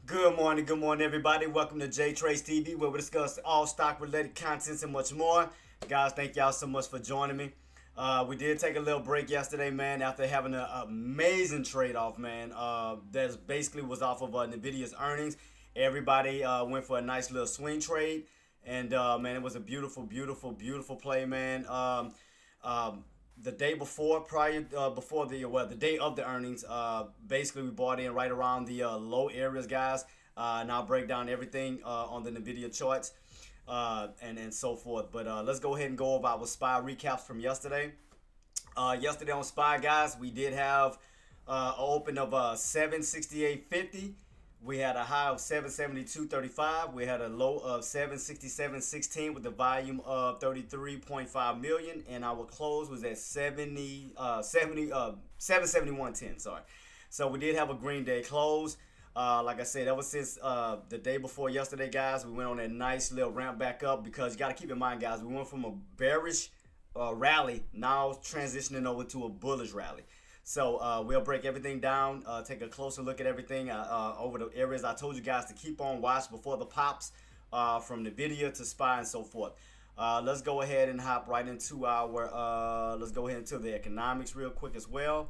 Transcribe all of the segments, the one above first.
Good morning, everybody. Welcome to JTraedz TV, where we discuss all stock-related contents and much more. Guys, thank y'all so much for joining me. We did take a little break yesterday, man, after having an amazing trade-off, man. That basically was off of NVIDIA's earnings. Everybody went for a nice little swing trade, and man, it was a beautiful, beautiful, beautiful play, man. The day before, before the day of the earnings, basically we bought in right around the low areas, guys. And I'll break down everything on the NVIDIA charts and so forth. But let's go ahead and go over our SPY recaps from yesterday. Yesterday on SPY, guys, we did have an open of 768.50. We had a high of 772.35. We had a low of 767.16 with the volume of 33.5 million, and our close was at 771.10. Sorry. So we did have a green day close. Like I said, ever since the day before yesterday, guys, we went on a nice little ramp back up because you got to keep in mind, guys, we went from a bearish rally now transitioning over to a bullish rally. So we'll break everything down, take a closer look at everything over the areas I told you guys to keep on watch before the pops from NVIDIA to SPY and so forth. Let's go ahead and hop right into our, let's go ahead into the economics real quick as well.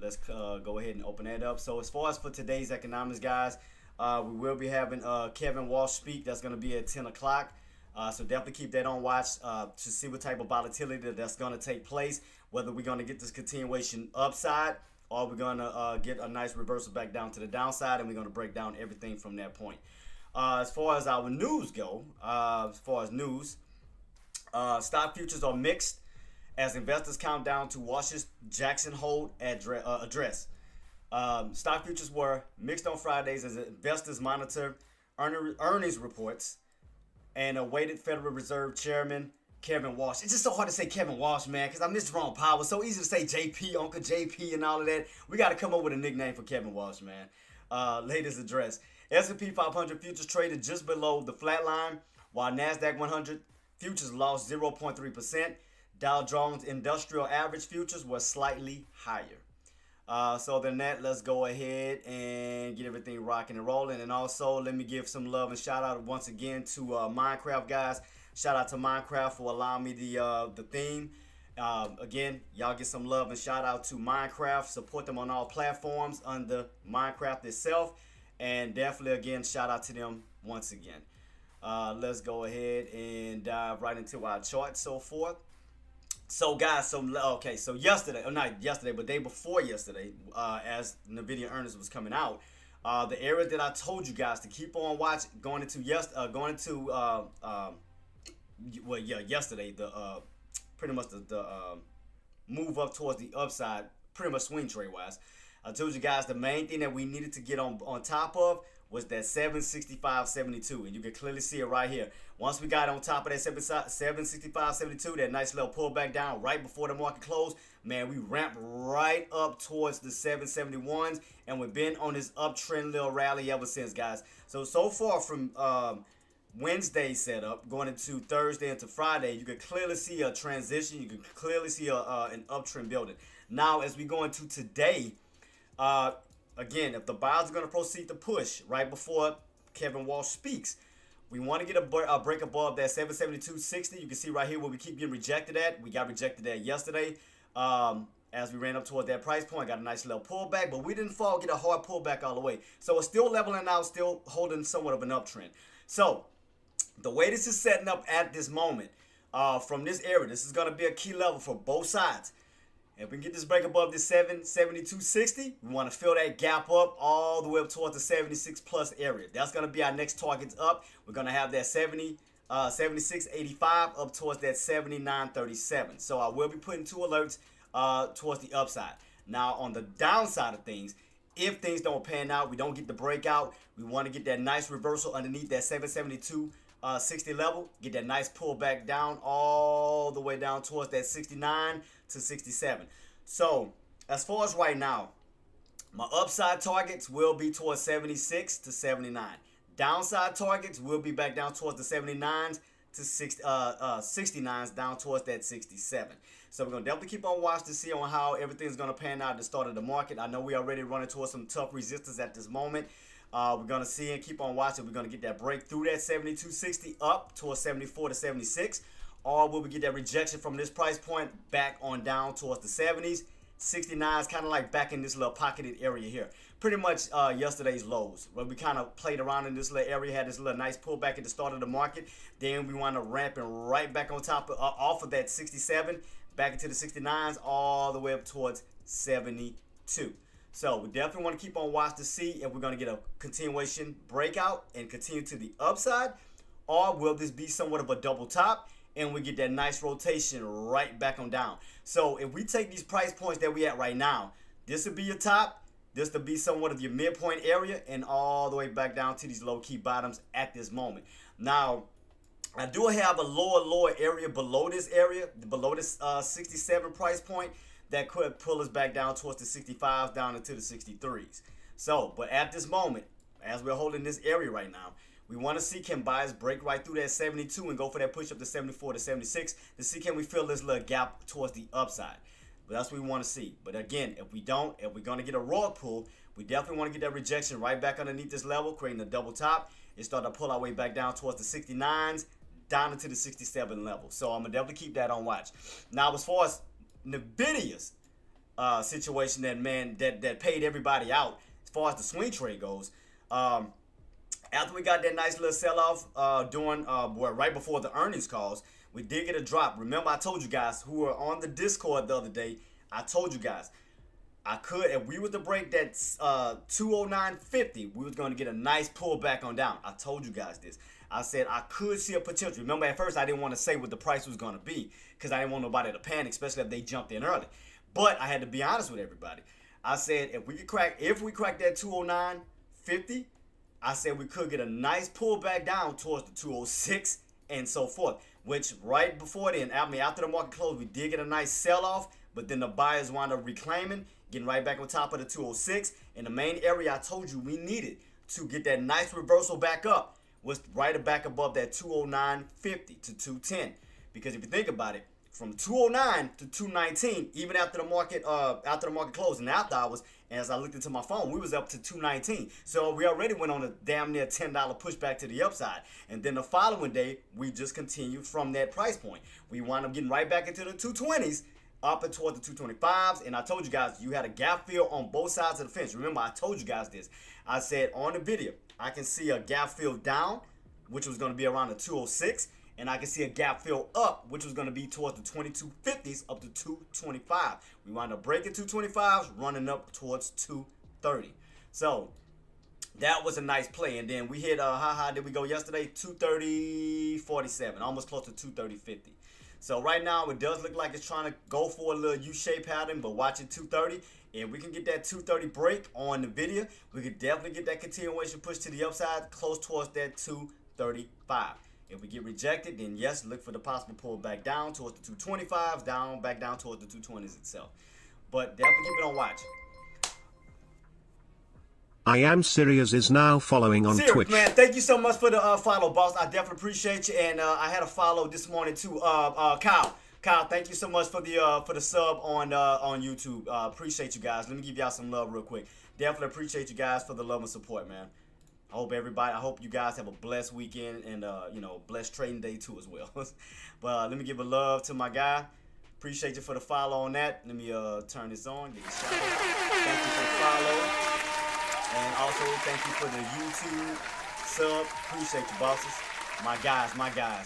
Let's go ahead and open that up. So as far as for today's economics, guys, we will be having Kevin Walsh speak. That's going to be at 10 o'clock. So definitely keep that on watch to see what type of volatility that's going to take place, whether we're going to get this continuation upside or we're going to get a nice reversal back down to the downside, and we're going to break down everything from that point. As far as our news go, stock futures are mixed as investors count down to Wash's Jackson Hole address. Stock futures were mixed on Fridays as investors monitor earnings reports and awaited Federal Reserve Chairman Kevin Walsh. It's just so hard to say Kevin Walsh, man, because I miss Jerome Powell. It's so easy to say JP, Uncle JP, and all of that. We got to come up with a nickname for Kevin Walsh, man. Latest address. S&P 500 futures traded just below the flat line, while NASDAQ 100 futures lost 0.3%. Dow Jones Industrial Average futures were slightly higher. So than that, let's go ahead and get everything rocking and rolling. And also, let me give some love and shout out once again to Minecraft, guys. Shout out to Minecraft for allowing me the theme. Again, y'all get some love and shout out to Minecraft. Support them on all platforms under Minecraft itself. And definitely, again, shout out to them once again. Let's go ahead and dive right into our chart so forth. So guys, so yesterday, or not yesterday, but day before yesterday, as NVIDIA earnings was coming out, the area that I told you guys to keep on watch going into yesterday, the pretty much the move up towards the upside, pretty much swing trade wise. I told you guys the main thing that we needed to get on top of was that 765.72, and you can clearly see it right here. Once we got on top of that 765.72, that nice little pullback down right before the market closed, man, we ramped right up towards the 771s, and we've been on this uptrend little rally ever since, guys. So far from Wednesday setup going into Thursday into Friday, you can clearly see a transition. You can clearly see an uptrend building. Now, as we go into today, again, if the buyers are going to proceed to push right before Kevin Walsh speaks, we want to get a break above that 772.60. You can see right here where we keep getting rejected at. We got rejected at yesterday. As we ran up towards that price point, got a nice little pullback, but we didn't get a hard pullback all the way. So it's still leveling out, still holding somewhat of an uptrend. So the way this is setting up at this moment, from this area, this is going to be a key level for both sides. If we can get this break above the 772.60, we want to fill that gap up all the way up towards the 76 plus area. That's going to be our next targets up. We're going to have that 76.85 up towards that 79.37. So I will be putting two alerts towards the upside. Now on the downside of things, if things don't pan out, we don't get the breakout, we want to get that nice reversal underneath that 772.60 level, get that nice pullback down all the way down towards that 69 to 67. So as far as right now, my upside targets will be towards 76 to 79. Downside targets will be back down towards the 79s to 69s, down towards that 67. So we're going to definitely keep on watch to see on how everything's going to pan out at the start of the market. I know we already running towards some tough resistance at this moment. We're going to see and keep on watching. We're going to get that break through that 72.60 up towards 74 to 76. Or will we get that rejection from this price point back on down towards the 70s? 69 is kind of like back in this little pocketed area here. Pretty much yesterday's lows, where we kind of played around in this little area, had this little nice pullback at the start of the market. Then we wound up ramping right back on top of, off of that 67, back into the 69s, all the way up towards 72. So we definitely want to keep on watch to see if we're going to get a continuation breakout and continue to the upside, or will this be somewhat of a double top and we get that nice rotation right back on down. So if we take these price points that we at right now, this will be your top, this will be somewhat of your midpoint area, and all the way back down to these low key bottoms at this moment. Now, I do have a lower area below this area, below this 67 price point, that could pull us back down towards the 65s, down into the 63s. So, but at this moment, as we're holding this area right now, we want to see can buyers break right through that 72 and go for that push up to 74 to 76 to see can we fill this little gap towards the upside. But that's what we want to see. But again, if we don't, if we're going to get a raw pull, we definitely want to get that rejection right back underneath this level, creating a double top, and start to pull our way back down towards the 69s, down into the 67 level. So I'm going to definitely keep that on watch. Now, as far as NVIDIA's situation that paid everybody out, as far as the swing trade goes, after we got that nice little sell-off right before the earnings calls, we did get a drop. Remember, I told you guys who were on the Discord the other day, I told you guys, if we were to break that 209.50, we was going to get a nice pullback on down. I told you guys this. I said I could see a potential. Remember, at first I didn't want to say what the price was going to be because I didn't want nobody to panic, especially if they jumped in early. But I had to be honest with everybody. I said if we crack that 209.50, I said we could get a nice pullback down towards the 206 and so forth. Which right before then, after the market closed, we did get a nice sell-off, but then the buyers wound up reclaiming, getting right back on top of the 206. And the main area I told you we needed to get that nice reversal back up was right back above that 209.50 to 210. Because if you think about it, from 209 to 219, even after the market closed and after hours, and as I looked into my phone, we was up to 219. So we already went on a damn near $10 pushback to the upside. And then the following day, we just continued from that price point. We wound up getting right back into the 220s, up and toward the 225s. And I told you guys, you had a gap fill on both sides of the fence. Remember, I told you guys this. I said on the video, I can see a gap fill down, which was going to be around the 206. And I can see a gap fill up, which was going to be towards the 2250s up to 225. We wound up breaking 225s, running up towards 230. So that was a nice play. And then we hit, how high did we go yesterday? 230.47, almost close to 230.50. So right now it does look like it's trying to go for a little U-shaped pattern, but watch it 230. If we can get that 230 break on the video, we could definitely get that continuation push to the upside, close towards that 235. If we get rejected, then yes, look for the possible pull back down towards the 225s, back down towards the 220s itself. But definitely keep it on watch. I am serious is now following on Serious, Twitch. Man, thank you so much for the follow, boss. I definitely appreciate you. And I had a follow this morning too. Kyle, thank you so much for the sub on YouTube. Appreciate you guys. Let me give y'all some love real quick. Definitely appreciate you guys for the love and support, man. I hope you guys have a blessed weekend and blessed trading day too as well. But let me give a love to my guy. Appreciate you for the follow on that. Let me turn this on. Get the shout out. Thank you for the follow. And also thank you for the YouTube sub. Appreciate you, bosses. My guys.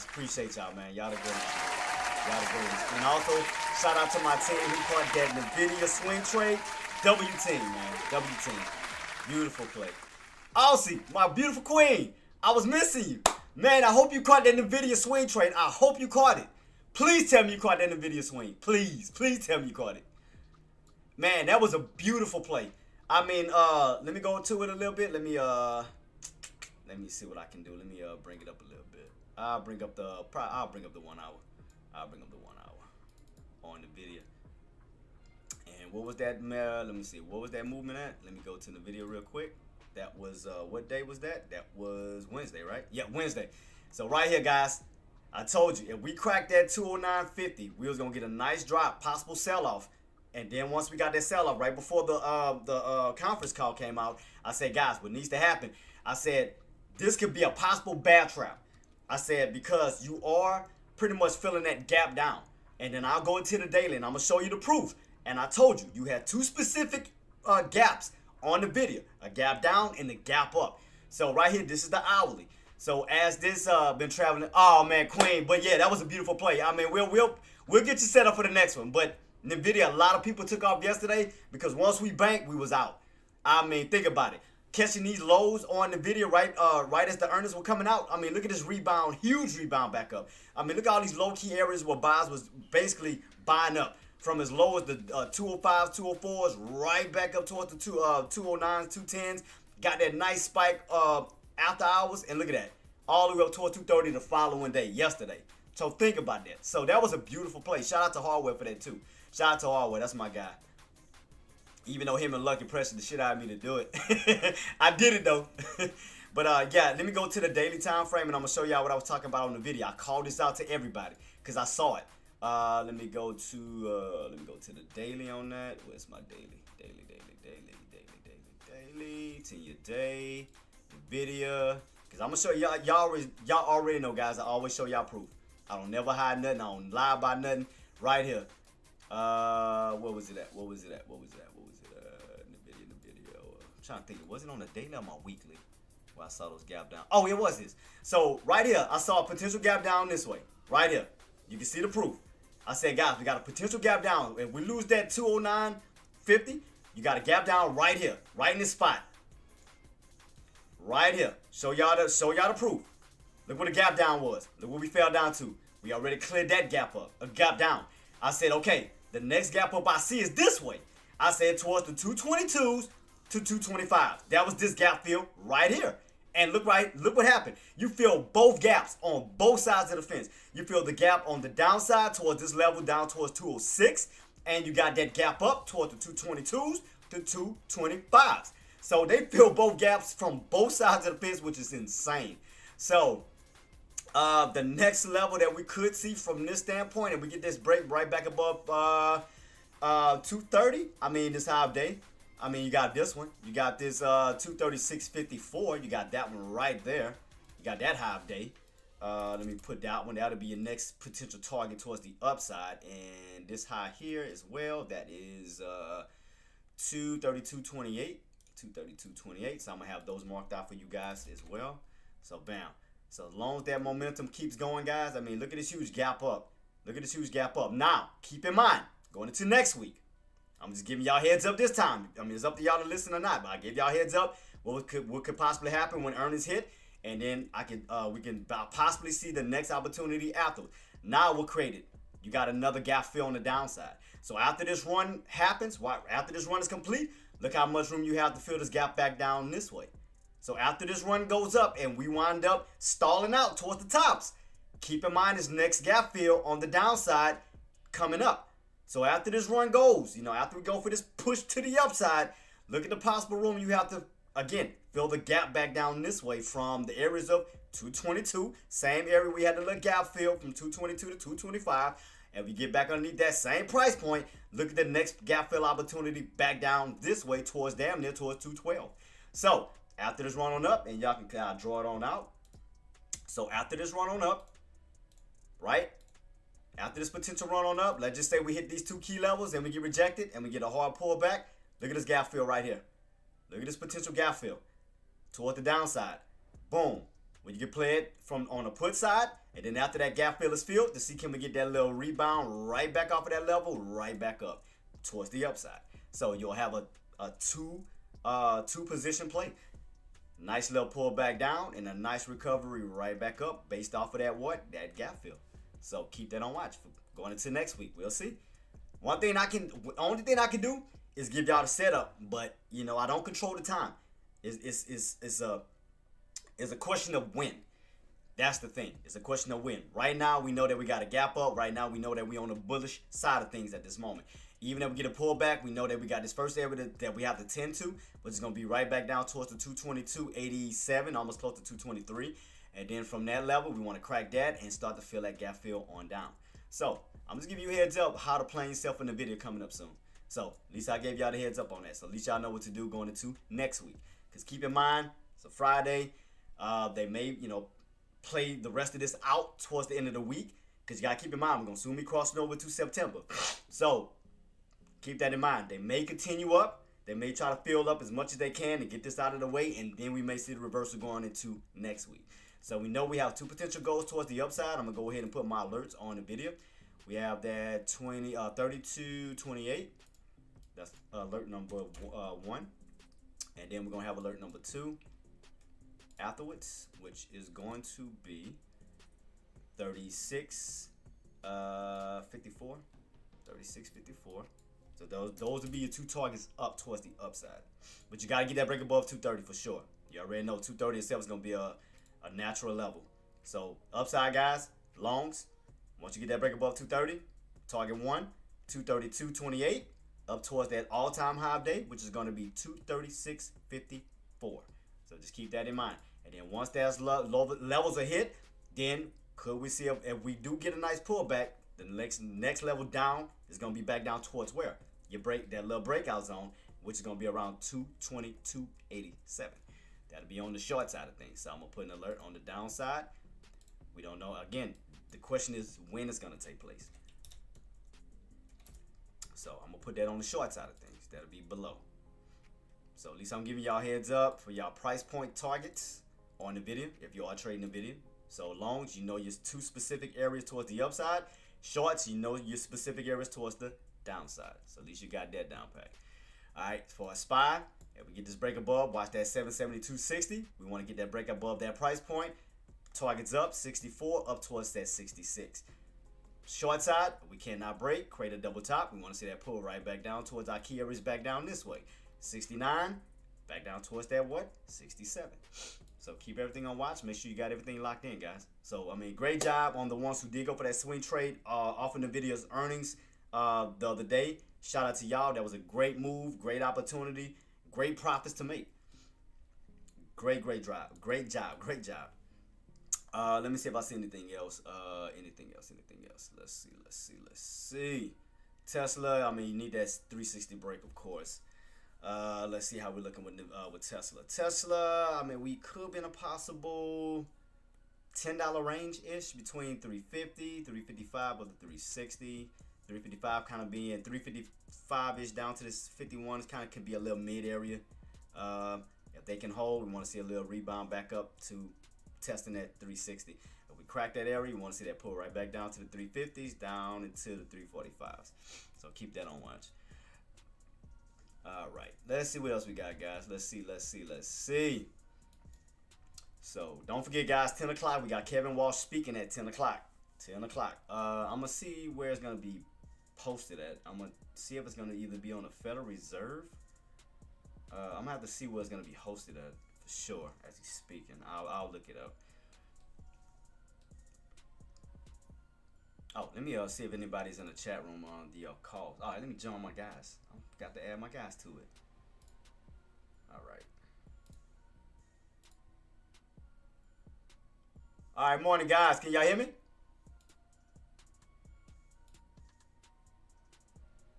Appreciate y'all, man. Y'all the greatest. And also shout out to my team who caught that NVIDIA swing trade. W team, man. W team. Beautiful play. Aussie, my beautiful queen, I was missing you. Man, I hope you caught that NVIDIA swing trade. I hope you caught it. Please tell me you caught that NVIDIA swing. Please tell me you caught it. Man, that was a beautiful play. I mean, let me go into it a little bit. Let me see what I can do. Let me bring it up a little bit. I'll bring up the 1 hour. I'll bring up the 1 hour on the video. And what was that? Let me see. What was that movement at? Let me go to the video real quick. That was, what day was that? That was Wednesday, right? Yeah, Wednesday. So right here, guys, I told you, if we cracked that 209.50, we was going to get a nice drop, possible sell-off, And then once we got that sell off, right before the conference call came out, I said, guys, what needs to happen? I said, this could be a possible bear trap. I said, because you are pretty much filling that gap down. And then I'll go into the daily and I'm going to show you the proof. And I told you, you had two specific gaps on the video. A gap down and a gap up. So right here, this is the hourly. So as this been traveling, oh man, Queen. But yeah, that was a beautiful play. I mean, we'll get you set up for the next one. But NVIDIA, a lot of people took off yesterday because once we banked, we was out. I mean, think about it. Catching these lows on NVIDIA right as the earnings were coming out. I mean, look at this rebound, huge rebound back up. I mean, look at all these low-key areas where buys was basically buying up. From as low as the 205s, 204s, right back up towards the 209s, 210s. Got that nice spike after hours, and look at that. All the way up towards 230 the following day, yesterday. So think about that. So that was a beautiful play. Shout out to Hardware for that too. Shout out to Hardware, that's my guy. Even though him and Lucky pressured the shit out of me to do it. I did it though. But yeah, let me go to the daily time frame and I'm gonna show y'all what I was talking about on the video. I called this out to everybody because I saw it. Let me go to the daily on that. Where's my daily? Daily. 10-year day, NVIDIA. Because I'm gonna show y'all already know, guys. I always show y'all proof. I don't never hide nothing. I don't lie about nothing. Right here. What was it at? NVIDIA. I'm trying to think. Was it on the daily or my weekly? Where I saw those gap down. Oh, it was this. So right here, I saw a potential gap down this way. Right here. You can see the proof. I said, guys, we got a potential gap down. If we lose that 209.50, you got a gap down right here, right in this spot. Right here. Show y'all the proof. Look what the gap down was. Look what we fell down to. We already cleared that gap up, a gap down. I said, okay, the next gap up I see is this way. I said towards the 222s to 225. That was this gap fill right here. And look what happened. You fill both gaps on both sides of the fence. You fill the gap on the downside towards this level down towards 206. And you got that gap up towards the 222s to 225s. So they fill both gaps from both sides of the fence, which is insane. So the next level that we could see from this standpoint, and we get this break right back above 230. I mean, this high day. I mean, you got this one. You got this 236.54. You got that one right there. You got that high day. Let me put that one. That'll be your next potential target towards the upside. And this high here as well. That is 232.28. 232.28. So I'm going to have those marked out for you guys as well. So, bam. So, as long as that momentum keeps going, guys, I mean, look at this huge gap up. Look at this huge gap up. Now, keep in mind, going into next week, I'm just giving y'all heads up this time. I mean, it's up to y'all to listen or not, but I give y'all heads up what could possibly happen when earnings hit, and then we can possibly see the next opportunity after. Now we're created. You got another gap fill on the downside. So after this run happens, after this run is complete, look how much room you have to fill this gap back down this way. So after this run goes up and we wind up stalling out towards the tops, keep in mind this next gap fill on the downside coming up. So after this run goes, after we go for this push to the upside, look at the possible room you have to, again, fill the gap back down this way from the areas of 222, same area we had the little gap fill from 222 to 225. And we get back underneath that same price point, look at the next gap fill opportunity back down this way towards damn near towards 212. So after this run on up, and y'all can kind of draw it on out. So after this run on up, right? After this potential run on up, let's just say we hit these two key levels and we get rejected and we get a hard pullback. Look at this gap fill right here. Look at this potential gap fill toward the downside. Boom. When you can play it from on the put side, and then after that gap fill is filled, to see can we get that little rebound right back off of that level, right back up towards the upside. So you'll have a two position play. Nice little pullback down and a nice recovery right back up based off of that gap fill. So keep that on watch for going into next week. We'll see. Only thing I can do is give y'all the setup, but I don't control the time. It's a question of when. That's the thing. It's a question of when. Right now we know that we got a gap up. Right now we know that we on the bullish side of things at this moment. Even if we get a pullback, we know that we got this first area that we have to tend to, but it's gonna be right back down towards the 222.87, almost close to 223. And then from that level, we want to crack that and start to fill that gap fill on down. So I'm just giving you a heads up how to plan yourself in the video coming up soon. So at least I gave y'all the heads up on that. So at least y'all know what to do going into next week. Because keep in mind, it's a Friday. They may, play the rest of this out towards the end of the week. Because you got to keep in mind, we're going to soon be crossing over to September. So keep that in mind. They may continue up. They may try to fill up as much as they can to get this out of the way. And then we may see the reversal going into next week. So we know we have 2 potential goals towards the upside. I'm going to go ahead and put my alerts on the video. We have that 32.28. That's alert number 1. And then we're going to have alert number 2 afterwards, which is going to be 36.54. 36.54. So those would be your 2 targets up towards the upside. But you got to get that break above 230 for sure. You already know 230 itself is going to be a natural level. So upside, guys, longs, once you get that break above 230, target 1, 232.28. Up towards that all-time high day, which is going to be 236.54. So just keep that in mind. And then once those levels are hit, then could we see if we do get a nice pullback, the next level down is going to be back down towards where you break that little breakout zone, which is going to be around 222.87. That'll be on the short side of things. So I'm going to put an alert on the downside. We don't know. Again, the question is when it's going to take place. So I'm going to put that on the short side of things. That'll be below. So at least I'm giving y'all heads up for y'all price point targets on the video if you are trading the video. So longs, you know your 2 specific areas towards the upside. Shorts, you know your specific areas towards the downside. So at least you got that down pat. All right, for a SPY, if we get this break above, watch that 772.60. We want to get that break above that price point. Targets up 64 up towards that 66. Short side, we cannot break, create a double top. We want to see that pull right back down towards our key areas, back down this way. 69, back down towards that what? 67. So keep everything on watch. Make sure you got everything locked in, guys. So, I mean, great job on the ones who did go for that swing trade off in the video's earnings the other day. Shout out to y'all. That was a great move, great opportunity, great profits to make. Great job. Great job. Let me see if I see anything else. Anything else. Let's see. Tesla, I mean, you need that 360 break, of course. Let's see how we're looking with Tesla. Tesla, I mean, we could be in a possible $10 range-ish between 350, 355 or the 360. 355 kind of being 355-ish down to this 51 kind of could be a little mid area. If they can hold, we want to see a little rebound back up to testing that 360. If we crack that area, you want to see that pull right back down to the 350s, down into the 345s. So keep that on watch. All right, let's see what else we got, guys. Let's see. So don't forget, guys, 10 o'clock, we got Kevin Walsh speaking at 10 o'clock. 10 o'clock. I'm going to see where it's going to be posted at. I'm going to see if it's going to either be on the Federal Reserve. I'm going to have to see where it's going to be hosted at for sure as he's speaking. I'll look it up. Oh, let me see if anybody's in the chat room on the call. All right, let me join my guys. I've got to add my guys to it. All right. All right, morning, guys. Can y'all hear me?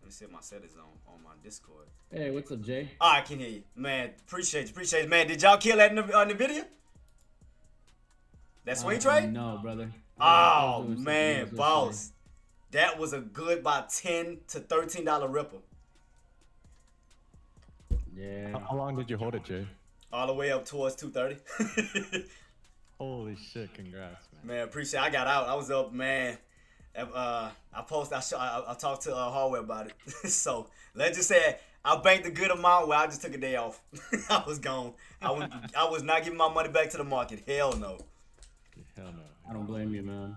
Let me see if my set is on my Discord. Hey, what's up, Jay? I can hear you. Man, appreciate you. Man, did y'all kill that in the video? That swing trade? No, brother. Oh, man, boss. That was a good about $10 to $13 ripple. Yeah. How long did you hold it, Jay? All the way up towards 230. Holy shit, congrats, man. Man, appreciate it. I got out. I was up, man. I talked to Hardware about it. So let's just say I banked a good amount where I just took a day off. I was gone. I was not giving my money back to the market. Hell no. Hell no. I don't blame you, man.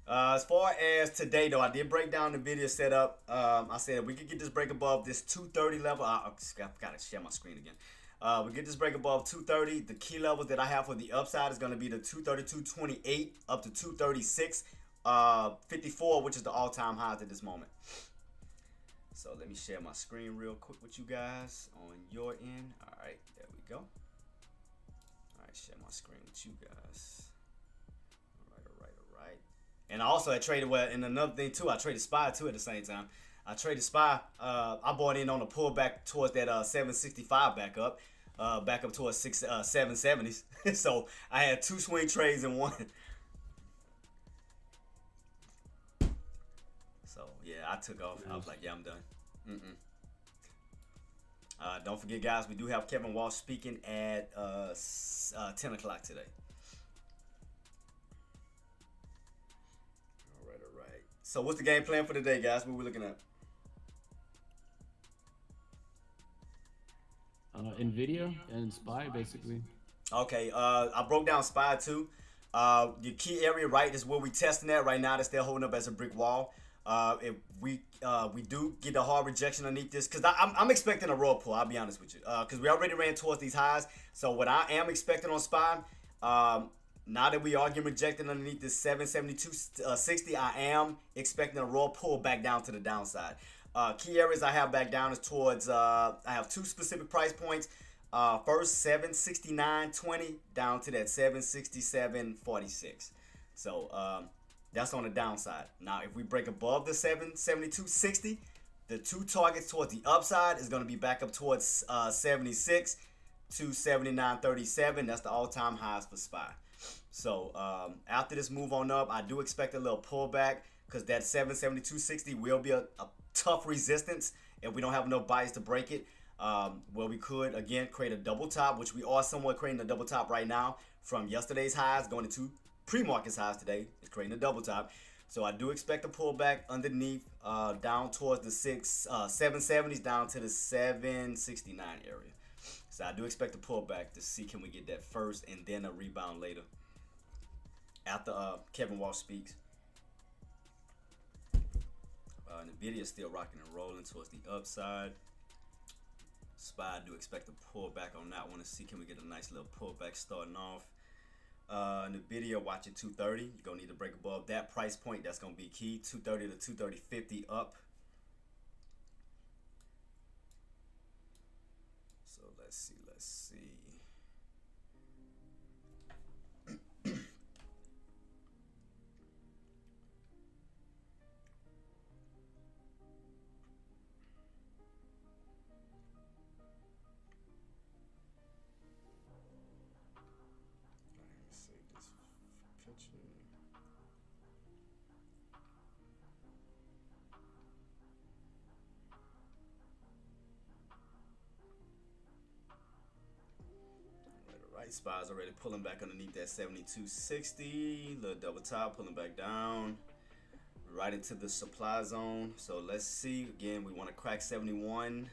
As far as today, though, I did break down the video setup. I said we could get this break above this 230 level. I've got to share my screen again. We get this break above 230. The key levels that I have for the upside is going to be the 232.28 up to 236.54, which is the all-time highs at this moment. So let me share my screen real quick with you guys on your end. All right, there we go. All right, share my screen with you guys. All right. And I also traded, well, and another thing too, I traded SPY too at the same time. I traded SPY. I bought in on a pullback towards that 765 back up towards 770s. So I had 2 swing trades in one. So yeah, I took off. I was like, yeah, I'm done. Don't forget, guys, we do have Kevin Walsh speaking at 10 o'clock today. All right. So what's the game plan for today, guys? What we looking at? NVIDIA and SPY, basically. Okay, I broke down SPY too. The key area, right, is where we testing at right now. That's still holding up as a brick wall. If we do get a hard rejection underneath this, because I'm expecting a roll pull. I'll be honest with you, because we already ran towards these highs. So what I am expecting on SPY, now that we are getting rejected underneath this 772.60, I am expecting a roll pull back down to the downside. Key areas I have back down is towards, I have 2 specific price points. First 769.20 down to that 767.46. So that's on the downside. Now if we break above the 772.60, the 2 targets towards the upside is going to be back up towards 76 to 79.37. That's the all-time highs for SPY. So after this move on up, I do expect a little pullback, because that 772.60 will be a tough resistance if we don't have enough bias to break it. Well, we could again create a double top, which we are somewhat creating a double top right now from yesterday's highs going into pre-market's highs today. It's creating a double top. So I do expect a pullback underneath, down towards the 770s down to the 769 area. So I do expect a pullback to see can we get that first and then a rebound later after Kevin Walsh speaks. NVIDIA is still rocking and rolling towards the upside. SPY, I do expect a pullback on that one to see can we get a nice little pullback starting off. NVIDIA, watch it 230. You're going to need to break above that price point. That's going to be key. 230 to 230.50 up. So let's see. SPY's already pulling back underneath that 72.60, little double top, pulling back down right into the supply zone. So let's see, again, we want to crack 71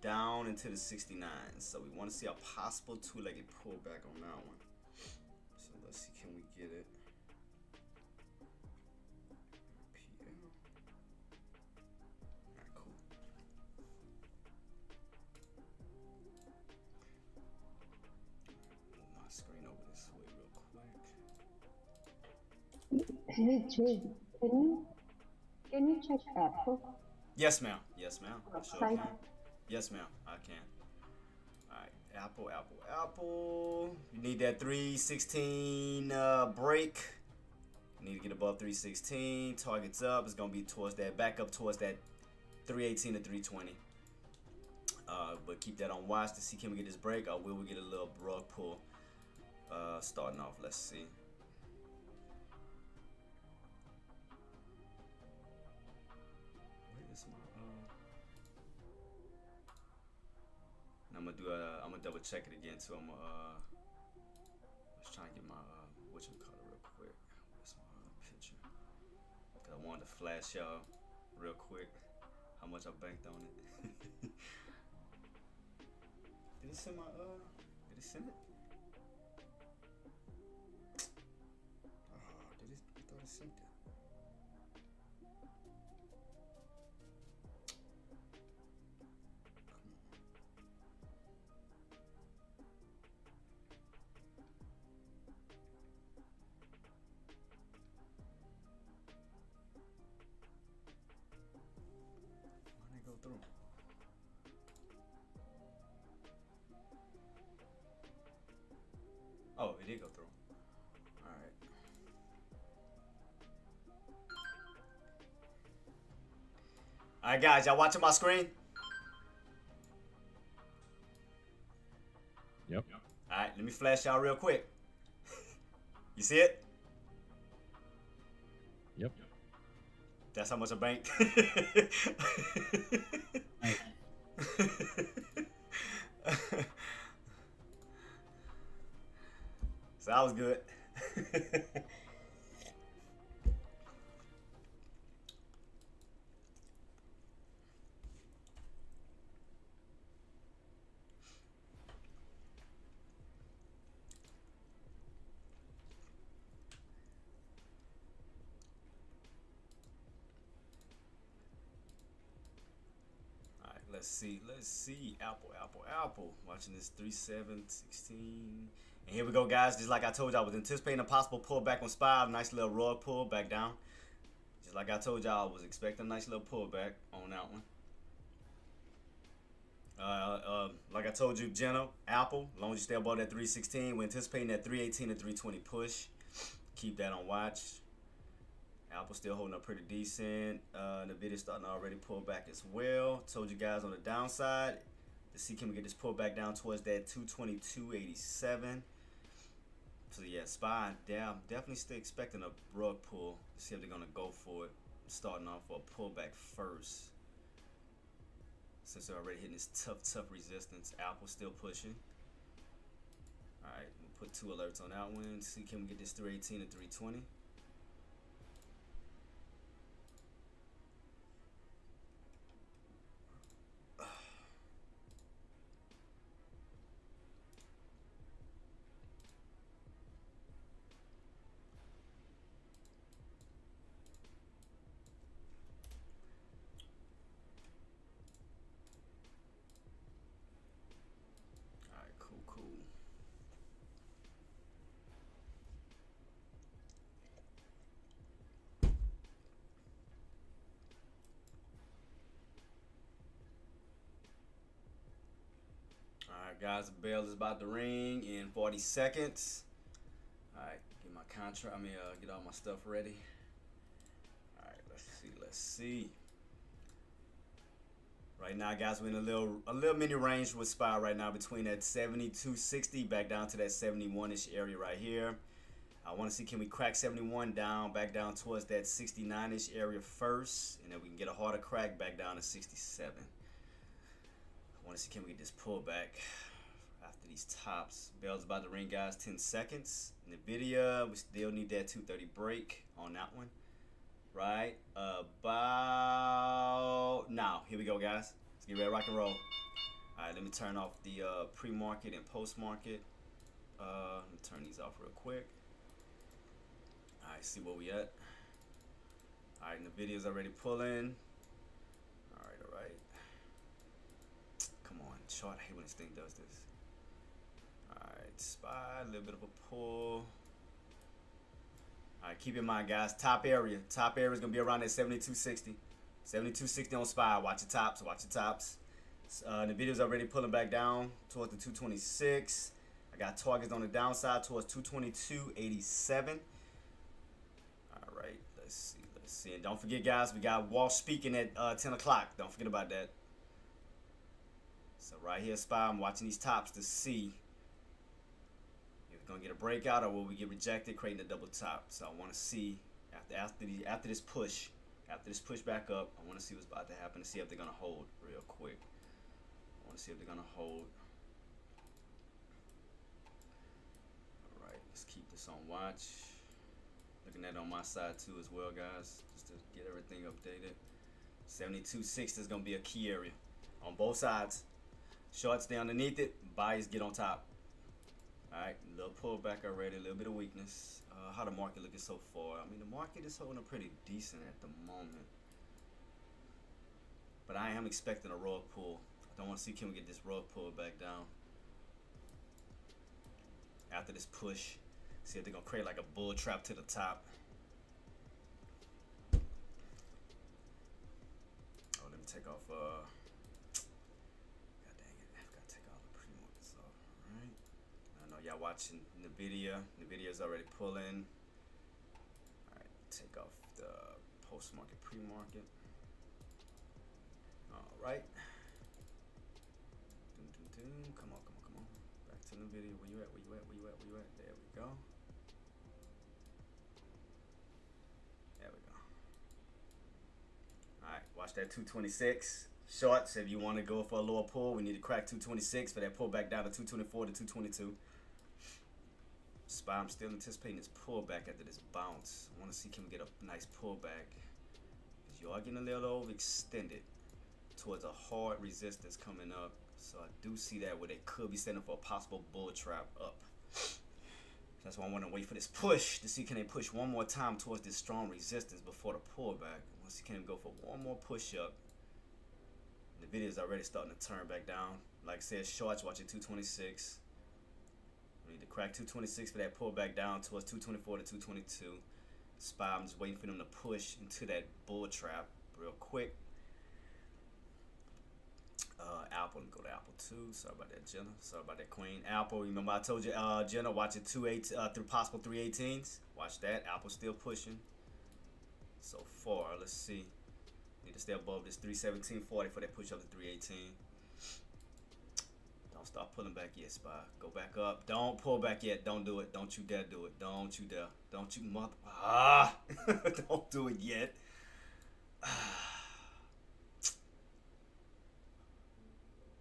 down into the 69. So we want to see a possible 2-legged pullback on that one. So let's see, can we get it? Hey, Jay, can you check Apple? Yes, ma'am. Yes, ma'am. I sure Website? can. Yes, ma'am. I can. All right. Apple. You need that 316 break. You need to get above 316. Targets up. It's gonna be towards that, back up towards that 318 to 320. But keep that on watch to see can we get this break, or will we get a little rug pull starting off. Let's see. I'm gonna double check it again too. Let's try and get my whatchamacallit real quick. Where's my picture? Cause I wanted to flash y'all real quick how much I banked on it. Did it send my did it send it? Oh, did it? I thought it sent it. Through. Oh, it did go through. All right. All right, guys, y'all watching my screen? Yep. All right, let me flash y'all real quick. You see it? Yep. That's how much I bank. So that was good. Let's see. Apple. Watching this 3-7-16. And here we go, guys. Just like I told you, I was anticipating a possible pullback on SPY. Nice little rug pull back down. Just like I told y'all, I was expecting a nice little pullback on that one. Like I told you, Jenna, Apple, as long as you stay above that 316, we're anticipating that 318 to 320 push. Keep that on watch. Apple still holding up pretty decent. Nvidia starting to already pull back as well. Told you guys on the downside. Let's see, can we get this pull back down towards that 222.87. So yeah, SPY, I'm definitely still expecting a rug pull. Let's see if they're gonna go for it. Starting off for a pullback first. Since they're already hitting this tough resistance. Apple still pushing. Alright, we'll put 2 alerts on that one. See, can we get this 318 to 320? Alright, guys, the bell is about to ring in 40 seconds. Alright, get my contract. Get all my stuff ready. Alright, let's see. Right now, guys, we're in a little mini range with SPY right now between that 72.60 back down to that 71-ish area right here. I want to see, can we crack 71 back down towards that 69-ish area first, and then we can get a harder crack back down to 67. I want to see, can we get this pullback after these tops. Bell's about to ring, guys. 10 seconds. Nvidia, we still need that 230 break on that one. Right about now. Here we go, guys. Let's get ready to rock and roll. All right, let me turn off the pre-market and post-market. Let me turn these off real quick. All right, see where we at. All right, Nvidia's already pulling. All right. Come on, chart. I hate when this thing does this. All right, SPY, a little bit of a pull. All right, keep in mind, guys, top area is going to be around that 72.60. 72.60 on SPY. Watch your tops. Nvidia's already pulling back down towards the 226. I got targets on the downside towards 222.87. All right, let's see. And don't forget, guys, we got Wall speaking at 10 o'clock. Don't forget about that. So right here, SPY, I'm watching these tops to see if we're gonna get a breakout or will we get rejected, creating a double top. So I want to see after this push back up, I want to see what's about to happen to see if they're gonna hold real quick. I want to see if they're gonna hold. All right, let's keep this on watch. Looking at it on my side too as well, guys, just to get everything updated. 72.60 is gonna be a key area on both sides. Shorts stay underneath it, buyers get on top. Alright, a little pullback already, a little bit of weakness. How the market looking so far? I mean, the market is holding up pretty decent at the moment. But I am expecting a rug pull. I don't want to see, can we get this rug pull back down? After this push, see if they're going to create like a bull trap to the top. Oh, let me take off, y'all watching Nvidia. Nvidia's already pulling. Alright, take off the post-market, pre-market. right. Come on, come on, come on. Back to the video. Where you at? Where you at? Where you at? Where you at? There we go. There we go. All right, watch that 226 shorts. If you want to go for a lower pull, we need to crack 226 for that pullback down to 224 to 222. SPY, I'm still anticipating this pullback after this bounce. I want to see, can we get a nice pullback? Because you are getting a little overextended towards a hard resistance coming up. So I do see that where they could be setting for a possible bull trap up. That's why I want to wait for this push to see, can they push one more time towards this strong resistance before the pullback. I want to see, can they go for one more push up. The video is already starting to turn back down. Like I said, shorts watching 226. We need to crack 226 for that pullback down towards 224 to 222. SPY, I'm just waiting for them to push into that bull trap real quick. Apple, let me go to Apple too. Sorry about that, Jenna. Sorry about that, Queen. Apple, remember I told you, Jenna, watching through possible 318s. Watch that. Apple's still pushing. So far, let's see. Need to stay above this 317.40 for that push up to 318. Don't start pulling back yet, SPY. Go back up. Don't pull back yet. Don't do it. Don't you dare do it. Don't you dare. Don't you don't do it yet.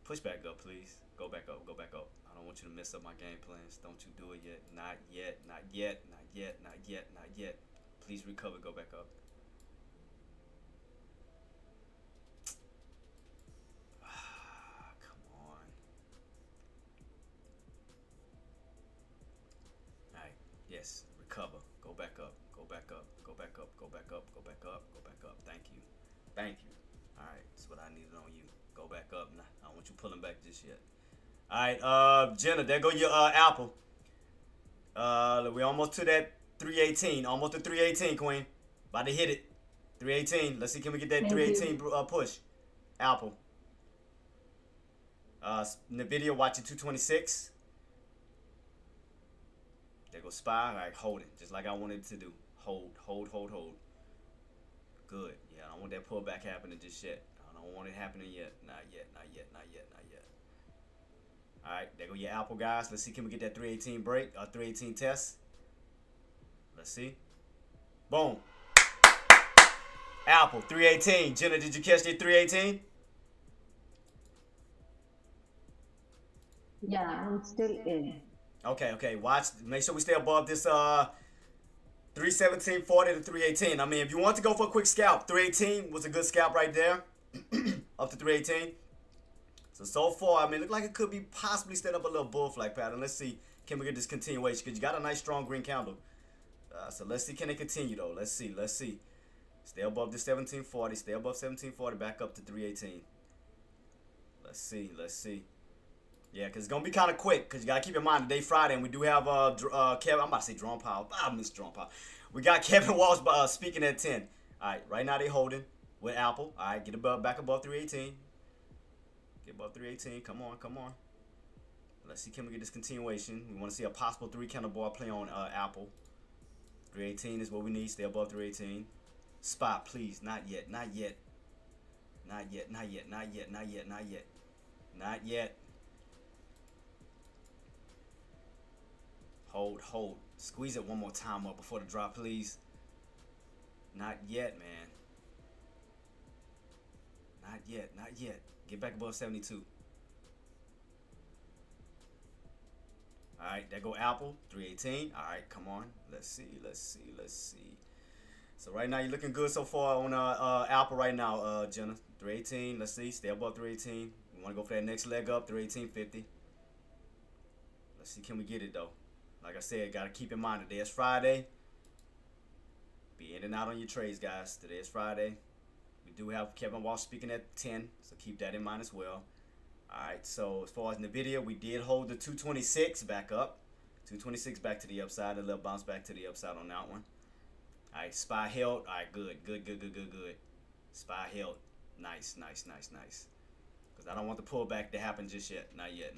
Push back up, please. Go back up. Go back up. I don't want you to mess up my game plans. Don't you do it yet. Not yet. Not yet. Not yet. Not yet. Not yet. Please recover. Go back up. Come on. All right. Yes. Recover. Go back up. Go back up. Go back up. Go back up. Go back up. Go back up. Thank you. Thank you. All right. That's what I needed on you. Go back up. Nah, I don't want you pulling back just yet. All right, Jenna, there go your Apple. We almost to that 318. Almost to 318, Queen. About to hit it. 318. Let's see, can we get that 318 push? Apple. NVIDIA watching 226. There goes SPY. All right, hold it. Just like I wanted it to do. Hold, hold, hold, hold. Good. Yeah, I don't want that pullback happening just yet. I don't want it happening yet. Not yet, not yet, not yet, not yet. All right, there go your Apple, guys. Let's see, can we get that 318 break, 318 test? Let's see. Boom. Apple, 318. Jenna, did you catch that 318? Yeah, I'm still in. Okay. Watch. Make sure we stay above this 317.40 to 318. I mean, if you want to go for a quick scalp, 318 was a good scalp right there. Up to 318. So far, I mean, look like it could be possibly set up a little bull flag pattern. Let's see, can we get this continuation? Because you got a nice strong green candle. So let's see, can it continue though? Let's see. Stay above the 1740. Stay above 1740. Back up to 318. Let's see. Yeah, because it's going to be kind of quick. Because you got to keep in mind, today Friday, and we do have Kevin. I'm about to say Jerome Powell. I miss Jerome Powell. We got Kevin Walsh speaking at 10. All right, right now they holding with Apple. All right, get back above 318. Get above 318. Come on. Let's see, can we get this continuation? We want to see a possible 3-candle bar play on Apple. 318 is what we need. Stay above 318. Spot, please. Not yet. Hold. Squeeze it one more time up before the drop, please. Not yet, man. Not yet. Get back above 72. All right, there go Apple, 318. All right, come on. Let's see. So right now you're looking good so far on Apple right now, Jenna. 318. Let's see. Stay above 318. We want to go for that next leg up, 318.50. Let's see, can we get it though? Like I said, gotta keep in mind today is Friday. Be in and out on your trades, guys. Today is Friday. We do have Kevin Walsh speaking at 10, so keep that in mind as well. Alright, so as far as in the video, we did hold the 226 back up. 226 back to the upside, a little bounce back to the upside on that one. Alright, SPY held. Alright, good. SPY held. Nice. Because I don't want the pullback to happen just yet. Not yet.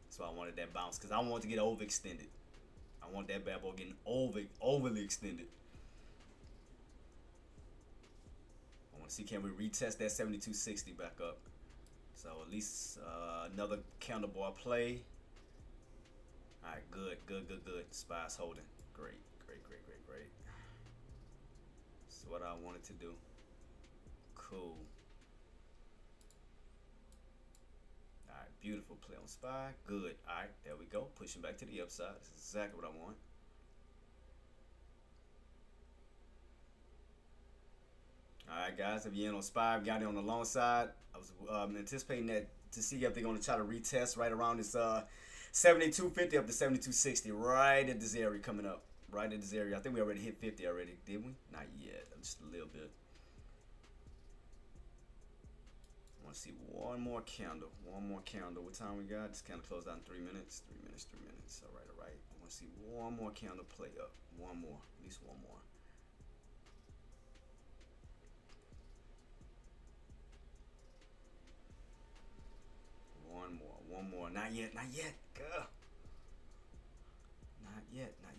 So I wanted that bounce because I want to get overextended. I want that bad boy getting overly extended. I want to see, can we retest that 7260 back up? So at least another counter bar play. All right, good. SPY's holding. Great. That's what I wanted to do. Cool. All right, beautiful play on SPY. Good. All right, there we go. Pushing back to the upside. That's exactly what I want. Alright guys, if you're in on SPY, got it on the long side. I was anticipating that to see if they're going to try to retest right around this 7250 up to 7260, right at this area coming up. Right at this area. I think we already hit 50 already, did we? Not yet, just a little bit. I want to see one more candle. What time we got? This candle closed out in 3 minutes. 3 minutes. Alright. I want to see one more candle play up. One more, at least one more. One more. Not yet. Girl. Not yet. Don't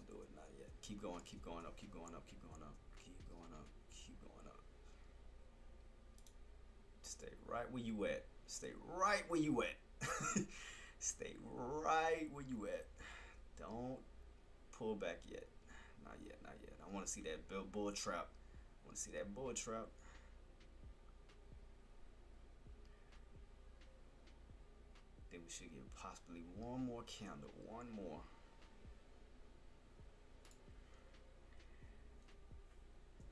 do it. Not yet. Keep going up. Stay right where you at. Stay right where you at. Don't pull back yet. Not yet. I want to see that bull trap. Think we should give possibly one more candle. One more.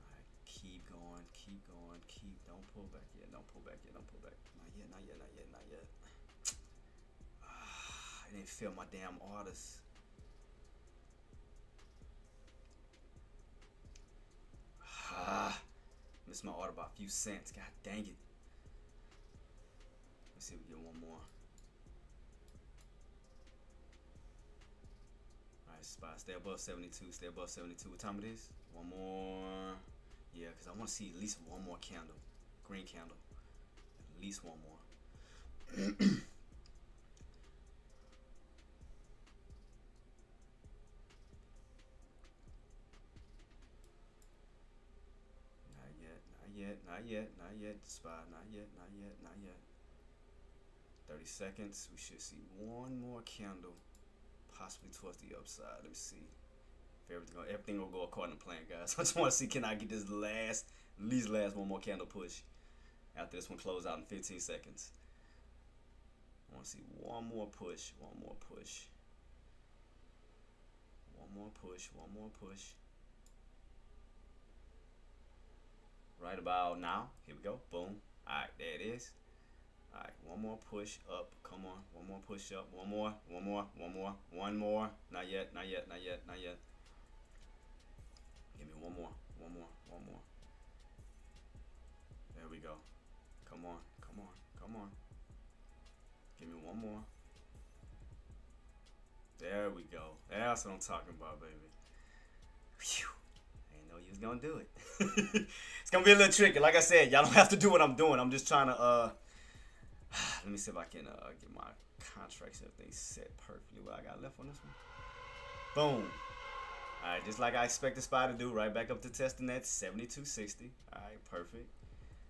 Alright, keep going. Don't pull back yet. Not yet. I didn't fill my damn orders. Missed my order by a few cents. God dang it. Let's see if we get one more. Alright, SPY, stay above 72. What time it is? One more. Yeah, because I want to see at least one more candle. Green candle. At least one more. Not yet. SPY, not yet. 30 seconds. We should see one more candle, possibly towards the upside. Let me see. If everything will go according to plan, guys. I just want to see, can I get this at least one more candle push after this one close out in 15 seconds. I want to see one more push. Right about now. Here we go. Boom. Alright, there it is. Alright, one more push up. Come on. One more push up. One more. Not yet. Give me one more. There we go. Come on. Give me one more. There we go. That's what I'm talking about, baby. Phew. I didn't know you was gonna do it. It's gonna be a little tricky. Like I said, y'all don't have to do what I'm doing. I'm just trying to let me see if I can get my contracts and everything set perfectly. What I got left on this one. Boom. Alright, just like I expect the SPY to do, right back up to testing that 7260. Alright, perfect.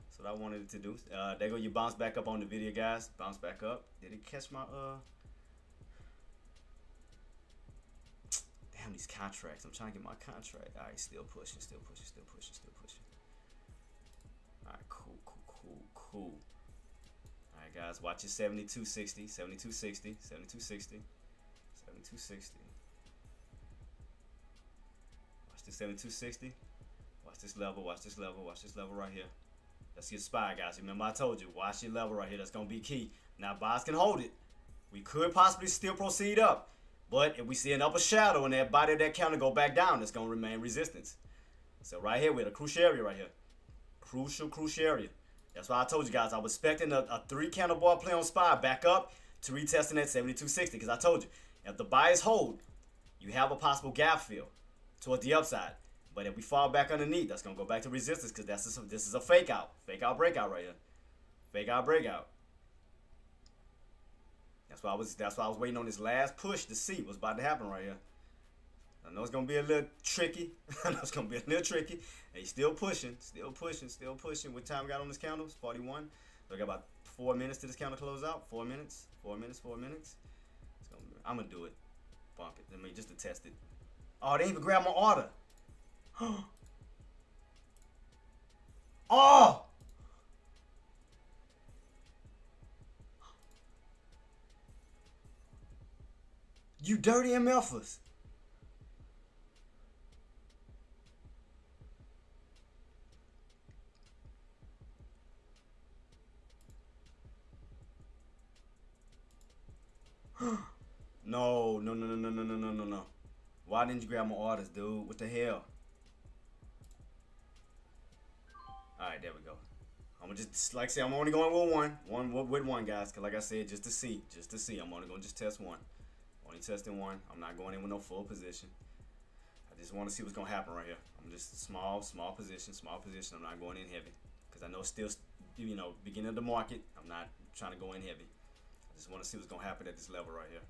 That's what I wanted it to do. There go, you bounce back up on the video, guys. Bounce back up. Did it catch my damn, these contracts. I'm trying to get my contract. Alright, still pushing. Alright, cool. Alright, guys, watch your 7260. Watch this 7260. Watch this level right here. That's your SPY, guys. Remember I told you, watch your level right here. That's gonna be key. Now buys can hold it. We could possibly still proceed up. But if we see an upper shadow and that body of that counter go back down, it's gonna remain resistance. So right here, we're at a crucial area right here. Crucial area. That's why I told you guys I was expecting a 3 candle bar play on SPY back up to retesting that 7260. Because I told you, if the buyers hold, you have a possible gap fill toward the upside. But if we fall back underneath, that's gonna go back to resistance because this is a fake out breakout right here. Fake out breakout. That's why I was waiting on this last push to see what's about to happen right here. I know it's gonna be a little tricky. I know it's gonna be a little tricky. And he's still pushing. What time we got on this candle? It's 41. So I got about 4 minutes to this candle close out. 4 minutes. I'm gonna do it. Bump it. I mean, just to test it. Oh, they didn't even grab my order. Oh! You dirty MFers. No. Why didn't you grab my orders, dude? What the hell? Alright, there we go. I'm gonna just, like I said, I'm only going with one, guys. Cause like I said, just to see. I'm only gonna just test one. Only testing one. I'm not going in with no full position. I just want to see what's gonna happen right here. I'm just small position. I'm not going in heavy. Cause I know it's still, beginning of the market. I'm not trying to go in heavy. I just want to see what's gonna happen at this level right here.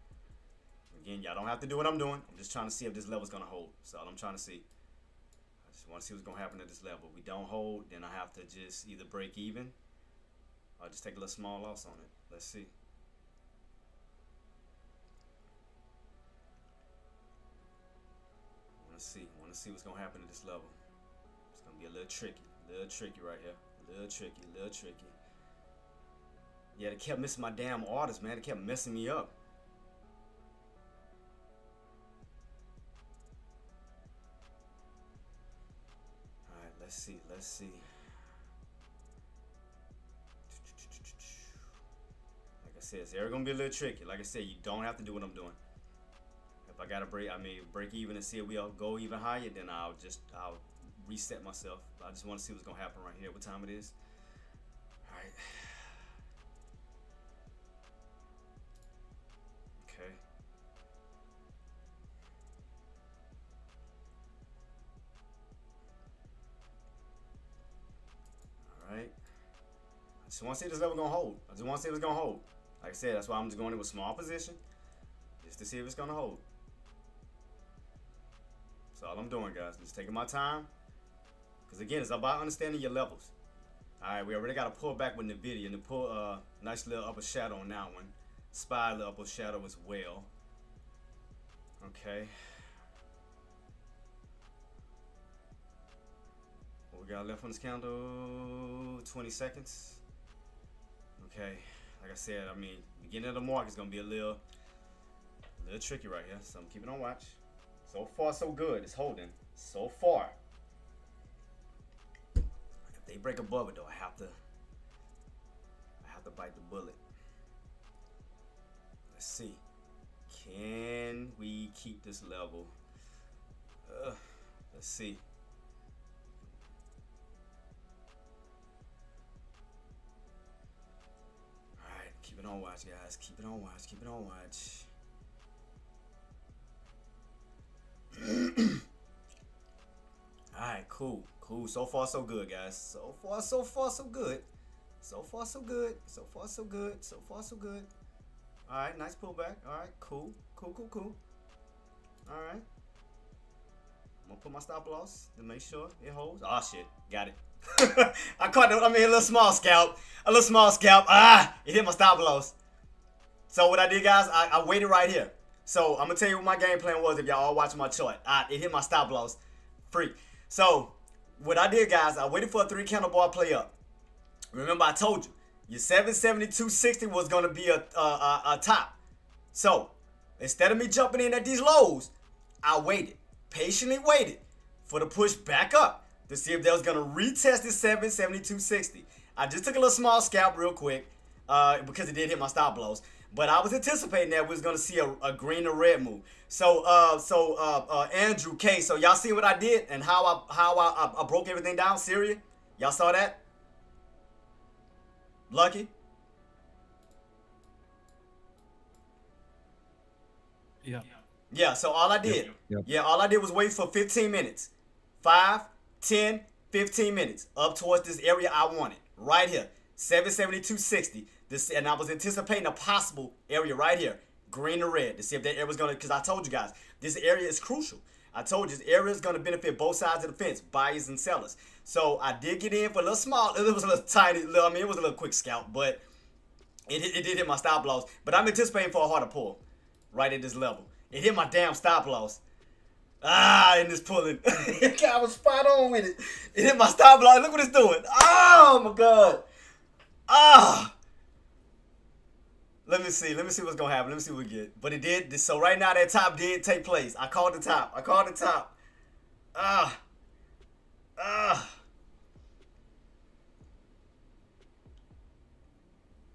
Again, y'all don't have to do what I'm doing. I'm just trying to see if this level's gonna hold. That's all I'm trying to see. I just want to see what's gonna happen at this level. If we don't hold, then I have to just either break even or just take a little small loss on it. Let's see. I want to see what's gonna happen at this level. It's gonna be a little tricky right here. A little tricky. Yeah, they kept missing my damn orders, man. They kept messing me up. Alright, let's see. Like I said, it's gonna be a little tricky. Like I said, you don't have to do what I'm doing. If I gotta break even and see if we'll go even higher, then I'll reset myself. I just want to see what's gonna happen right here. What time it is? All right. Okay. All right. I just want to see if this level gonna hold. Like I said, that's why I'm just going in with small position, just to see if it's gonna hold. That's all I'm doing, guys. Just taking my time. Because again, it's about understanding your levels. Alright, we already got a pullback with NVIDIA. And the pull, nice little upper shadow on that one. SPY little upper shadow as well. Okay. What we got left on this candle? 20 seconds. Okay. Like I said, beginning of the market is going to be a little tricky right here. So I'm keeping on watch. So far, so good. It's holding. So far. If they break above it, though, I have to bite the bullet. Let's see. Can we keep this level? Let's see. All right, keep it on watch, guys. Keep it on watch. Alright, cool. So far, so good, guys. So far, so good. Alright, nice pullback. Alright, cool. Alright. I'm gonna put my stop loss to make sure it holds. Oh shit, got it. I caught a little small scalp. It hit my stop loss. So what I did, guys, I waited right here. So I'm gonna tell you what my game plan was if y'all all watching my chart. It hit my stop loss. Free. So what I did, guys, I waited for a 3 candle bar play up. Remember, I told you your 772.60 was gonna be a top. So instead of me jumping in at these lows, I patiently waited for the push back up to see if they was gonna retest this 772.60. I just took a little small scalp real quick because it did hit my stop loss. But I was anticipating that we was gonna see a green or red move. So Andrew K. So y'all see what I did and how I broke everything down? Syria, y'all saw that? Lucky. Yeah. Yeah. So all I did, all I did was wait for 15 minutes, 5, 10, 15 minutes up towards this area I wanted right here, 772.60. And I was anticipating a possible area right here, green or red, to see if that area was gonna. Because I told you guys, this area is crucial. I told you this area is going to benefit both sides of the fence, buyers and sellers. So I did get in for a little small. It was a little tiny. I mean, it was a little quick scalp, but it did hit my stop loss. But I'm anticipating for a harder pull right at this level. It hit my damn stop loss. And it's pulling. I was spot on with it. It hit my stop loss. Look what it's doing. Oh my god. Let me see what's gonna happen. Let me see what we get. But it did. So right now that top did take place. I called the top.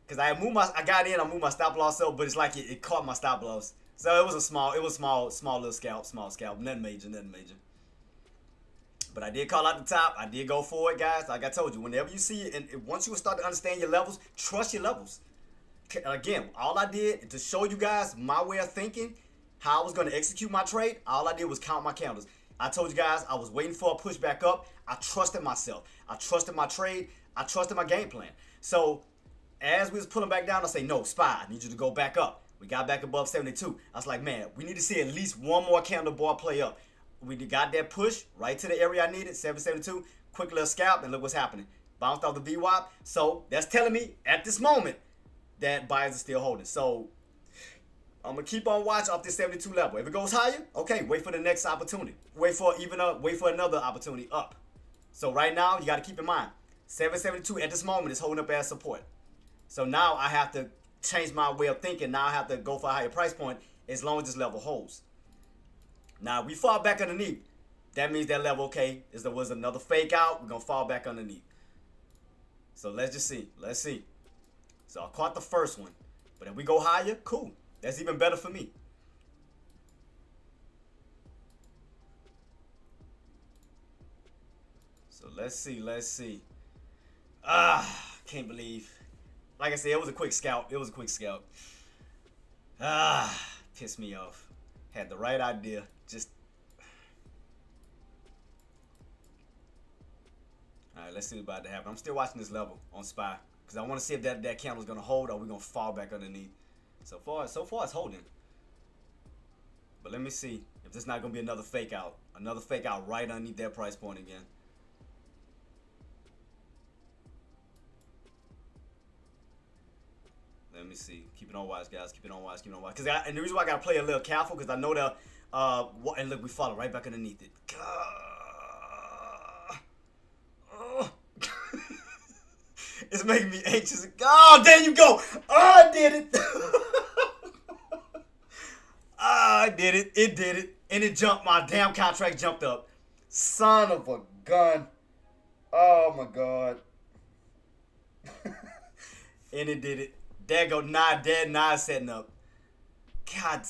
Cause I got in, I moved my stop loss up, but it's like it caught my stop loss. So it was small little scalp, nothing major. But I did call out the top. I did go for it, guys. Like I told you, whenever you see it, and once you start to understand your levels, trust your levels. Again, all I did to show you guys my way of thinking, how I was going to execute my trade, all I did was count my candles. I told you guys I was waiting for a push back up. I trusted myself. I trusted my trade. I trusted my game plan. So as we was pulling back down, I say, no, SPY, I need you to go back up. We got back above 72. I was like, man, we need to see at least one more candle bar play up. We got that push right to the area I needed, 772. Quick little scalp, and look what's happening. Bounced off the VWAP. So that's telling me at this moment that buyers are still holding. So I'm gonna keep on watch off this 72 level. If it goes higher, okay, wait for the next opportunity. Wait for another opportunity up. So right now, you gotta keep in mind, 772 at this moment is holding up as support. So now I have to change my way of thinking. Now I have to go for a higher price point as long as this level holds. Now we fall back underneath. That means that level, okay, there was another fake out. We're gonna fall back underneath. So let's just see. Let's see. So I caught the first one. But if we go higher, cool. That's even better for me. So let's see. Can't believe. Like I said, it was a quick scalp. Pissed me off. Had the right idea. Alright, let's see what's about to happen. I'm still watching this level on SPY. Because I want to see if that candle's going to hold or we're going to fall back underneath. So far it's holding. But let me see if there's not going to be another fake out. Another fake out right underneath that price point again. Let me see. Keep it on watch, guys. Keep it on watch. And the reason why I got to play a little careful because I know that, and look, we follow right back underneath it. It's making me anxious. Oh, there you go. Oh, I did it. I did it. It did it. And it jumped. My damn contract jumped up. Son of a gun. Oh, my God. And it did it. There go. Now it's setting up. God.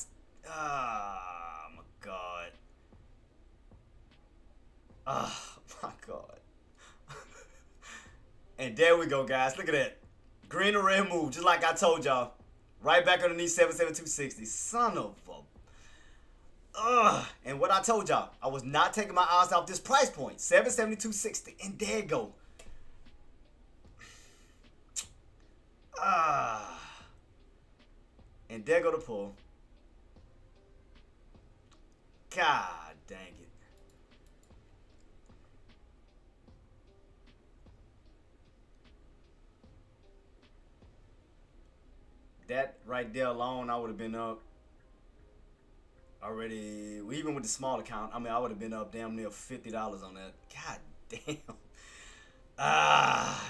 Oh, my God. Oh, my God. And there we go, guys. Look at that. Green or red move, just like I told y'all. Right back underneath 77260. Son of a... And what I told y'all, I was not taking my eyes off this price point. 77260. And there you go. And there go the pull. God dang it. That right there alone, I would have been up already. Even with the small account, I mean, I would have been up damn near $50 on that. God damn.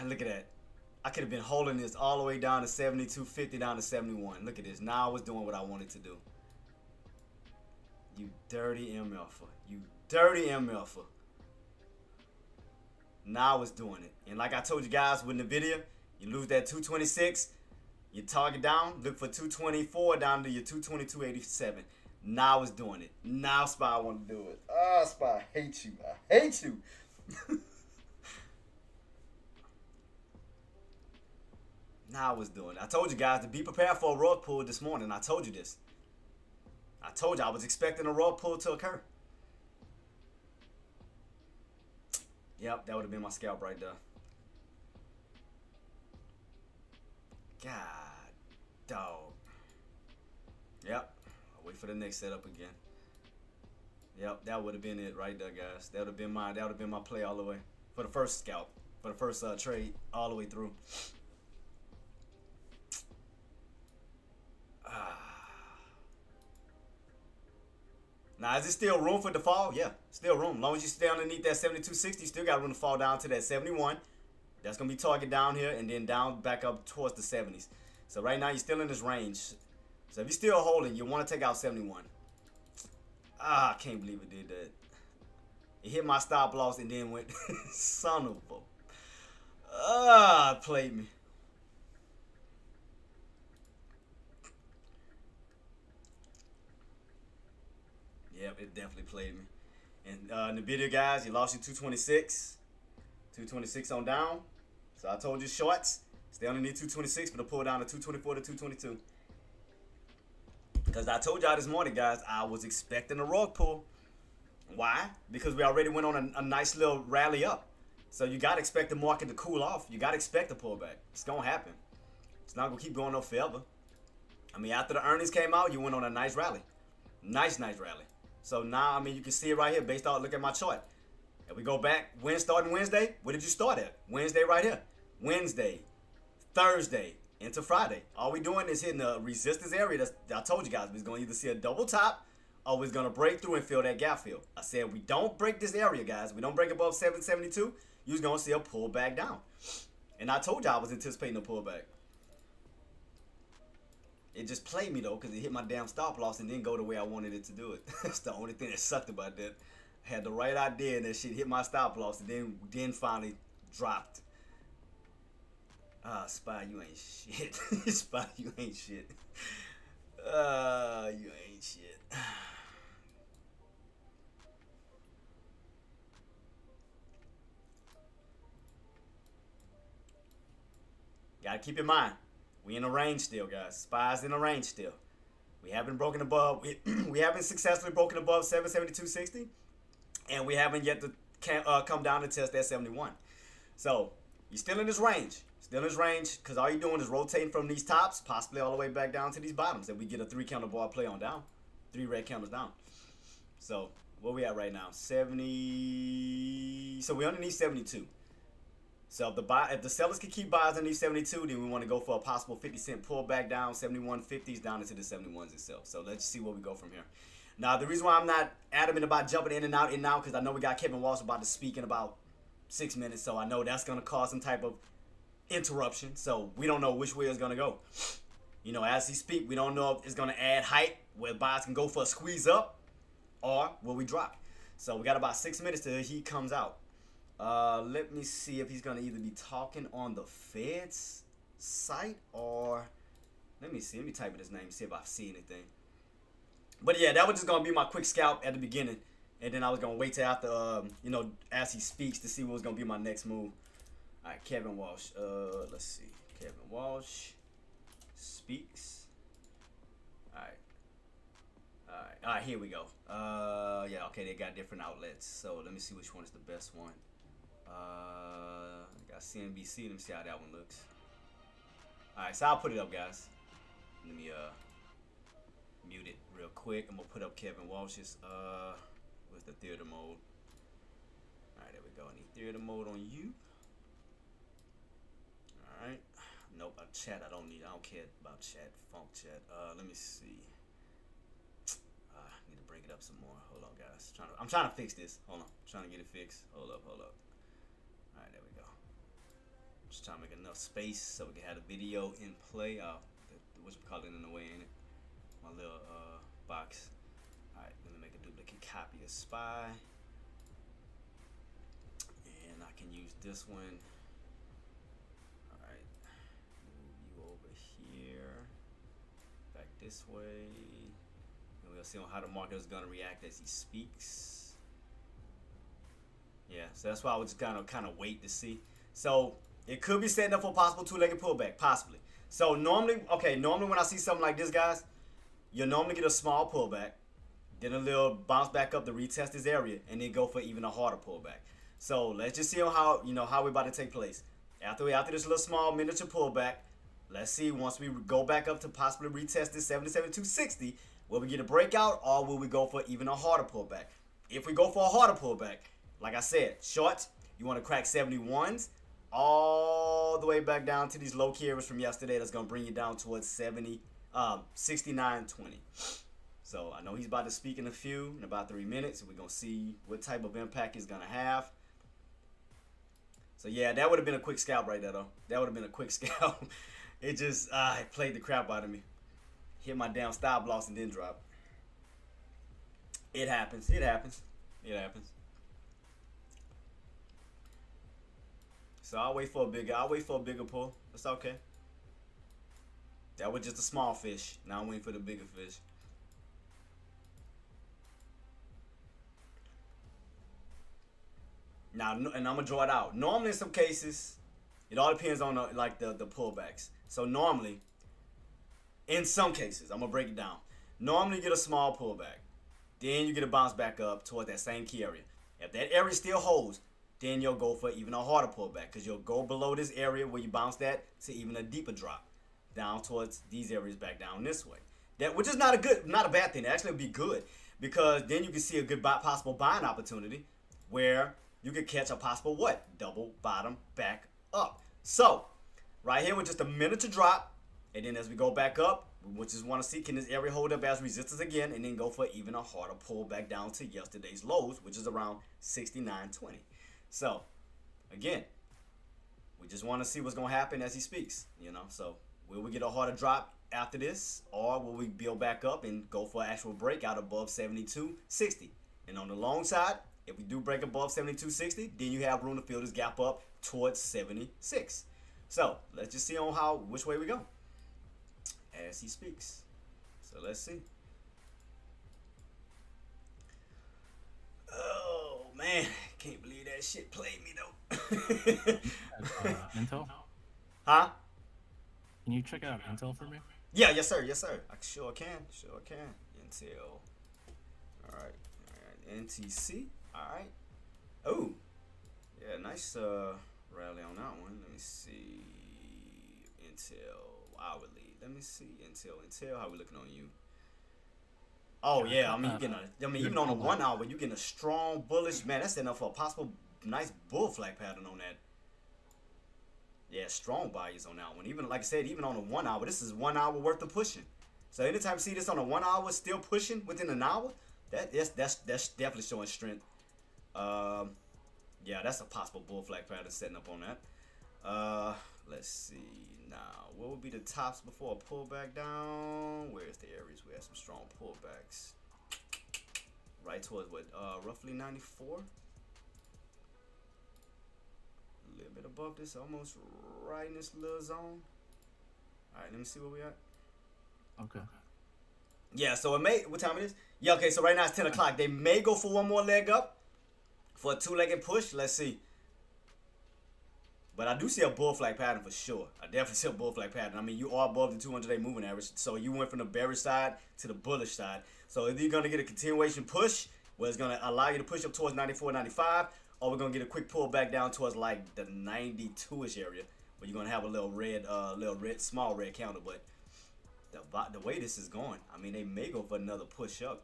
Look at that. I could have been holding this all the way down to 72.50 down to 71. Look at this. Now I was doing what I wanted to do. You dirty MFer. You dirty MFer. Now I was doing it. And like I told you guys within the video, you lose that 226. You target down, look for 224 down to your 222.87. Now I was doing it. Now SPY want to do it. SPY, I hate you. I hate you. Now I was doing it. I told you guys to be prepared for a rug pull this morning. I told you this. I told you I was expecting a rug pull to occur. Yep, that would have been my scalp right there. God, dog. Yep. I'll wait for the next setup again. Yep, that would have been it right there, guys. That would have been my play all the way for the first scalp, for the first trade all the way through. Now, is it still room for the fall? Yeah, still room. As long as you stay underneath that 72.60, still got room to fall down to that 71. That's going to be target down here and then down back up towards the 70s. So right now, you're still in this range. So if you're still holding, you want to take out 71. I can't believe it did that. It hit my stop loss and then went, son of a... it played me. Yep, it definitely played me. And in the video, guys, you lost your 226. 226 on down. So I told you shorts, stay underneath 226, but to pull down to 224 to 222. Because I told y'all this morning, guys, I was expecting a rug pull. Why? Because we already went on a nice little rally up. So you got to expect the market to cool off. You got to expect a pullback. It's going to happen. It's not going to keep going up forever. I mean, after the earnings came out, you went on a nice rally. Nice rally. So now, I mean, you can see it right here based on, look at my chart. If we go back, starting Wednesday, where did you start at? Wednesday right here. Wednesday, Thursday, into Friday. All we doing is hitting the resistance area. That I told you guys, we're going to either see a double top or we're going to break through and fill that gap fill. I said we don't break this area, guys. We don't break above 772. You're going to see a pullback down. And I told you I was anticipating a pullback. It just played me, though, because it hit my damn stop loss and didn't go the way I wanted it to do it. That's the only thing that sucked about that. I had the right idea and that shit hit my stop loss and then finally dropped. Spy, you ain't shit. Spy, you ain't shit. You ain't shit. Gotta keep in mind, we in a range still, guys. Spy's in a range still. We haven't broken above. We haven't successfully broken above 772.60, and we haven't yet to come down and test that 71. So you're still in this range. Still in this range because all you're doing is rotating from these tops, possibly all the way back down to these bottoms, and we get a 3 counter bar play on down. 3 red counters down. So where we at right now? 70. So we underneath 72. So if the sellers can keep buys underneath 72, then we want to go for a possible 50-cent pullback down, 71.50s down into the 71s itself. So let's see where we go from here. Now, the reason why I'm not adamant about jumping in and out, because I know we got Kevin Walsh about to speak in about 6 minutes, so I know that's going to cause some type of interruption. So we don't know which way it's going to go. You know, as he speaks, we don't know if it's going to add height where buyers can go for a squeeze up or will we drop. So we got about 6 minutes till he comes out. Let me see if he's going to either be talking on the Fed's site or... Let me see. Let me type in his name, see if I see anything. But yeah, that was just going to be my quick scalp at the beginning. And then I was going to wait till after, as he speaks to see what was going to be my next move. All right, Kevin Walsh. Let's see. Kevin Walsh speaks. All right, here we go. Yeah, okay, they got different outlets. So let me see which one is the best one. Got CNBC. Let me see how that one looks. All right, so I'll put it up, guys. Let me mute it real quick. I'm gonna put up Kevin Walsh's. What's the theater mode? All right, there we go. I need theater mode on you. All right. Nope, chat. I don't care about chat. Funk chat. Let me see. Need to break it up some more. Hold on, guys. I'm trying to fix this. Hold on. I'm trying to get it fixed. Hold up. All right, there we go. Just trying to make enough space so we can have the video in play. What you call it in the way, ain't it? My little box. All right, let me make a duplicate copy of Spy, and I can use this one. All right, move you over here, back this way. We'll see how the market is going to react as he speaks. Yeah, so that's why I would just kind of wait to see. So it could be setting up for a possible 2-legged pullback, possibly. So normally when I see something like this, guys, you'll normally get a small pullback, then a little bounce back up to retest this area, and then go for even a harder pullback. So let's just see how we're about to take place. After this little small miniature pullback, let's see once we go back up to possibly retest this 77.260. Will we get a breakout or will we go for even a harder pullback? if we go for a harder pullback, like I said, shorts, you want to crack 71s all the way back down to these low key areas from yesterday. That's going to bring you down towards 69.20. So I know he's about to speak in about 3 minutes. We're going to see what type of impact he's going to have. So yeah, that would have been a quick scalp right there, though. That would have been a quick scalp. It just, it played the crap out of me. Hit my damn stop loss and then drop. It happens. It happens. It happens. So I'll wait for a bigger pull. It's okay. That was just a small fish. Now I'm waiting for the bigger fish. Now, and I'm gonna draw it out. Normally, in some cases, it all depends on the pullbacks. So normally, in some cases, I'm gonna break it down. Normally, you get a small pullback, then you get a bounce back up toward that same key area. If that area still holds, then you'll go for even a harder pullback because you'll go below this area where you bounced at to even a deeper drop down towards these areas back down this way. That which is not a bad thing. It actually would be good because then you can see a good possible buying opportunity where you could catch a possible double bottom back up. So right here with just a minute to drop, and then as we go back up, we just want to see can this area hold up as resistance again, and then go for even a harder pull back down to yesterday's lows, which is around 69.20. So again, we just want to see what's going to happen as he speaks, So will we get a harder drop after this, or will we build back up and go for an actual breakout above 72.60? And on the long side, if we do break above 72.60, then you have room to fill this gap up towards 76. So let's just see on which way we go as he speaks. So let's see. Oh man, can't believe that shit played me though. Intel? Huh? Can you check out Intel for me? Yeah, yes sir. I sure can. Intel. All right. NTC. All right. Oh, yeah, nice rally on that one. Let me see. Intel hourly. Let me see. Intel. How we looking on you? Oh yeah, I mean even on the 1 hour, you getting a strong bullish, man. That's enough for a possible nice bull flag pattern on that. Yeah, strong buyers on that one. Even like I said, even on the 1 hour, this is 1 hour worth of pushing. So anytime you see this on a 1 hour still pushing within an hour, that's definitely showing strength. Yeah, that's a possible bull flag pattern setting up on that. Let's see now. What would be the tops before a pullback down? Where's the areas we have some strong pullbacks? Right towards roughly 94. A little bit above this, almost right in this little zone. All right, let me see where we at. Okay. Yeah, so it may. What time it is? Yeah, okay. So right now it's 10 o'clock. They may go for one more leg up for a two-legged push. Let's see. But I do see a bull flag pattern for sure. I definitely see a bull flag pattern. I mean, you are above the 200-day moving average. So you went from the bearish side to the bullish side. So either you're going to get a continuation push where it's going to allow you to push up towards 94, 95, or we're going to get a quick pull back down towards like the 92-ish area where you're going to have a little red, small red counter. But the way this is going, I mean, they may go for another push up.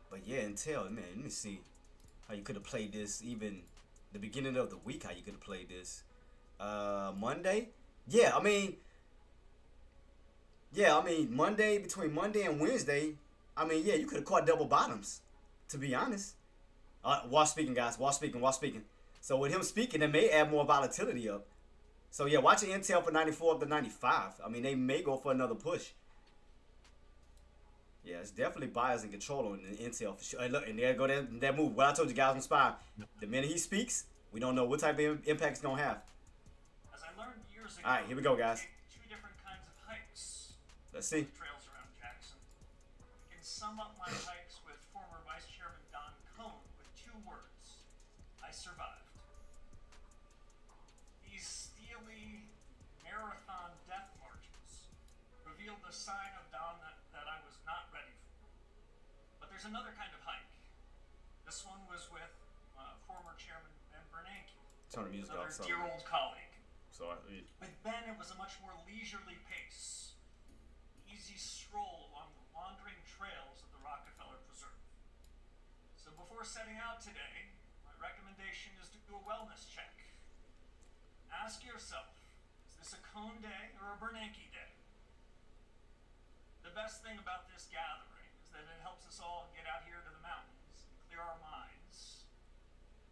But yeah, Intel, man, let me see how you could have played this even the beginning of the week, how you could have played this. Monday? Yeah, I mean, Monday, between Monday and Wednesday, I mean, yeah, you could have caught double bottoms, to be honest. Watch speaking, guys. Watch speaking. So with him speaking, it may add more volatility up. So yeah, watch Intel for 94 up to 95. I mean, they may go for another push. Yeah, it's definitely buyers in control on the Intel for sure. And look, and there go that move. What I told you guys on Spy. The minute he speaks, we don't know what type of impact it's gonna have. As I learned years ago, all right, here we go, guys. Two different kinds of hikes. Let's see. Trails around Jackson. I can sum up my hikes with former Vice Chairman Don Cohn with two words: I survived. These steely marathon death marches revealed the sign of Don that I was not ready for. But there's another kind of hike. This one was with former Chairman Ben Bernanke, Turn the music another off. dear old colleague. Sorry. With Ben, it was a much more leisurely pace. Easy stroll along the wandering trails of the Rockefeller Preserve. So before setting out today, my recommendation is to do a wellness check. Ask yourself, is this a cone day or a Bernanke day? The best thing about this gathering is that it helps us all get out here to the mountains, clear our minds,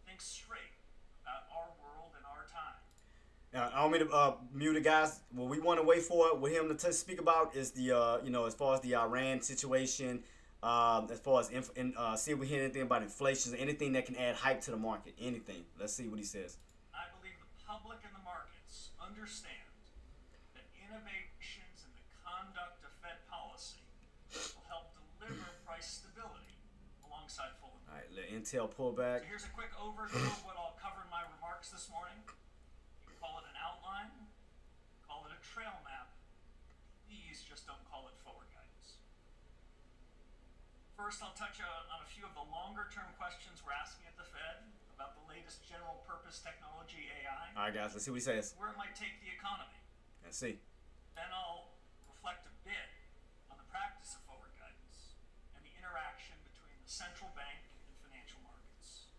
think straight about our world and our time. Now, I don't mean to mute it, guys. What we want to wait for with him to speak about is the, as far as the Iran situation, as far as see if we hear anything about inflation, anything that can add hype to the market, anything. Let's see what he says. I believe the public and the markets understand that innovations in the conduct of Fed policy will help deliver price stability alongside full All right, let Intel pull back. So here's a quick overview of what I'll cover in my remarks this morning. You can call it an outline, call it a trail map. Please just don't call it forward guidance. First, I'll touch on a few of the longer-term questions we're asking at the Fed about the latest general-purpose technology, AI. All right, guys, let's see what he says. Where it might take the economy. Let's see. Then I'll reflect a bit on the practice of forward guidance and the interaction between the central bank and financial markets.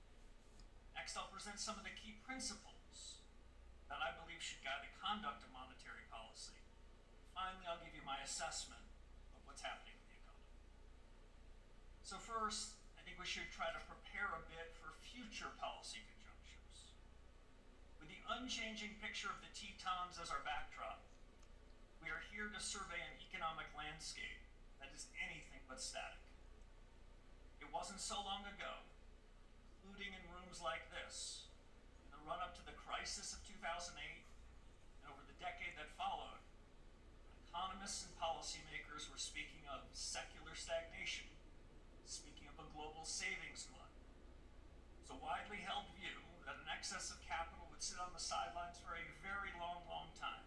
Next, I'll present some of the key principles that I believe should guide the conduct of monetary policy. Finally, I'll give you my assessment of what's happening with the economy. So first, I think we should try to prepare a bit for future policy conjunctures. With the unchanging picture of the Tetons as our backdrop, we are here to survey an economic landscape that is anything but static. It wasn't so long ago, including in rooms like this, in the run-up to the crisis of 2008 and over the decade that followed, economists and policymakers were speaking of secular stagnation, speaking of a global savings glut. It's a widely held view that an excess of capital would sit on the sidelines for a very long, long time,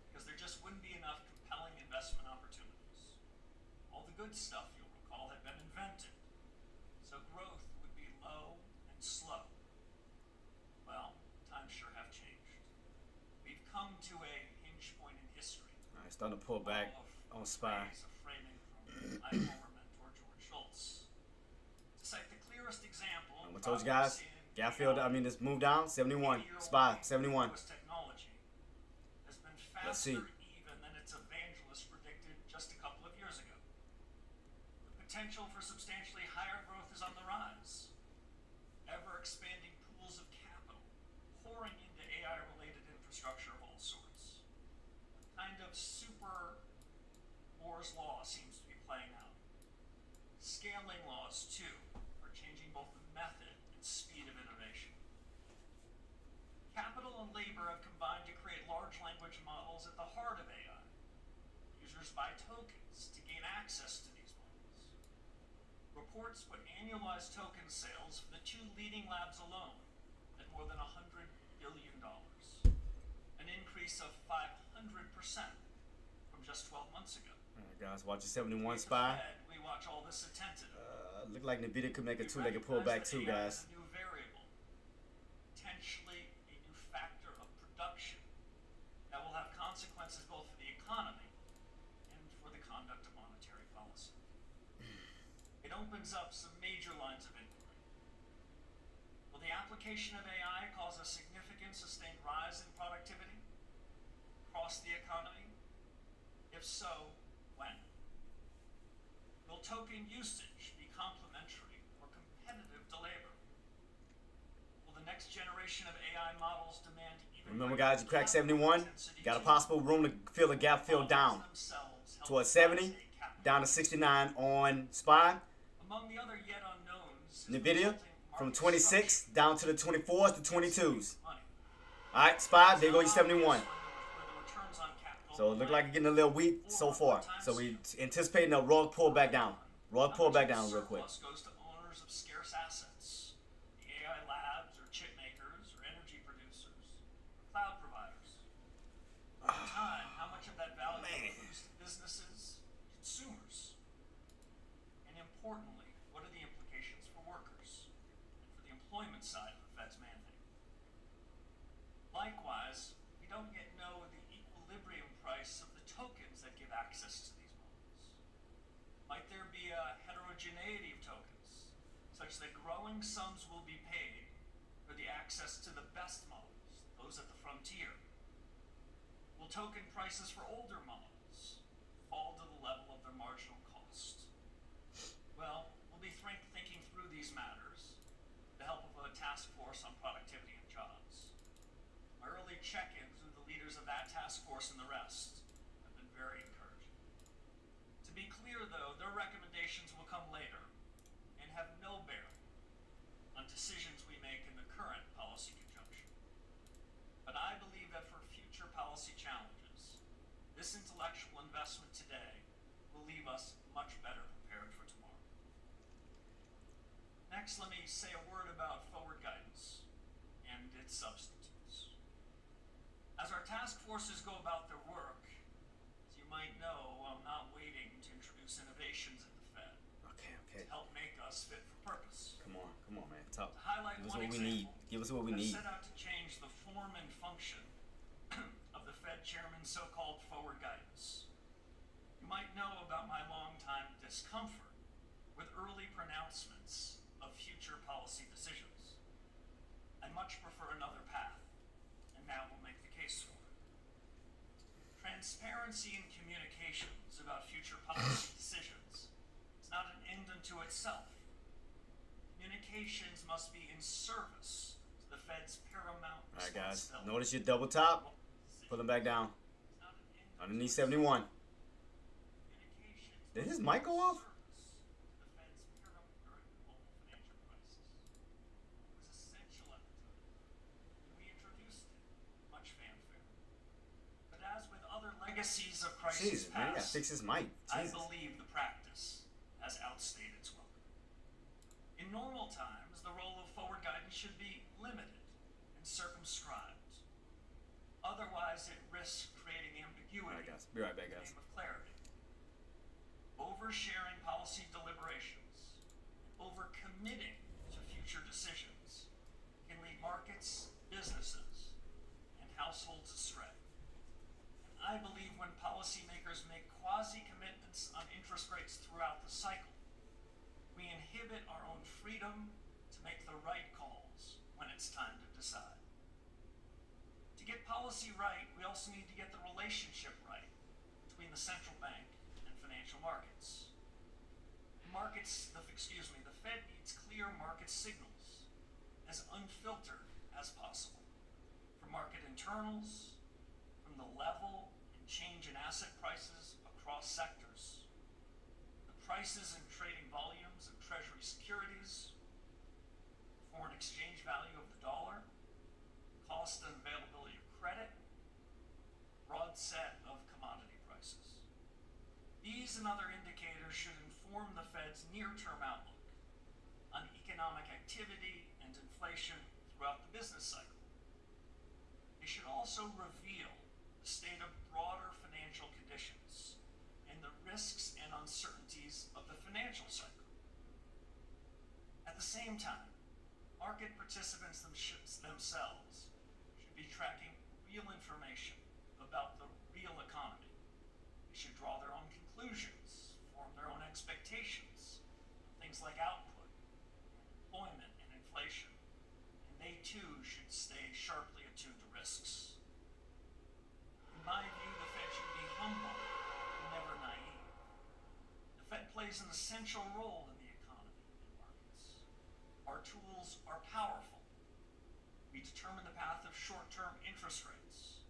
because there just wouldn't be enough compelling investment opportunities. All the good stuff, you'll recall, had been invented, so growth would be low and slow. Well, times sure have changed. We've come to a hinge point in history. All right, starting to pull back on SPY. A framing from my former mentor, George Schultz. To cite the clearest example, I told you guys, gap filled. This move down 71. SPY 71. Technology has been Let's see. faster even than its evangelists predicted just a couple of years ago. The potential for substantially higher growth is on the rise. Ever-expanding pools of capital pouring into AI-related infrastructure of all sorts. A kind of super Moore's law seems to be playing out. Scaling laws, too, are changing both the method and speed of innovation. Capital and labor have combined to create large language models at the heart of AI. Users buy tokens to gain access to these models. Reports put annualized token sales for the two leading labs alone at more than $100 billion, an increase of 500% from just 12 months ago. All right, guys, watch the 71 SPY. We watch all this attentively. Look like Nvidia could make a two-legged pullback too, guys. A new variable, potentially a new factor of production that will have consequences both for the economy and for the conduct of monetary policy. It opens up some major lines of inquiry. Will the application of AI cause a significant sustained rise in productivity across the economy? If so, when? Will token usage be complementary or competitive to labor? Will the next generation of AI models demand even Remember, guys, you cracked 71. Got a possible room to fill the gap fill down towards 70, down to 69 on SPY. Among the other yet unknowns, Nvidia from 26 down to the 24s to 22s. All right, SPY, there go your 71. So it looked like it's getting a little weak so far. So we anticipating a rug pullback down. Rug pullback down real quick. Goes to owners of scarce assets, the AI labs or chip makers or energy producers, or cloud providers. Over time, how much of that value goes to businesses, consumers, and importantly, what are the implications for workers and for the employment side of the Fed's mandate? Likewise, we don't yet know the equilibrium price of the tokens that give access to these models. Might there be a heterogeneity of tokens, such that growing sums will be paid for the access to the best models, those at the frontier? Will token prices for older models fall to the level of their marginal cost? Well, we'll be thinking through these matters with the help of a task force on productivity and jobs. My early check-ins with the leaders of that task force and the rest have been very encouraging. To be clear, though, their recommendations will come later and have no bearing on decisions we make in the current policy conjunction. But I believe that for future policy challenges, this intellectual investment today will leave us much better prepared for tomorrow. Next, let me say a word about forward guidance and its substitutes. As our task forces go about their work, as you might know, I'm not waiting to introduce innovations in the Fed Okay. to help make us fit for purpose. Come on, man. Talk. To highlight Give us one what we need. example, Give us what we need. set out to change the form and function of the Fed chairman's so-called forward guidance. You might know about my long-time discomfort with early pronouncements of future policy decisions. I much prefer another path, and now we'll make the case for it. Transparency in communications about future policy decisions is not an end unto itself. Communications must be in service to the Fed's paramount All right, guys. responsibility. Notice your double top. Pull him back down. It's not an end unto Underneath itself. 71. Communications Did his must mic be go in off? service to the Fed's paramount during the global financial crisis. It was essential at the time, and we introduced it with much fanfare. But as with other legacies of crises Jesus, man, you gotta past, fix his mic. I Jesus. believe the practice has outstayed its welcome. In normal times, the role of forward guidance should be limited and circumscribed. Otherwise, it risks creating All ambiguity right, guys. Be right back, in the guys. name of clarity. Oversharing policy deliberations and overcommitting to future decisions can lead markets, businesses, and households astray. And I believe when policymakers make quasi-commitments on interest rates throughout the cycle, we inhibit our own freedom to make the right calls when it's time to decide. To get policy right, we also need to get the relationship right between the central bank and financial markets. The Fed needs clear market signals, as unfiltered as possible, from market internals, from the level and change in asset prices across sectors, the prices and trading volumes of Treasury securities, foreign exchange value of the dollar, cost and availability of credit, broad set of commodity prices. These and other indicators should inform the Fed's near-term outlook on economic activity and inflation throughout the business cycle. They should also reveal the state of broader financial conditions and the risks and uncertainties of the financial cycle. At the same time, market participants themselves should be tracking real information about the real economy. They should draw their own conclusions, form their own expectations of things like output, employment, and inflation. And they too should stay sharply attuned to risks. In my view, the Fed should be humble and never naive. The Fed plays an essential role in the economy and markets. Our tools are powerful. We determine the path of short-term interest rates,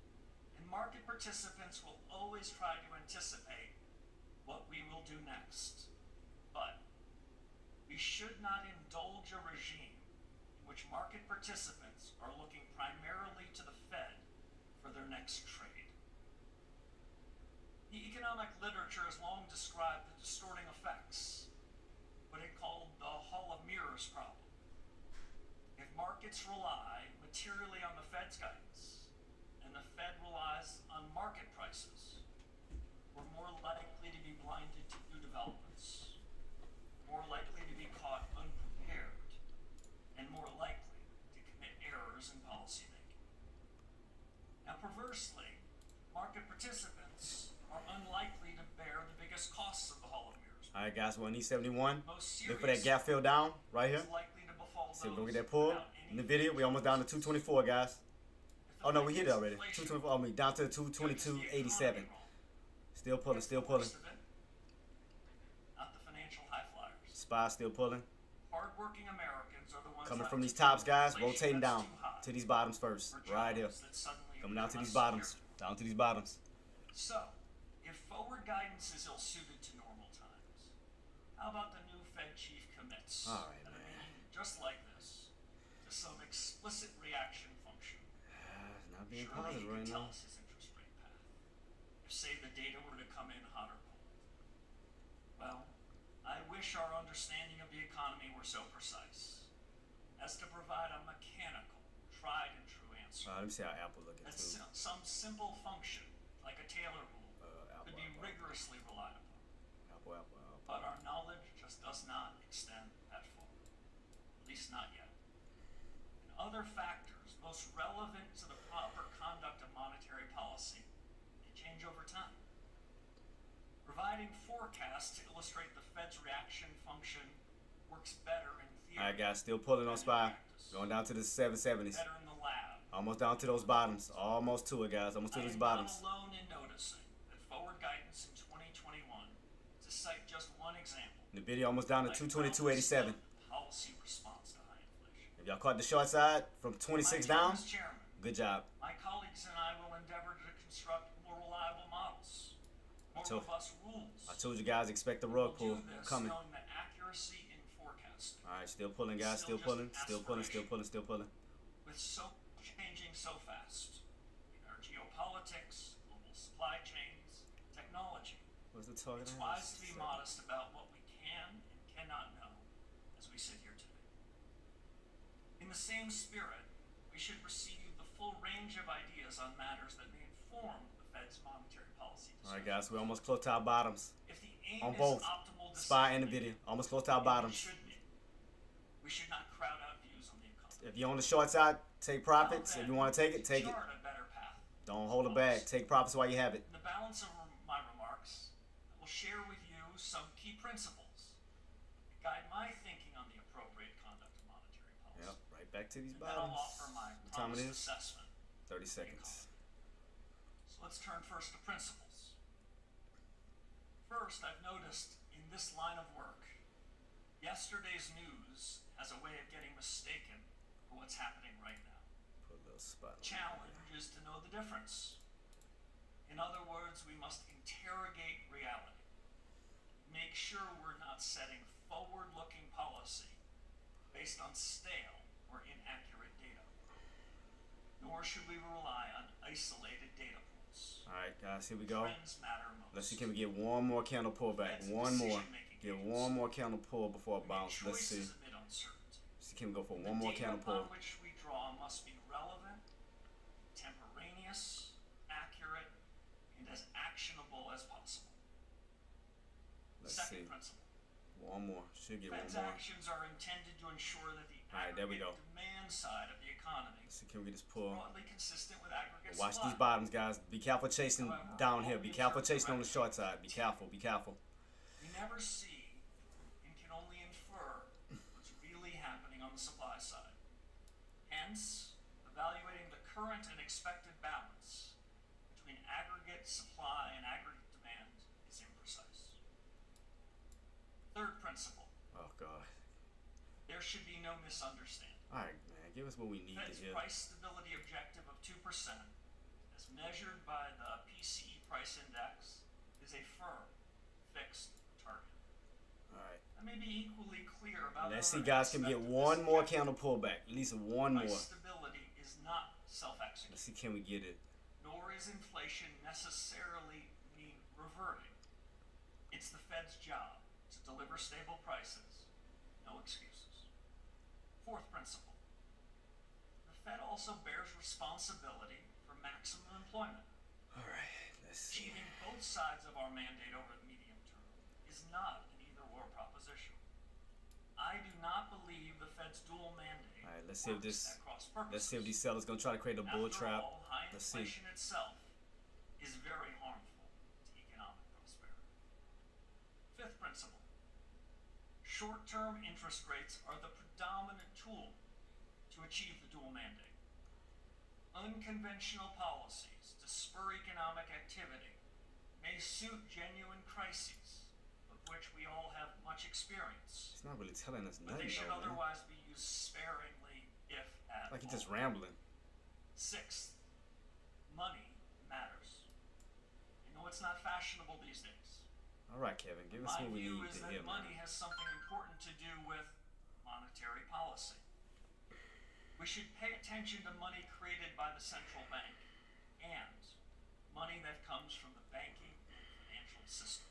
and market participants will always try to anticipate what we will do next. But we should not indulge a regime in which market participants are looking primarily to the Fed for their next trade. The economic literature has long described the distorting effects, what it called the Hall of Mirrors problem. If markets rely materially on the Fed's guidance, and the Fed relies on market prices, we're more likely to be blinded to new developments, more likely to be caught unprepared, and more likely to commit errors in policymaking. Now, perversely, market participants are unlikely to bear the biggest costs of the Hall of Mirrors. All All right, guys, we're on E71. Most Look for that serious gap fill down right here. is likely to befall See if we can those get that pull. without In the any video, we almost down to 224, guys. If the Oh no, we Fed hit it gets already. inflation, 224. I mean, down to the goes the 222.87. economy wrong. Still pulling, It's still the pulling. worst of it, not the financial high flyers. Spy still pulling. Hardworking Americans are the ones Coming left from these to tops, deal with guys. inflation Rotating that's down too high, to these bottoms first. or Right here. jobs that suddenly Coming down to appear these bottoms. unsecured. Down to these bottoms. So, if forward guidance is ill-suited to normal times, how about the new Fed chief commits All right, that a man. meeting just like this to some explicit reaction function? Not being Surely positive he right could tell now. us his interest rate path. If, say, the data were to come in hot or cold. Well, I wish our understanding of the economy were so precise as to provide a mechanical, tried and true answer. Let me see how Apple looking That too. some simple function, like a Taylor rule, Apple, could be Apple. rigorously relied upon. Apple. But our knowledge just does not extend that far. At least not yet. And other factors most relevant to the proper conduct of monetary policy may change over time. Providing forecasts to illustrate the Fed's reaction function works better in theory. All right, guys, still pulling on than in SPY. practice. Going down to the 770s. Better in the lab. Almost down to those bottoms. Almost to it, guys. Almost to I those am bottoms. not alone in noticing that forward guidance in 2021, to cite just one example, The video almost down to 222.87. policy response to high inflation. If y'all caught the short side from 26 My down, term as chairman, good job. my colleagues and I will endeavor to construct more reliable models, more told- robust rules. I told you guys, expect the We'll rug pull do this coming. knowing that accuracy in forecasting, All right, still pulling, guys. Still pulling. Still pulling. Still pulling. Still pulling. with so changing so fast in our geopolitics, global supply chains, technology, What's the target? it's wise to be modest about what we can and cannot know as we sit here today. In the same spirit, we should receive the full range of ideas on matters that may inform the Fed's monetary policy All right, decisions. guys. We almost close to our bottoms. If the aim On is both optimal SPY and the decision-making, video. Almost close to our and it bottoms. should be, we should not crowd out views on the economy. If you're on the short side, take profits. If you want to take it, take it. Chart a better path. Don't hold it back. Take profits while you have it. In the balance of my remarks, I will share with you some key principles that guide my thinking on the appropriate conduct of monetary policy. Yep, right back to these And then I'll bottoms. offer my What time it promised is? assessment. 30 seconds. So let's turn first to principles. First, I've noticed in this line of work, yesterday's news has a way of getting mistaken for what's happening right now. Put a little spot on Challenge is to know the difference. In other words, we must interrogate reality. Make sure we're not setting forward-looking policy based on stale or inaccurate data. Nor should we rely on isolated data points. All right, guys, here we go. Trends matter most. Let's see, can we get one more candle pullback? One more. Get one more candle pull before it bounce. Let's see. Choices amid uncertainty. See, can we go for The one more data candle pull? upon which we draw must be relevant, temporaneous, accurate, and as actionable as possible. Let's Second see. principle. One more. Should get one Fed's more. actions are intended to ensure that the All right, there we aggregate go. demand side of the economy Let's see, can we get this is pull? broadly consistent with aggregate Watch supply. these bottoms, guys. Be careful chasing down here. Be careful chasing on the short side. Be careful. Be careful. We never see and can only infer what's really happening on the supply side. Hence, evaluating the current and expected balance between aggregate supply and aggregate demand is imprecise. Third principle, Oh God. there should be no misunderstanding. All right, man. Give us what we need to Fed's hear. price stability objective of 2%, as measured by the PCE price index, is a firm, fixed target. All right. I may be equally clear about Let's see, another guys. Can we get aspect of one this more objective. candle pullback? At least one more. Price stability is not self-executing, Let's see, can we get it? nor is inflation necessarily mean reverting. It's the Fed's job to deliver stable prices, no excuses. Fourth principle. The Fed also bears responsibility for maximum employment. All right. Let's see. Achieving both sides of our mandate over the medium term is not an either-or proposition. I do not believe the Fed's dual mandate All right. Let's see if works this. at cross purposes. Let's see if these sellers gonna try to create a bull After trap. all, high Let's see. inflation itself is very harmful to economic prosperity. Fifth principle. Short-term interest rates are the predominant tool to achieve the dual mandate. Unconventional policies to spur economic activity may suit genuine crises, of which we all have much experience. It's not really telling us But nothing, they should though, man. otherwise be used sparingly, if at Like he's all. just rambling. Sixth, money matters. I know it's not fashionable these days. All right, Kevin, give us My what we view need is to that hear, money man. has something important to do with monetary policy. We should pay attention to money created by the central bank and money that comes from the banking and financial system.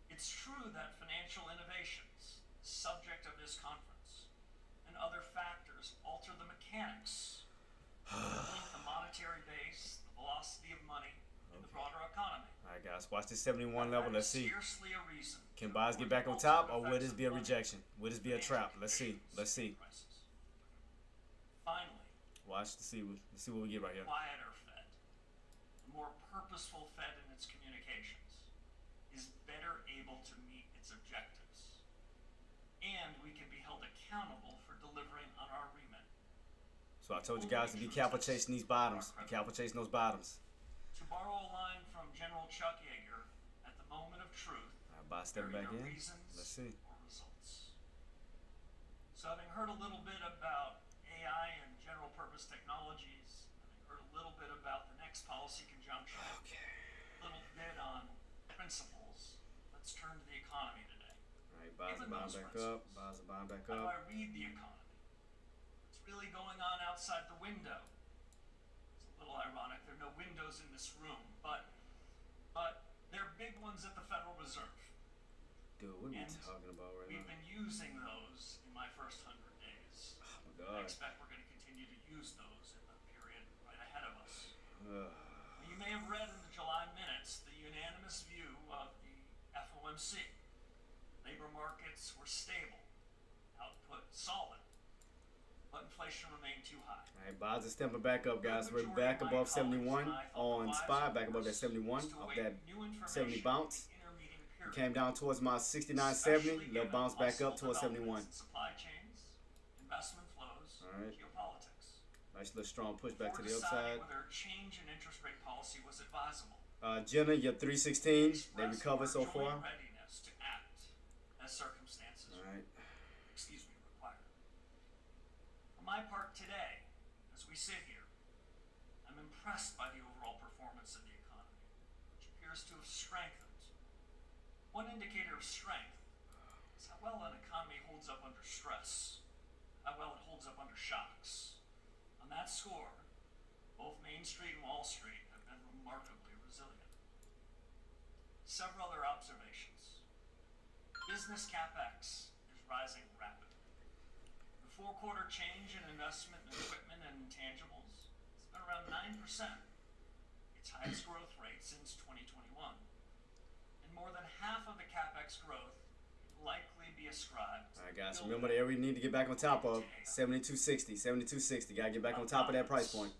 It's true that financial innovations, subject of this conference, and other factors alter the mechanics that link the monetary base, the velocity of money, and the broader economy. All right, guys, watch this 71 level. Let's see. Scarcely a reason Can to buys get avoid back the on top, or ultimate will effects this of be a money rejection? Will this be a financial trap? Let's see. conditions Let's see. and crisis. Finally, Watch to see. Let's see what we get right here. quieter Fed, a more purposeful Fed in its communications, is better able to meet its objectives. And we can be held accountable for delivering on our remit. So I told you guys to be careful chasing these bottoms. Be careful chasing those bottoms. To borrow a line from General Chuck Yeager, at the moment of truth, All right, buy there stepping are back either in. reasons Let's see. or results. So having heard a little bit about AI and general purpose technologies, having heard a little bit about the next policy conjunction, a little bit on principles, let's turn to the economy today. All right, buys are Given buying those back up. principles, Buys are buying back How do I up. read the economy? What's really going on outside the window? It's a little ironic, there are no windows in this room, but there are big ones at the Federal Reserve. Dude, what are we And talking about right We've now? been using those in my first 100 days. Oh my I God. expect we're going to continue to use those in the period right ahead of us. Ugh. You may have read in the July minutes the unanimous view of the FOMC. Labor markets were stable, output solid, but inflation remained too high. All right, buys are stepping back up, guys. We're back above 71 on SPY, back above that 71 off that 70 bounce. Came down towards my 69.70, little bounce back up towards 71. Supply chains, investment flows, All right. geopolitics. Nice little strong pushback to Before the upside. deciding whether a change in interest rate policy was advisable, Jenna, your 316, they expressed recovered so our joint far. readiness to act as circumstances All right. require. For my part today, as we sit here, I'm impressed by the overall performance of the economy, which appears to have strengthened. One indicator of strength is how well an economy holds up under stress, how well it holds up under shocks. On that score, both Main Street and Wall Street have been remarkably resilient. Several other observations. Business capex is rising rapidly. The four-quarter change in investment in equipment and intangibles has been around 9%, its highest growth rate since 2021. And more than half of the capex growth will likely be ascribed All right, guys. Remember the area we need to get back on top of 72.60. 72.60. Gotta get back on top of that price point.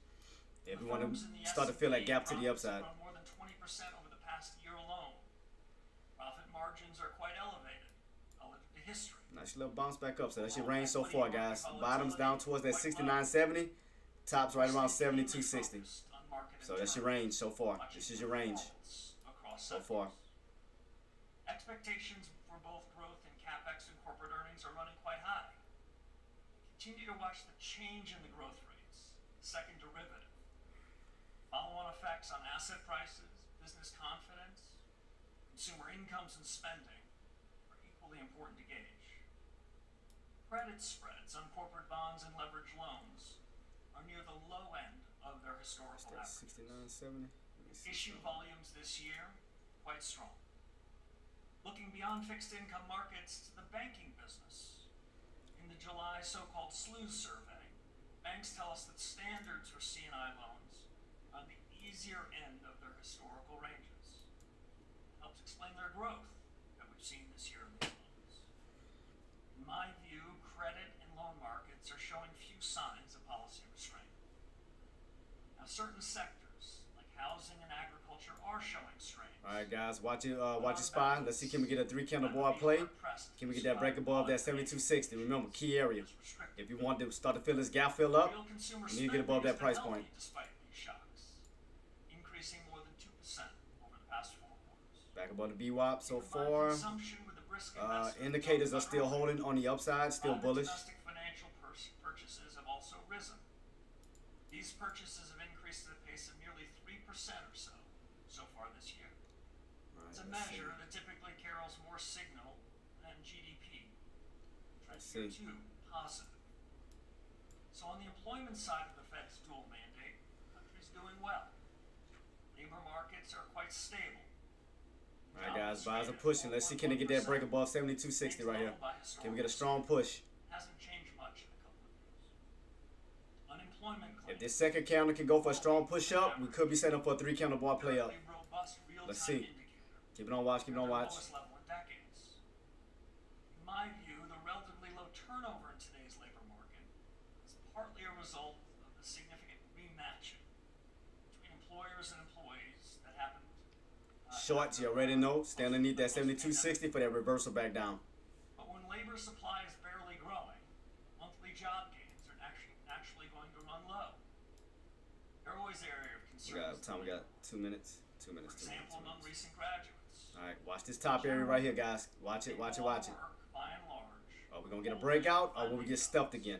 If we want to start to fill that gap to the upside. More than 20% over the past year alone. Profit margins are quite elevated relative to history. Nice little bounce back up. So that's your range so far, guys. Bottoms down towards that 69.70. Tops right around 72.60. So that's your range so far. This is your range so far. Expectations for both growth in capex and corporate earnings are running quite high. Continue to watch the change in the growth rates, the second derivative. Follow-on effects on asset prices, business confidence, consumer incomes and spending are equally important to gauge. Credit spreads on corporate bonds and leveraged loans are near the low end of their historical average. 69.70. Issue volumes this year, quite strong. Looking beyond fixed income markets to the banking business. In the July so-called SLOOS survey, banks tell us that standards for C&I loans are on the easier end of their historical ranges. Helps explain their growth that we've seen this year in these loans. In my view, credit and loan markets are showing few signs of policy restraint. Now, certain sectors, like housing and agriculture agriculture are showing strains. All right, guys, watch your spy. Let's see, can we get a 3-candle bar play? Can we get that break above that 72.60? Remember, key area. If you want to start to fill this gap fill up, you need to get above that price point. Despite these shocks, increasing more than 2% over the past 4 quarters. Back above the VWAP so far. Indicators are still holding on the upside, still bullish. Domestic financial purchases have also risen. These purchases have increased at a pace of nearly 3% or so far this year. It's a measure that typically carries more signal than GDP. Trend 2, positive. So on the employment side of the Fed's dual mandate, the country's doing well. Labor markets are quite stable. All right, guys, buys are pushing. Let's see, can they get that break above 72.60 right here? Can we get a strong push? Hasn't changed much in a couple of years. Unemployment claims. If this second candle can go for a strong push up, we could be setting up for a 3-candle bar play up. Let's see. Keep it on watch, keep it on watch. In my view, the relatively low turnover in today's labor market is partly a result of the significant rematching between employers and employees that happened. Shorts, you already know. Stay underneath that 72.60 for that reversal back down. But when labor supply is barely growing, monthly job gains are naturally going to run low. They're always an area of concern. We got 2 minutes. 2 minutes. For example, among recent graduates. All right, watch this top area right here, guys. Watch it, watch it, watch it. By and large, Are we going to get a breakout, or will we get stuffed again?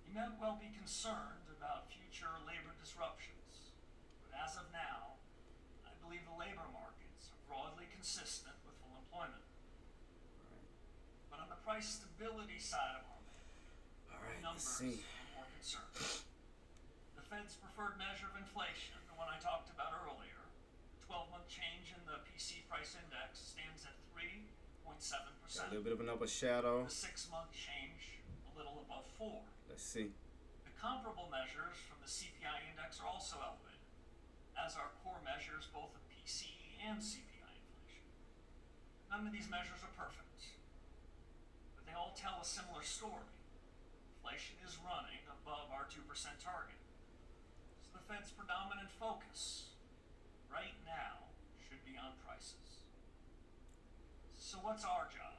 You may well be concerned about future labor disruptions, but as of now, I believe the labor markets are broadly consistent with full employment. But on the price stability side of our market, numbers are more concerning. The Fed's preferred measure of inflation, the one I talked about earlier, 12-month change in the PC price index stands at 3.7%. Got a little bit of an upper shadow. The 6-month change a little above 4. Let's see. The comparable measures from the CPI index are also elevated, as are core measures both of PCE and CPI inflation. None of these measures are perfect, but they all tell a similar story. Inflation is running above our 2% target. So the Fed's predominant focus right now should be on prices. So what's our job?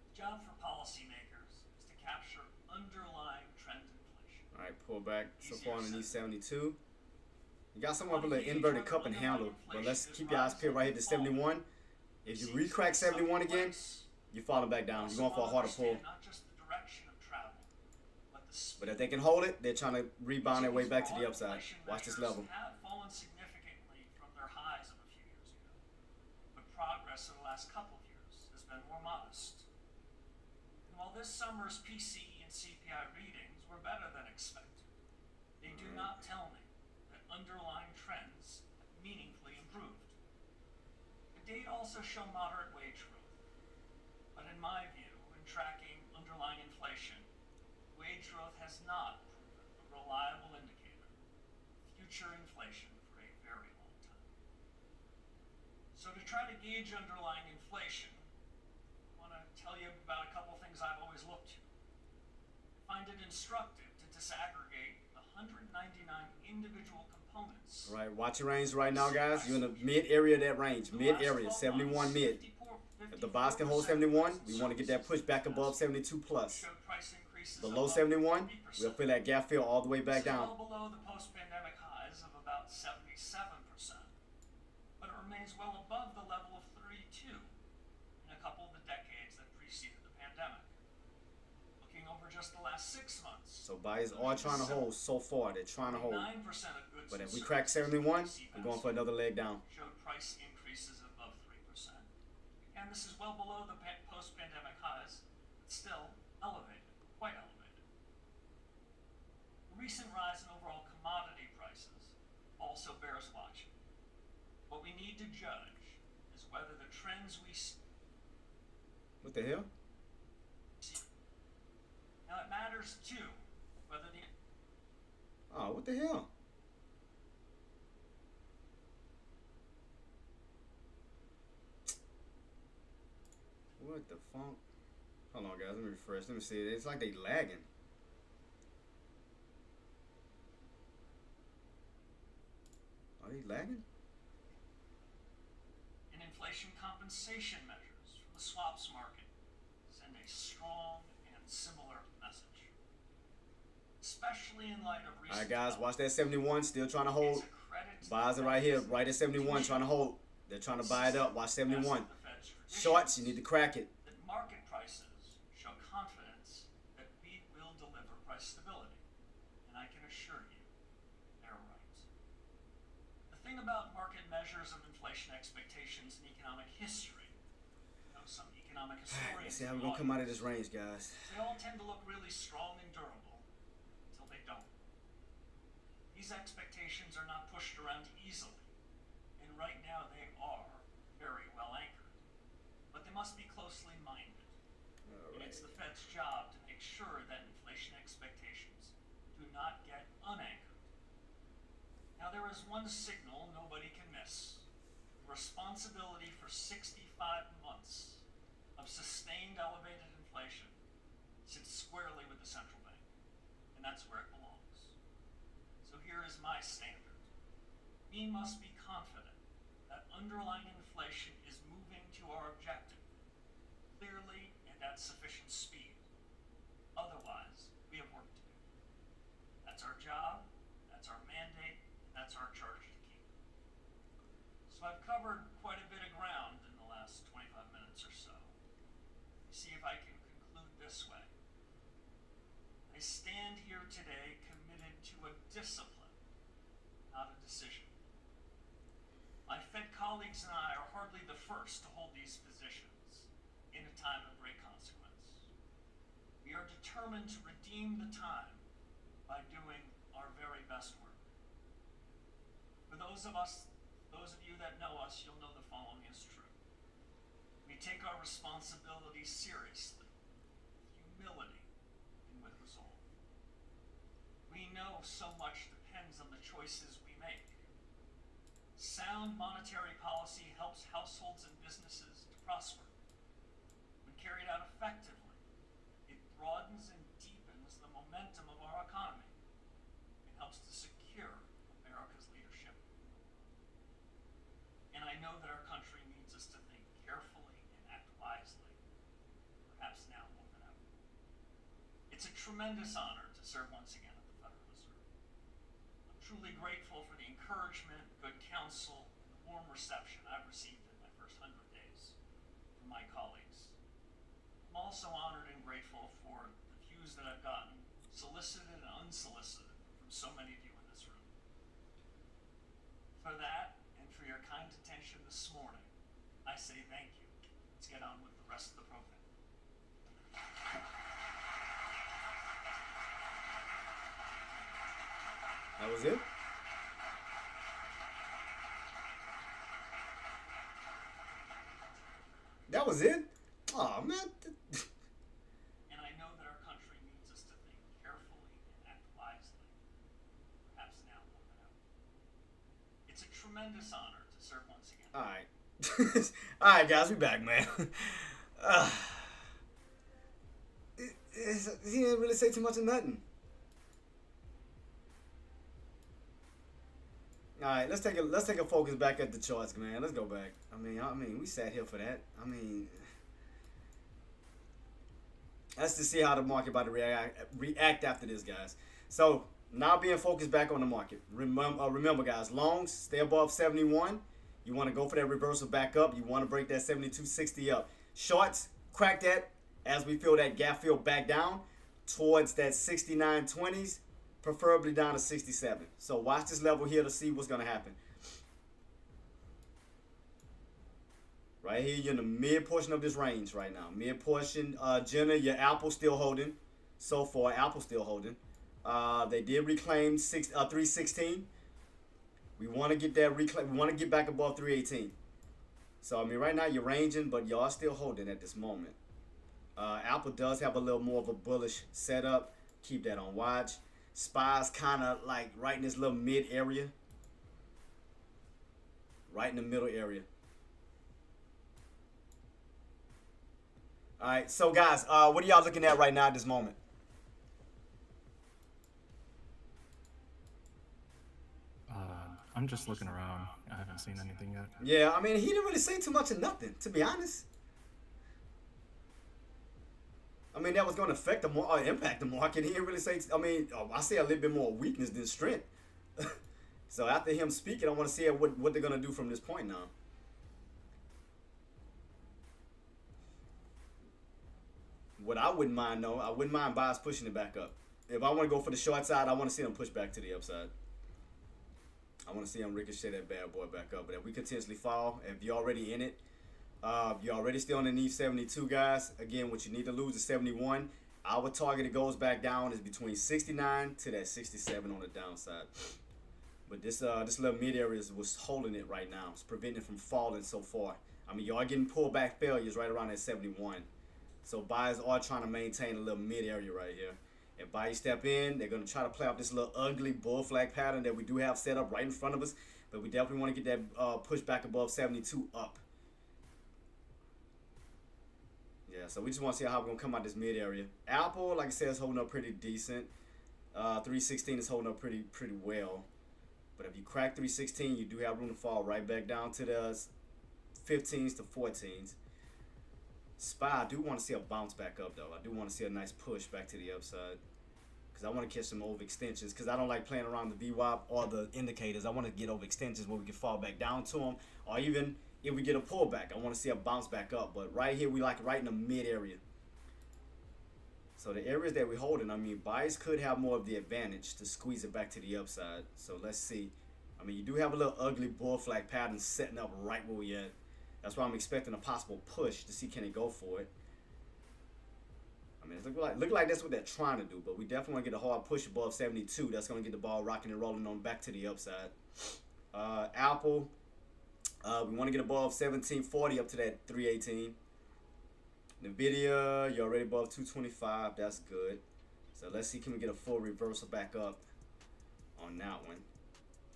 The job for policymakers is to capture underlying trend inflation. All right, pull back so far underneath 72. You got somewhat of an inverted cup and handle, but let's keep your eyes peeled right here to 71. If you recrack 71 again, you're falling back down. You're going for a harder pull. Not just the direction of travel, but the speed. But if they can hold it, they're trying to rebound their way back to the upside. Watch this level. Have fallen significantly from their highs of a few years ago, but progress in the last couple of years has been more modest. And while this summer's PCE and CPI readings were better than expected, they do not tell me that underlying trends have meaningfully improved. The data also show moderate wage growth, but in my view, in tracking underlying inflation, wage growth has not proven a reliable indicator of future inflation for a very long time. So to try to gauge underlying inflation, I want to tell you about a couple things I've always looked to. I find it instructive to disaggregate the 199 individual components. All right, watch your range right now, guys. You're in the mid area of that range. Mid area, 71 mid. If the box can hold 71, we want to get that push back above 72 plus. Below 71, we'll fill that gap fill all the way back down. Well below the post-pandemic highs of about 77%, but it remains well above the level of 32 in a couple of the decades that preceded the pandemic. Looking over just the last 6 months. So buyers are trying to hold so far. They're trying to hold. 9% of goods But if we and crack services 71, in we're going for another leg down. showed price increases above 3%. And this is well below the post-pandemic highs, but still elevated, quite elevated. The recent rise in overall commodity prices also bears watching. What we need to judge is whether the trends we see. What the hell? Now it matters too whether the. Oh, what the hell? What the funk? Hold on, guys. Let me refresh. Let me see. It's like they lagging. Are they lagging? inflation compensation measures from the swaps market send a strong and similar message, especially in light of recent. All right, guys, watch that 71. Still trying to hold. It's a credit Buys it right here, right at 71. Trying to hold. They're trying to buy it up. Watch 71. Shorts, you need to crack it. That market prices show confidence that we will deliver price stability, and I can assure you, they're right. The thing about market measures of inflation expectations in economic history, some economic historians. Let's see how we're gonna come out of this range, guys. They all tend to look really strong and durable until they don't. These expectations are not pushed around easily, and right now they are very well anchored. But they must be closely minded. And it's the Fed's job to make sure that inflation expectations do not get unanchored. Now there is one signal nobody can miss. The responsibility for 65 months of sustained elevated inflation sits squarely with the central bank, and that's where it belongs. So here is my standard. We must be confident that underlying inflation is moving to our objective, clearly and at sufficient speed. Otherwise, we have work to do. That's our job, that's our mandate, and that's our charge to keep. So I've covered quite a bit of ground in the last 25 minutes or so. See if I can conclude this way. I stand here today committed to a discipline, not a decision. My Fed colleagues and I are hardly the first to hold these positions in a time of great consequence. We are determined to redeem the time by doing our very best work. For those of you that know us, you'll know the following is true. We take our responsibility seriously, with humility, and with resolve. We know so much depends on the choices we make. Sound monetary policy helps households and businesses to prosper. When carried out effectively, it broadens and deepens the momentum of our economy and helps to secure America's leadership. And I know that our country needs us to think carefully and act wisely, perhaps now more than ever. It's a tremendous honor to serve once again at the Federal Reserve. I'm truly grateful for the encouragement, good counsel, and the warm reception I've received in my first 100 days from my colleagues. I'm also honored and grateful for the views that I've gotten, solicited and unsolicited, from so many of you in this room. For that, and for your kind attention this morning, I say thank you. Let's get on with the rest of the program. That was it? That was it? Oh man. And I know that our country needs us to think carefully and act wisely, perhaps now more than ever. It's a tremendous honor to serve once again. Alright. Alright, guys, we back, man. He didn't really say too much of nothing. Alright, let's take a focus back at the charts, man. Let's go back. I mean, we sat here for that. I mean, let's just see how the market about to react after this, guys. So now being focused back on the market. Remember, guys, longs stay above 71. You want to go for that reversal back up. You want to break that 72.60 up. Shorts, crack that as we feel that gap fill back down towards that 69.20s. Preferably down to 67. So watch this level here to see what's going to happen. Right here, you're in the mid portion of this range right now. Mid portion, Jenna, your Apple still holding. So far, Apple still holding. They did reclaim 316. We want to get that reclaim. We want to get back above 318. So I mean, right now you're ranging, but y'all still holding at this moment. Apple does have a little more of a bullish setup. Keep that on watch. SPY's kind of like right in this little mid area. Right in the middle area. All right, so guys, what are y'all looking at right now at this moment? I'm just looking around. I haven't seen anything yet. Yeah, I mean, he didn't really say too much of nothing, to be honest. I mean, that was going to affect the impact the market. He didn't really say. I mean, I see a little bit more weakness than strength. So after him speaking, I want to see what they're going to do from this point now. What I wouldn't mind, though, I wouldn't mind buyers pushing it back up. If I want to go for the short side, I want to see them push back to the upside. I want to see them ricochet that bad boy back up. But if we continuously fall, if you're already in it, you're already still underneath 72, guys. Again, what you need to lose is 71. Our target, it goes back down, is between 69 to that 67 on the downside. But this little mid area is what's holding it right now. It's preventing it from falling so far. I mean, you are getting pullback failures right around that 71. So buyers are trying to maintain a little mid area right here. If buyers step in, they're going to try to play off this little ugly bull flag pattern that we do have set up right in front of us. But we definitely want to get that push back above 72 up. Yeah, so we just want to see how we're going to come out this mid area. Apple, like I said, is holding up pretty decent. 316 is holding up pretty well. But if you crack 316, you do have room to fall right back down to the 15s to 14s. SPY, I do want to see a bounce back up, though. I do want to see a nice push back to the upside. Because I want to catch some overextensions. Because I don't like playing around the VWAP or the indicators. I want to get overextensions where we can fall back down to them. Or even if we get a pullback, I want to see a bounce back up. But right here, we like right in the mid area. So the areas that we're holding, I mean, buyers could have more of the advantage to squeeze it back to the upside. So let's see. I mean, you do have a little ugly bull flag pattern setting up right where we at. That's why I'm expecting a possible push to see can it go for it. I mean, it look like that's what they're trying to do, but we definitely want to get a hard push above 72. That's going to get the ball rocking and rolling on back to the upside. Apple, we want to get above 1740 up to that 318. Nvidia, you're already above 225. That's good. So let's see, can we get a full reversal back up on that one?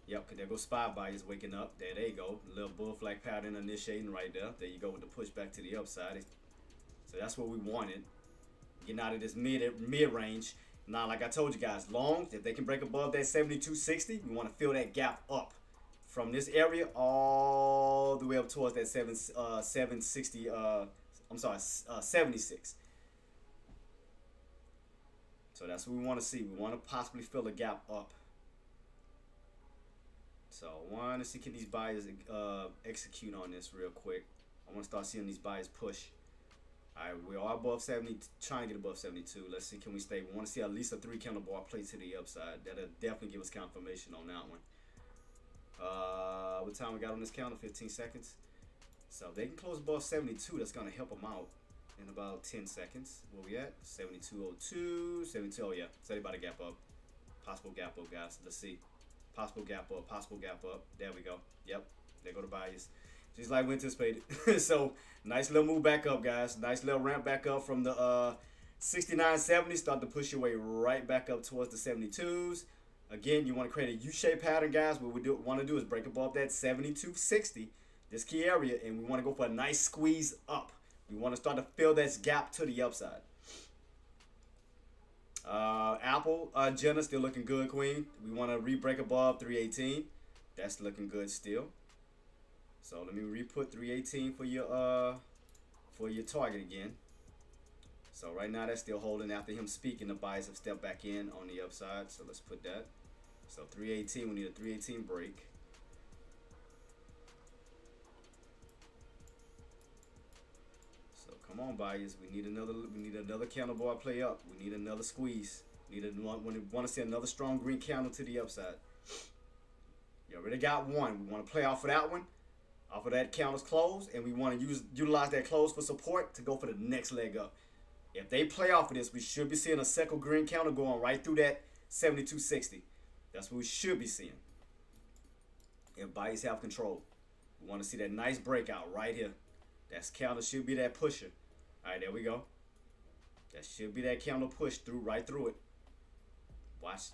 Yep, because there goes SPY buyers waking up. There you go. A little bull flag pattern initiating right there. There you go with the push back to the upside. So that's what we wanted. Getting out of this mid-range. Now, like I told you guys, longs, if they can break above that 72.60, we want to fill that gap up from this area all the way up towards that 76. So that's what we want to see. We want to possibly fill the gap up. So I want to see can these buyers execute on this real quick. I want to start seeing these buyers push. All right, we are above 70, trying to get above 72. Let's see, can we stay? We want to see at least a 3 candle bar play to the upside. That'll definitely give us confirmation on that one. What time we got on this counter? 15 seconds. So if they can close above 72, that's going to help them out in about 10 seconds. Where we at? 72.02, 72. Oh yeah, so they about to gap up. Possible gap up, guys. Let's see. Possible gap up, possible gap up. There we go. Yep, there go the buyers. Just like we anticipated. So nice little move back up, guys. Nice little ramp back up from the 69.70. Start to push your way right back up towards the 72s. Again, you want to create a U-shaped pattern, guys. What we want to do is break above that 72.60, this key area, and we want to go for a nice squeeze up. We want to start to fill this gap to the upside. Apple, Jenna still looking good, Queen. We want to re-break above 318. That's looking good still. So let me re-put 318 for your target again. So right now that's still holding. After him speaking, the buyers have stepped back in on the upside. So let's put that. So 318, we need a 318 break. So come on, buyers. We need another candle bar play up. We need another squeeze. We want to see another strong green candle to the upside. You already got one. We want to play off of that one. Off of that candle's close, and we want to utilize that close for support to go for the next leg up. If they play off of this, we should be seeing a second green candle going right through that 72.60. That's what we should be seeing. If buyers have control, we want to see that nice breakout right here. That candle should be that pusher. All right, there we go. That should be that candle push right through it. Watch,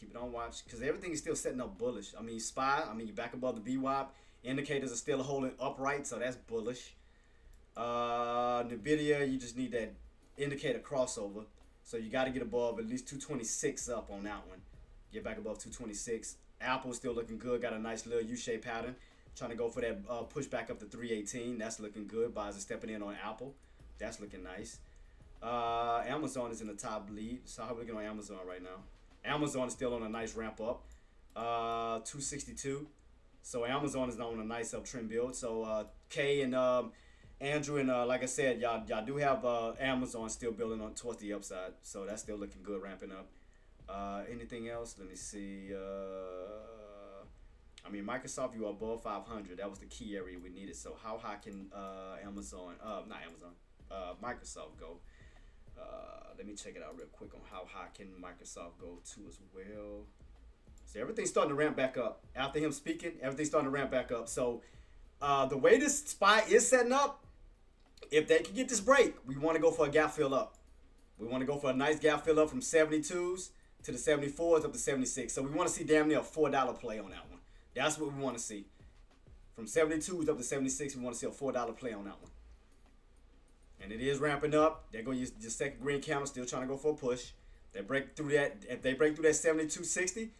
keep it on watch, because everything is still setting up bullish. I mean, SPY, you're back above the VWAP. Indicators are still holding upright, so that's bullish. Nvidia, you just need that indicator crossover. So you got to get above at least 226 up on that one. Get back above 226. Apple still looking good. Got a nice little U-shaped pattern. Trying to go for that push back up to 318. That's looking good. Buyers are stepping in on Apple. That's looking nice. Amazon is in the top lead. So how are we looking on Amazon right now? Amazon is still on a nice ramp up. 262. So Amazon is on a nice uptrend build. So Kay and Andrew and like I said, y'all do have Amazon still building on towards the upside. So that's still looking good, ramping up. Anything else? Let me see. I mean, Microsoft, you are above 500. That was the key area we needed. So how high can Microsoft go? Let me check it out real quick on how high can Microsoft go to as well. So everything's starting to ramp back up. After him speaking, everything's starting to ramp back up. So the way this SPY is setting up, if they can get this break, we want to go for a gap fill up. We want to go for a nice gap fill up from 72s to the 74s up to 76. So we want to see damn near a $4 play on that one. That's what we want to see. From 72s up to 76, we want to see a $4 play on that one. And it is ramping up. They're going to use the second green candle, still trying to go for a push. They break through that. If they break through that 72.60,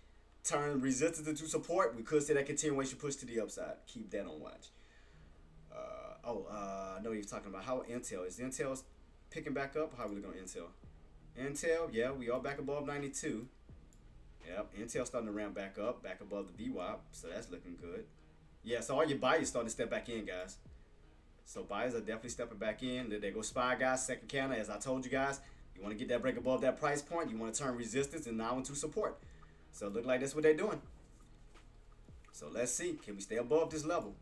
turn resistance into support, we could see that continuation push to the upside. Keep that on watch. I know you're talking about how Intel is. Intel picking back up. How are we looking on Intel? Intel, yeah, we are back above 92. Yep, Intel starting to ramp back up, back above the VWAP, so that's looking good. Yeah, so all your buyers starting to step back in, guys. So buyers are definitely stepping back in. There go SPY, guys. Second candle, as I told you guys, you want to get that break above that price point. You want to turn resistance and now into support. So it look like that's what they're doing. So let's see, can we stay above this level?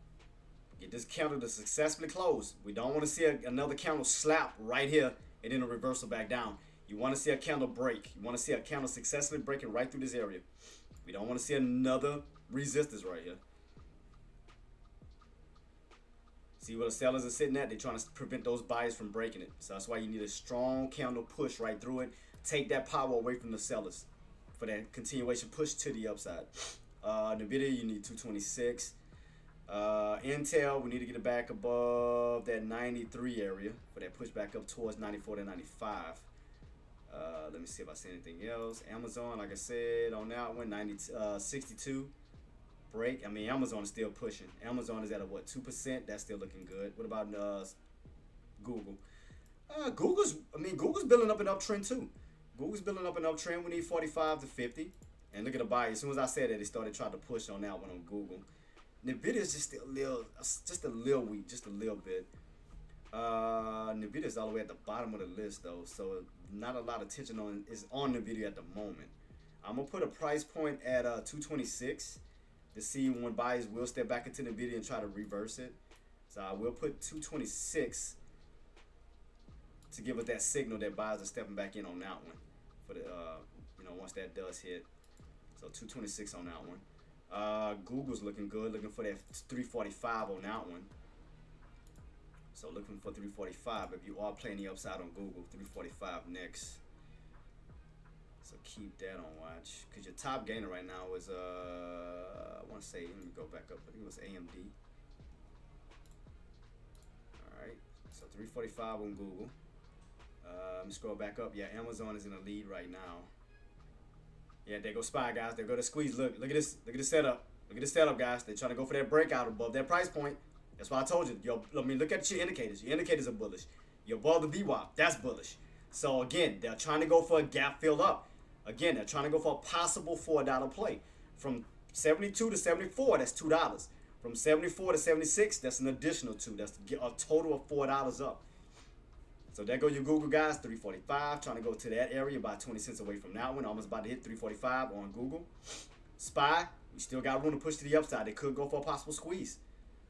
Get this candle to successfully close. We don't want to see another candle slap right here and then a reversal back down. You want to see a candle break. You want to see a candle successfully breaking right through this area. We don't want to see another resistance right here. See where the sellers are sitting at? They're trying to prevent those buyers from breaking it. So that's why you need a strong candle push right through it. Take that power away from the sellers for that continuation push to the upside. NVIDIA, you need 226. Intel, we need to get it back above that 93 area for that push back up towards 94 to 95. Let me see if I see anything else. Amazon, like I said, on that one, 62 break. I mean, Amazon is still pushing. Amazon is at a what, 2%? That's still looking good. What about Google? Google's building up an uptrend too. Google's building up an uptrend. We need 45 to 50. And look at the buy. As soon as I said that, they started trying to push on that one on Google. NVIDIA's just a little weak, just a little bit. NVIDIA's all the way at the bottom of the list though, so not a lot of attention is on NVIDIA at the moment. I'm gonna put a price point at 226 to see when buyers will step back into NVIDIA and try to reverse it. So I will put 226 to give us that signal that buyers are stepping back in on that one for the once that does hit. So 226 on that one. Google's looking good, looking for that 345 on that one. So looking for 345 if you are playing the upside on Google. 345 next. So keep that on watch. Because your top gainer right now is, I want to say, let me go back up. I think it was AMD. Alright. So 345 on Google. Let me scroll back up. Yeah, Amazon is in the lead right now. Yeah, there go SPY, guys. There go the squeeze. Look at this. Look at the setup. Look at the setup, guys. They're trying to go for that breakout above that price point. That's why I told you. Look at your indicators. Your indicators are bullish. You're above the VWAP. That's bullish. So again, they're trying to go for a gap fill up. Again, they're trying to go for a possible $4 play. From 72 to 74, that's $2. From 74 to 76, that's an additional $2. That's a total of $4 up. So there go your Google, guys. 345, trying to go to that area, about 20 cents away from that one. Almost about to hit 345 on Google. SPY, we still got room to push to the upside. They could go for a possible squeeze.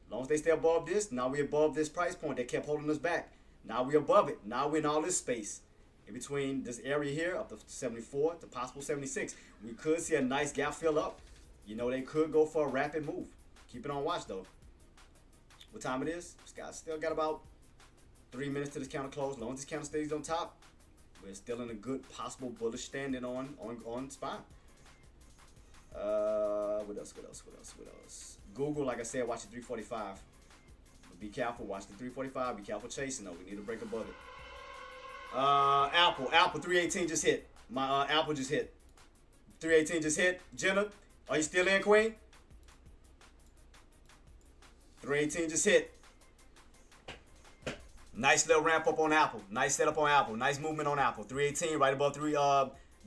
As long as they stay above this, now we're above this price point. They kept holding us back. Now we're above it. Now we're in all this space. In between this area here, up to 74 to possible 76. We could see a nice gap fill up. You know, they could go for a rapid move. Keep it on watch, though. What time it is? Still got about 3 minutes to this candle close. As long as this candle stays on top, we're still in a good possible bullish standing on SPY. What else? Google, like I said, watch the 345. But be careful. Watch the 345. Be careful chasing, though. We need to break above it. Apple 318 just hit. My Apple just hit. 318 just hit. Jenna, are you still in, Queen? 318 just hit. Nice little ramp up on Apple. Nice setup on Apple. Nice movement on Apple. 318 right above 3.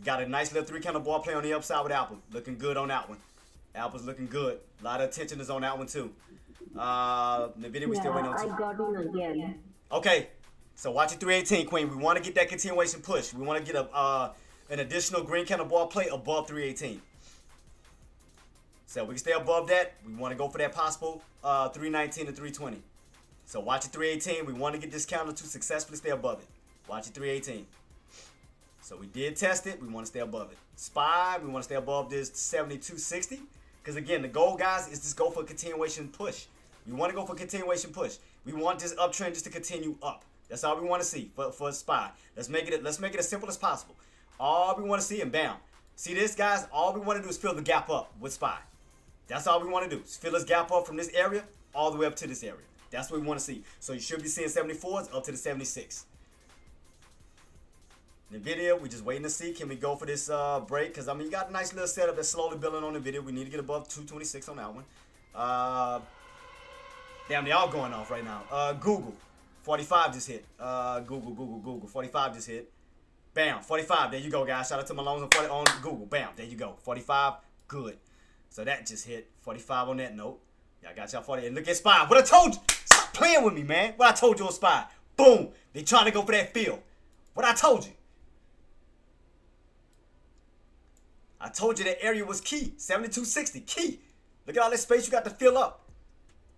Got a nice little 3 counter ball play on the upside with Apple. Looking good on that one. Apple's looking good. A lot of attention is on that one too. The video we still waiting on. I got in again. Okay, so watch it 318, Queen. We want to get that continuation push. We want to get an additional green counter ball play above 318. So we can stay above that. We want to go for that possible 319 to 320. So watch it 318. We want to get this counter to successfully stay above it. Watch it 318. So we did test it. We want to stay above it. SPY, we want to stay above this 7260. Because again, the goal, guys, is just go for a continuation push. We want to go for a continuation push. We want this uptrend just to continue up. That's all we want to see for SPY. Let's make it as simple as possible. All we want to see, and bam. See this, guys? All we want to do is fill the gap up with SPY. That's all we want to do. Is fill this gap up from this area all the way up to this area. That's what we want to see. So you should be seeing 74s up to the 76. NVIDIA, we just waiting to see. Can we go for this break? Because, I mean, you got a nice little setup that's slowly building on NVIDIA. We need to get above 226 on that one. Damn, they all going off right now. Google, 45 just hit. Google, 45 just hit. Bam, 45. There you go, guys. Shout out to my loans on Google. Bam, there you go. 45, good. So that just hit. 45 on that note. Y'all got y'all 40. And look at SPY. What I told you. Stop playing with me, man. What I told you on SPY. Boom. They trying to go for that fill. What I told you. I told you that area was key. 7260, key. Look at all this space you got to fill up.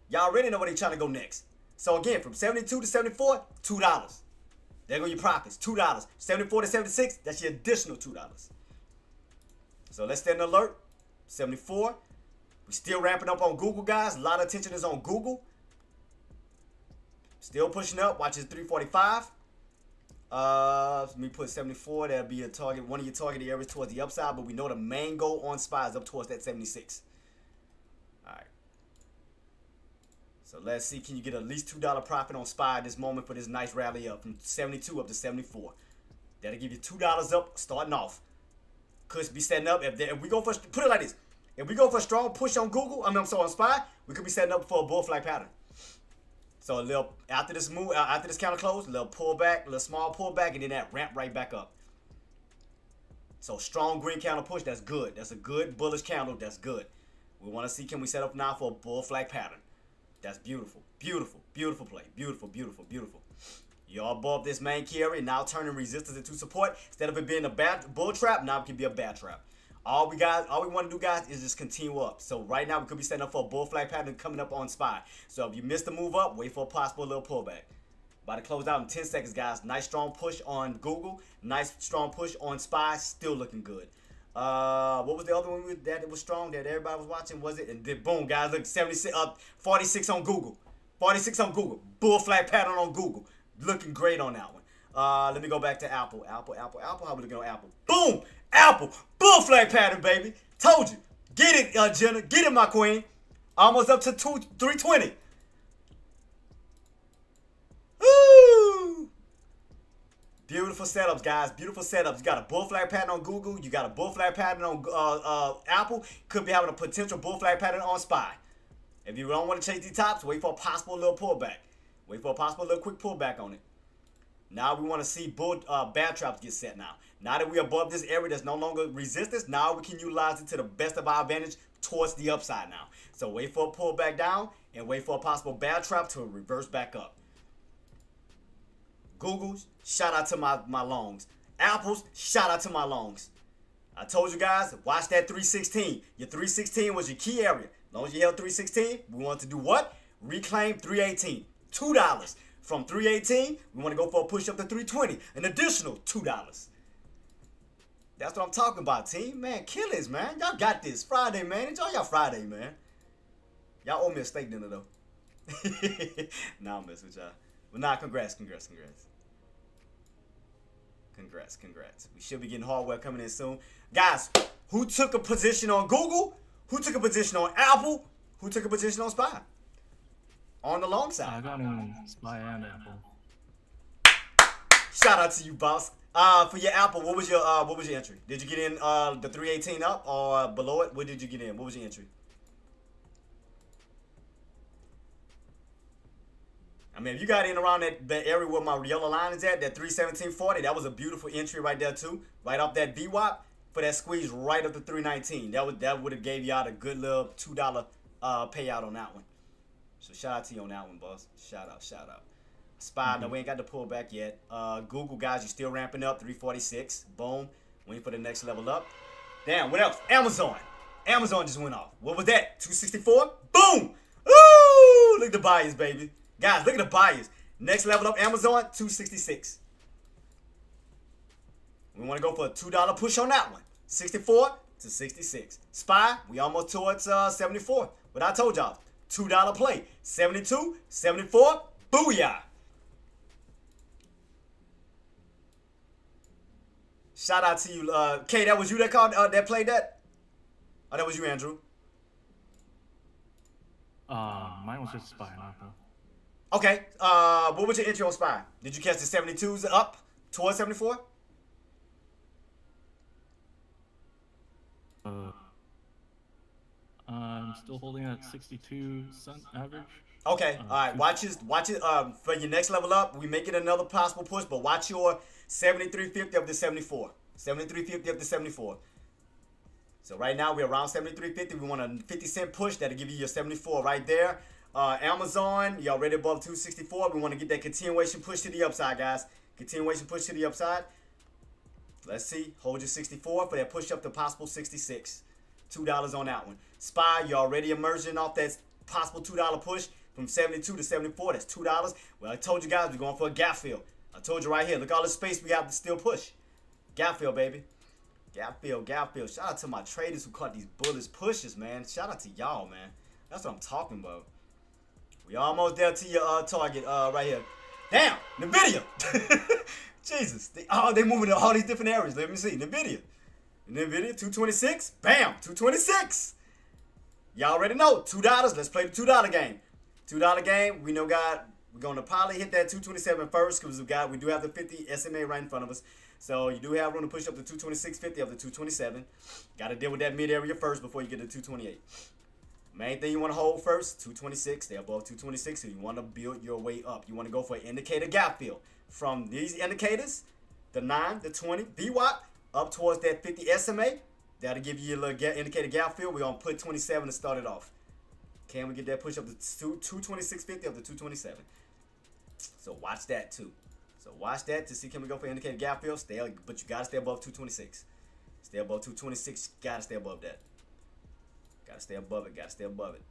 Y'all already know where they trying to go next. So again, from 72 to 74, $2. There go your profits, $2. 74 to 76, that's your additional $2. So let's stay on alert. 74. We still ramping up on Google, guys. A lot of attention is on Google. Still pushing up. Watch this 345. Let me put 74. That'll be a target, one of your targeted areas towards the upside. But we know the main goal on SPY is up towards that 76. All right. So let's see. Can you get at least $2 profit on SPY at this moment for this nice rally up from 72 up to 74? That'll give you $2 up starting off. Could be setting up if we go for, put it like this. If we go for a strong push on Google, I'm sorry, on SPY, we could be setting up for a bull flag pattern. So a little after this move, after this counter close, a little pullback, a little small pullback, and then that ramp right back up. So strong green counter push, that's good. That's a good bullish candle, that's good. We want to see, can we set up now for a bull flag pattern? That's beautiful, beautiful, beautiful play, beautiful, beautiful, beautiful. You're above this main key area, now turning resistance into support. Instead of it being a bad bull trap, now it can be a bad trap. All we want to do, guys, is just continue up. So right now we could be setting up for a bull flag pattern coming up on SPY. So if you missed the move up, wait for a possible little pullback. About to close out in 10 seconds, guys. Nice strong push on Google. Nice strong push on SPY. Still looking good. What was the other one that was strong that everybody was watching? Was it? And then boom, guys, look, 76 up, 46 on Google. 46 on Google. Bull flag pattern on Google. Looking great on that one. Let me go back to Apple. Apple. How we looking on Apple? Boom! Apple. Bull flag pattern, baby. Told you. Get it, Jenna. Get it, my queen. Almost up to 320. Woo! Beautiful setups, guys. Beautiful setups. You got a bull flag pattern on Google. You got a bull flag pattern on Apple. Could be having a potential bull flag pattern on SPY. If you don't want to chase these tops, wait for a possible little pullback. Wait for a possible little quick pullback on it. Now we want to see bad traps get set now. Now that we're above this area that's no longer resistance, now we can utilize it to the best of our advantage towards the upside now. So wait for a pullback down and wait for a possible bad trap to reverse back up. Google's, shout out to my longs. Apple's, shout out to my longs. I told you guys, watch that 316. Your 316 was your key area. As long as you held 316, we want to do what? Reclaim 318. $2. From 318, we want to go for a push up to 320. An additional $2. That's what I'm talking about, team. Man, killers, man. Y'all got this. Friday, man. Enjoy y'all Friday, man. Y'all owe me a steak dinner, though. Nah, I'm messing with y'all. But nah, congrats. We should be getting hardware coming in soon. Guys, who took a position on Google? Who took a position on Apple? Who took a position on SPY? On the long side. I got in SPY and Apple. Shout out to you, boss. For your Apple, what was your entry? Did you get in the 318 up or below it? What did you get in? What was your entry? I mean, if you got in around that area where my yellow line is at, that 317.40, that was a beautiful entry right there too. Right off that VWAP for that squeeze right up to 319. That would have gave you out a good little $2 payout on that one. So shout out to you on that one, boss. Shout out. SPY, no, we ain't got the pullback yet. Google, guys, you still ramping up, 346. Boom. Waiting for the next level up. Damn, what else? Amazon just went off. What was that? 264? Boom! Ooh! Look at the buyers, baby. Guys, look at the buyers. Next level up, Amazon, 266. We want to go for a $2 push on that one. 64 to 66. SPY, we almost towards 74. But I told y'all, $2 play. 72, 74, booyah! Shout out to you, Kay. That was you that called that played that? Oh, that was you, Andrew. Mine was just SPY, not though. Okay. What was your entry on SPY? Did you catch the 72s up towards 74? I'm still holding at 62-cent average. Okay. All right. Watch it. For your next level up, we make it another possible push, but watch your 73.50 up to 74. 73.50 up to 74. So right now we're around 73.50. We want a 50-cent push that'll give you your 74 right there. Amazon, you already above 264. We want to get that continuation push to the upside, guys. Continuation push to the upside. Let's see. Hold your 64 for that push up to possible 66. $2 on that one. SPY, you're already emerging off that possible $2 push from 72 to 74. That's $2. Well, I told you guys we're going for a gap fill. I told you right here. Look all the space we have to still push. Gap fill, baby. Gap fill. Shout out to my traders who caught these bullish pushes, man. Shout out to y'all, man. That's what I'm talking about. We almost there to your target right here. Damn, NVIDIA. Jesus. They moving to all these different areas. Let me see. NVIDIA, 226. Bam, 226. Y'all already know. $2. Let's play the $2 game. $2 game. We know we're going to probably hit that 227 first because we do have the 50 SMA right in front of us. So you do have room to push up to 226.50 up to 227. Got to deal with that mid area first before you get to 228. Main thing you want to hold first, 226. They're above 226, so you want to build your way up. You want to go for an indicator gap fill. From these indicators, the 9, the 20, VWAP, up towards that 50 SMA. That'll give you a little indicator gap fill. We're going to put 27 to start it off. Can we get that push up to 226.50 up to 227? So watch that too. So watch that to see can we go for indicator gap fill. But you got to stay above 226. Stay above 226. Got to stay above that. Gotta stay above it.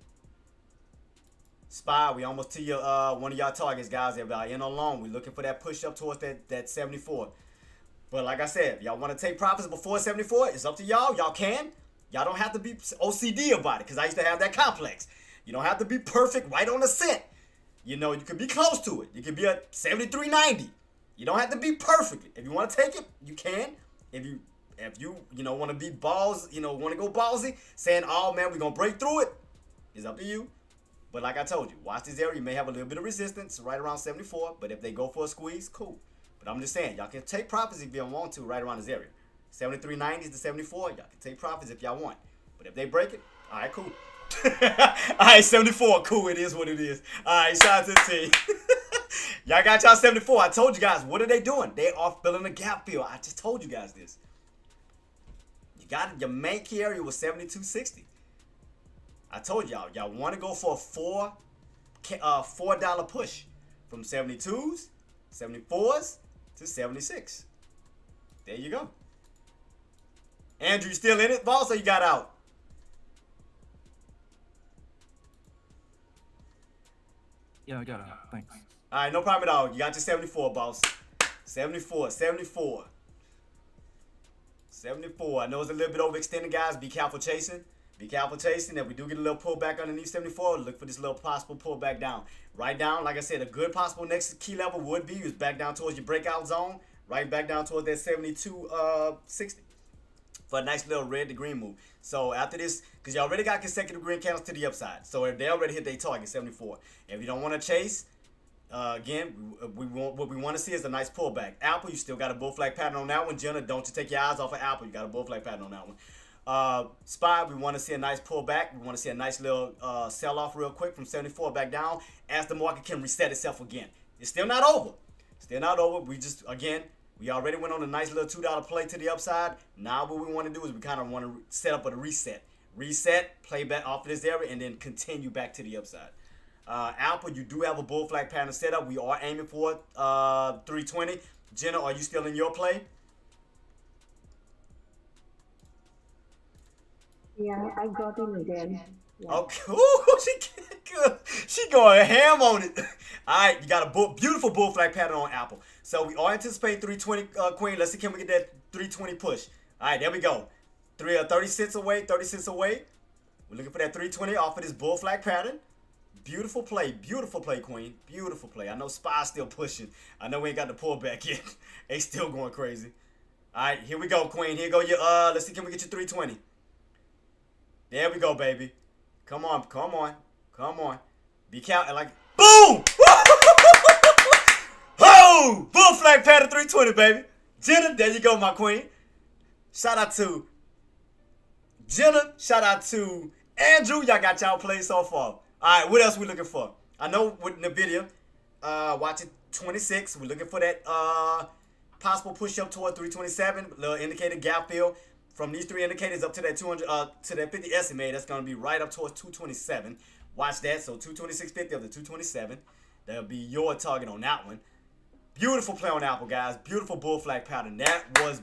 SPY, we almost to your one of y'all targets, guys. If y'all in on long, we're looking for that push up towards that 74. But like I said, if y'all want to take profits before 74, it's up to y'all. Y'all can. Y'all don't have to be OCD about it, because I used to have that complex. You don't have to be perfect right on the cent. You know, you could be close to it. You could be at 73.90. You don't have to be perfect. If you want to take it, you can. If you want to be want to go ballsy, saying, oh man, we're going to break through it, it's up to you. But like I told you, watch this area. You may have a little bit of resistance right around 74, but if they go for a squeeze, cool. But I'm just saying, y'all can take profits if you don't want to right around this area. 73.90 to 74, y'all can take profits if y'all want. But if they break it, all right, cool. All right, 74, cool, it is what it is. All right, shout out to the team. Y'all got y'all 74. I told you guys, what are they doing? They are filling a gap fill. I just told you guys this. Your main key area was 72.60. I told y'all want to go for a $4 push from 72s, 74s to 76. There you go. Andrew, you still in it, boss, or you got out? Yeah, I got out. Thanks. All right, no problem at all. You got your 74, boss. 74. I know it's a little bit overextended, guys. Be careful chasing. If we do get a little pullback underneath 74, look for this little possible pullback down. Right down, like I said, a good possible next key level would be is back down towards your breakout zone. Right back down towards that 72.60. For a nice little red to green move. So after this, because you already got consecutive green candles to the upside. So if they already hit their target, 74. If you don't want to chase, Again, what we want to see is a nice pullback. Apple, you still got a bull flag pattern on that one. Jenna, don't you take your eyes off of Apple. You got a bull flag pattern on that one. SPY, we want to see a nice pullback. We want to see a nice little sell-off real quick from 74 back down as the market can reset itself again. It's still not over. Still not over. We already went on a nice little $2 play to the upside. Now what we want to do is we kind of want to set up a reset. Reset, play back off of this area, and then continue back to the upside. Apple, you do have a bull flag pattern set up. We are aiming for 320. Jenna, are you still in your play? Yeah, I got in again. Yeah. Okay. Ooh, she going ham on it. All right, you got a beautiful bull flag pattern on Apple. So we are anticipating 320, Queen. Let's see, can we get that 320 push? All right, there we go. 30 cents away, 30 cents away. We're looking for that 320 off of this bull flag pattern. Beautiful play, Queen. Beautiful play. I know SPY's still pushing. I know we ain't got the pullback yet. They still going crazy. All right, here we go, Queen. Here go your, let's see, can we get you 320? There we go, baby. Come on. Be counting like, boom! Boom! Bull flag pattern 320, baby. Jenna, there you go, my queen. Shout out to Jenna. Shout out to Andrew. Y'all got y'all plays so far. All right, what else we looking for? I know with NVIDIA, watching 26. We're looking for that possible push up toward 327. Little indicator gap fill from these three indicators up to that 200 to that 50 SMA. That's gonna be right up towards 227. Watch that. So 226.50 up to 227. That'll be your target on that one. Beautiful play on Apple, guys. Beautiful bull flag pattern. That was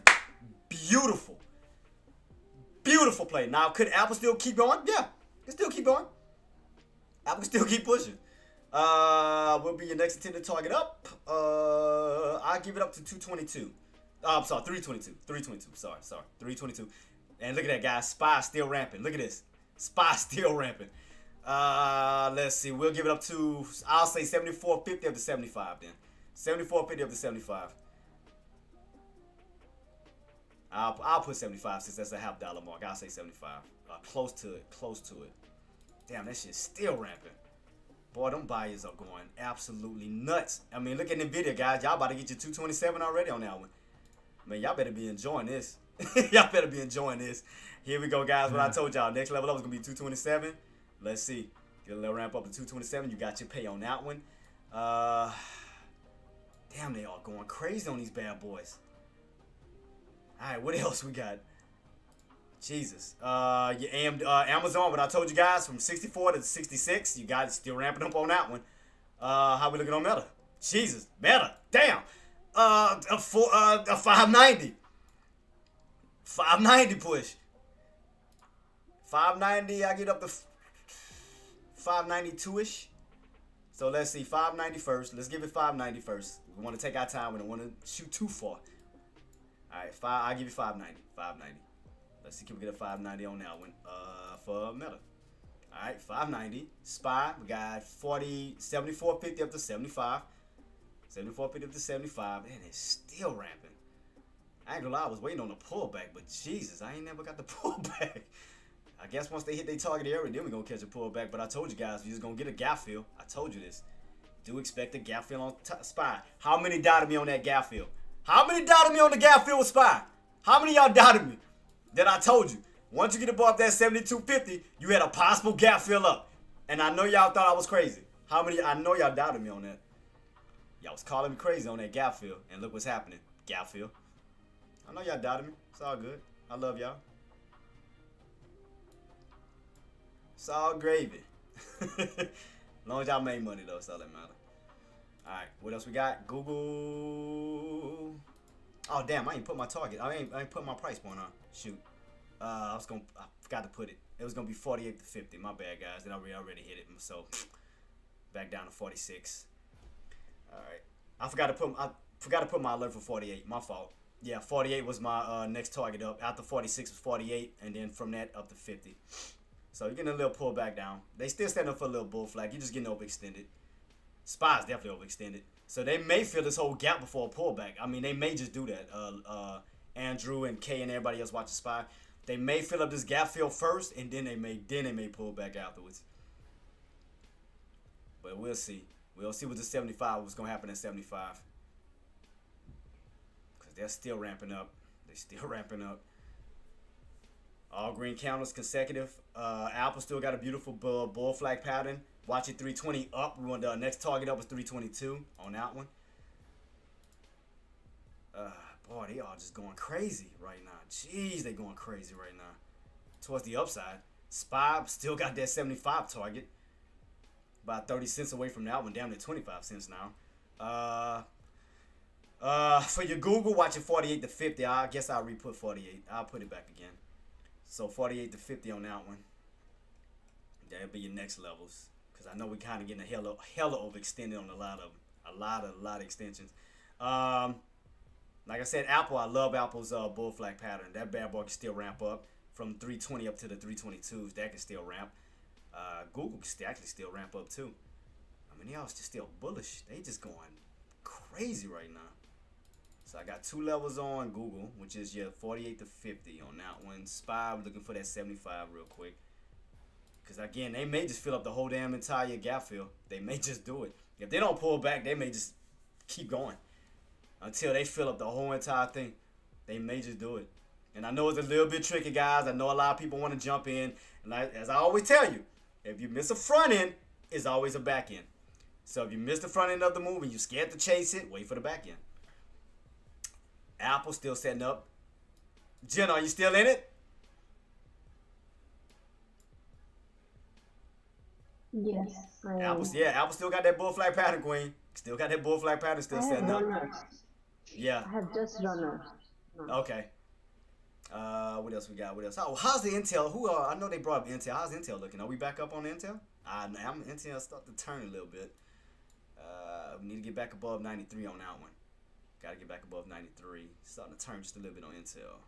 beautiful. Beautiful play. Now, could Apple still keep going? Yeah, it can still keep going. Apple can still keep pushing. Will be your next intended target up. I'll give it up to 222. I'm sorry, 322. 322. Sorry. 322. And look at that, guys. SPY still ramping. Look at this. SPY still ramping. Let's see. We'll give it up to, I'll say 74.50 up to 75 then. 74.50 up to 75. I'll put 75 since that's a $50 mark. I'll say 75. Close to it. Damn, that shit's still ramping. Boy, them buyers are going absolutely nuts. I mean, look at NVIDIA, guys. Y'all about to get your 227 already on that one. Man, y'all better be enjoying this. Y'all better be enjoying this. Here we go, guys. What I told y'all. Next level up is going to be 227. Let's see. Get a little ramp up to 227. You got your pay on that one. Damn, they all going crazy on these bad boys. All right, what else we got? Jesus. Your Amazon, what I told you guys, from 64 to 66. You guys still ramping up on that one. How we looking on Meta? Jesus, Meta. Damn. A 590. 590 push. 590, I get up to 592-ish. So let's see, 590 first. Let's give it 590 first. We want to take our time. We don't want to shoot too far. All right, I'll give you 590. 590. Let's see, can we get a 590 on that one for Meta? All right, 590. SPY, we got 74.50 up to 75. 74.50 up to 75. And it's still ramping. I ain't gonna lie, I was waiting on the pullback, but Jesus, I ain't never got the pullback. I guess once they hit their target area, then we're going to catch a pullback. But I told you guys, we're just going to get a gap fill. I told you this. Do expect a gap fill on SPY. How many doubted me on that gap fill? How many doubted me on the gap fill with SPY? How many of y'all doubted me? That I told you. Once you get above that 72.50, you had a possible gap fill up. And I know y'all thought I was crazy. How many? I know y'all doubted me on that. Y'all was calling me crazy on that gap fill. And look what's happening. Gap fill. I know y'all doubted me. It's all good. I love y'all. It's all gravy. As long as y'all made money, though, it's all that matter. Alright, what else we got? Google. Oh, damn, I ain't put my target. I ain't put my price point on. Shoot. I forgot to put it. It was going to be 48 to 50. My bad, guys. Then I already hit it. So, back down to 46. Alright. I forgot to put my alert for 48. My fault. Yeah, 48 was my next target up. After 46 was 48. And then from that up to 50. So you're getting a little pullback down. They still stand up for a little bull flag. You're just getting overextended. SPY is definitely overextended. So they may fill this whole gap before a pullback. I mean, they may just do that. Andrew and Kay and everybody else watching SPY. They may fill up this gap fill first, and then they may pull back afterwards. But we'll see. We'll see what the 75, what's going to happen at 75. Because they're still ramping up. They're still ramping up. All green counters consecutive. Apple still got a beautiful bull flag pattern. Watch it 320 up. We want the next target up was 322 on that one. Boy, they are just going crazy right now. Jeez, they going crazy right now. Towards the upside. SPY still got that 75 target. About 30 cents away from that one. Down to 25 cents now. For your Google, watch it 48 to 50. I guess I'll re-put 48. I'll put it back again. So 48 to 50 on that one. That'll be your next levels. Because I know we're kind of getting a hella overextended on a lot of them. A lot of extensions. Like I said, Apple, I love Apple's bull flag pattern. That bad boy can still ramp up from 320 up to the 322s. That can still ramp. Google can actually still ramp up too. I mean, y'all just still bullish. They just going crazy right now. So I got 2 levels on Google, which is your 48 to 50 on that one. SPY, we're looking for that 75 real quick. Because again, they may just fill up the whole damn entire gap fill. They may just do it. If they don't pull back, they may just keep going until they fill up the whole entire thing. They may just do it. And I know it's a little bit tricky, guys. I know a lot of people want to jump in. And as I always tell you, if you miss a front end, it's always a back end. So if you miss the front end of the move and you're scared to chase it, wait for the back end. Apple still setting up. Jen, are you still in it? Yes. Apple still got that bull flag pattern, Queen. Still got that bull flag pattern still setting up. Runners. Yeah. I have just runners. Okay. What else we got? What else? Oh, how's the Intel? I know they brought up Intel. How's Intel looking? Are we back up on Intel? Intel starting to turn a little bit. We need to get back above 93 on that one. Got to get back above 93. Starting to turn just a little bit on Intel.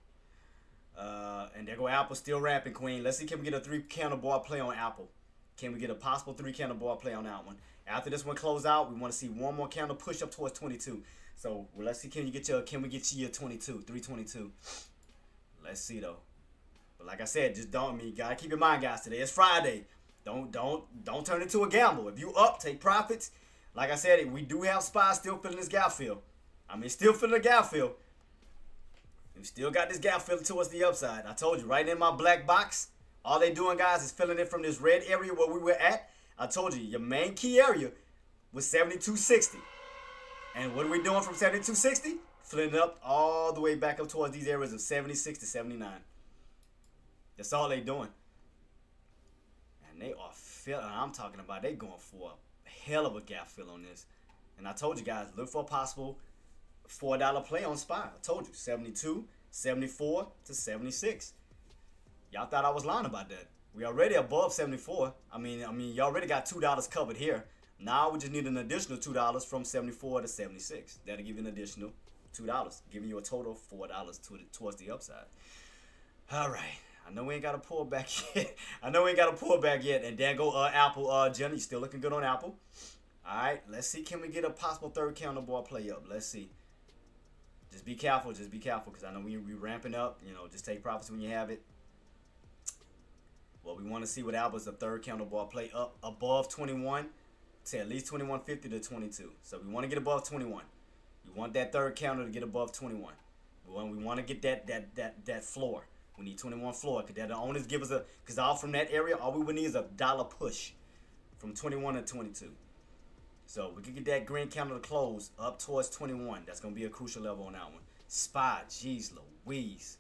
And there go Apple still ramping, Queen. Let's see, can we get a 3-counter bar play on Apple? Can we get a possible 3-counter bar play on that one? After this one close out, we want to see one more counter push up towards 22. So let's see, can we get you your 22, 322? Let's see though. But like I said, just gotta keep in mind, guys. Today is Friday. Don't turn it into a gamble. If you up, take profits. Like I said, we do have SPY still filling this gap fill. Still filling the gap fill. We still got this gap fill towards the upside. I told you, right in my black box. All they doing, guys, is filling it from this red area where we were at. I told you, your main key area was 7260. And what are we doing from 7260? Filling it up all the way back up towards these areas of 76 to 79. That's all they doing. And they are filling. I'm talking about they going for a hell of a gap fill on this. And I told you guys, look for a possible $4 play on SPY. I told you, 72, 74 to 76. Y'all thought I was lying about that. We already above 74. I mean, you already got $2 covered here. Now we just need an additional $2 from 74 to 76. That'll give you an additional $2, giving you a total of $4 towards the upside. All right. I know we ain't got to pull back yet. And there go Apple. Jenny, you still looking good on Apple. All right. Let's see. Can we get a possible 3rd counter bar play up? Let's see. Just be careful. Because I know we ramping up. Just take profits when you have it. Well, we want to see what Apple's the 3rd counter bar play up above 21 to at least 21.50 to 22. So we want to get above 21. You want that 3rd counter to get above 21. We want to get that floor. We need 21 floor because that the owners give us because all from that area, all we would need is a $1 push from 21 to 22. So we can get that green counter to close up towards 21. That's going to be a crucial level on that one. SPY, jeez Louise.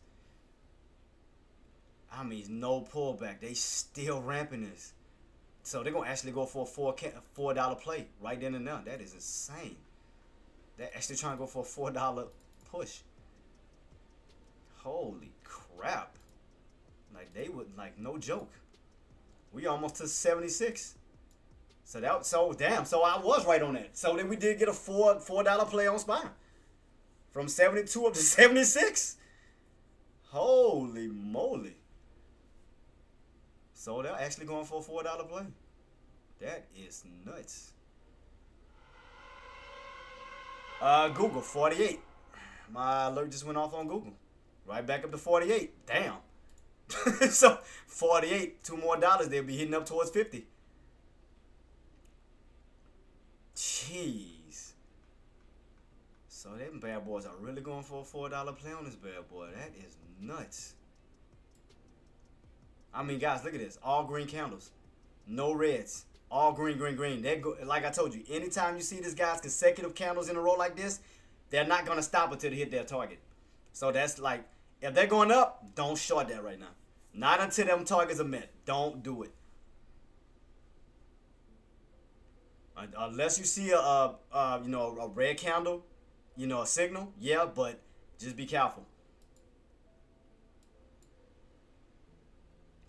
No pullback. They still ramping this. So they're going to actually go for a $4 play right then and there. That is insane. They're actually trying to go for a $4 push. Holy crap. They would, no joke. We almost to 76. So I was right on that. So then we did get a $4 play on SPY. From 72 up to 76. Holy moly. So they're actually going for a $4 play. That is nuts. Google, 48. My alert just went off on Google. Right back up to 48. Damn. So 48, $2 more, they'll be hitting up towards 50. Jeez. So them bad boys are really going for a $4 play on this bad boy. That is nuts. I mean, guys, look at this. All green candles. No reds. All green, green, green. They go, like I told you, anytime you see this guy's consecutive candles in a row like this, they're not going to stop until they hit their target. So that's like, if they're going up, don't short that right now. Not until them targets are met. Don't do it. Unless you see a red candle, a signal, yeah, but just be careful.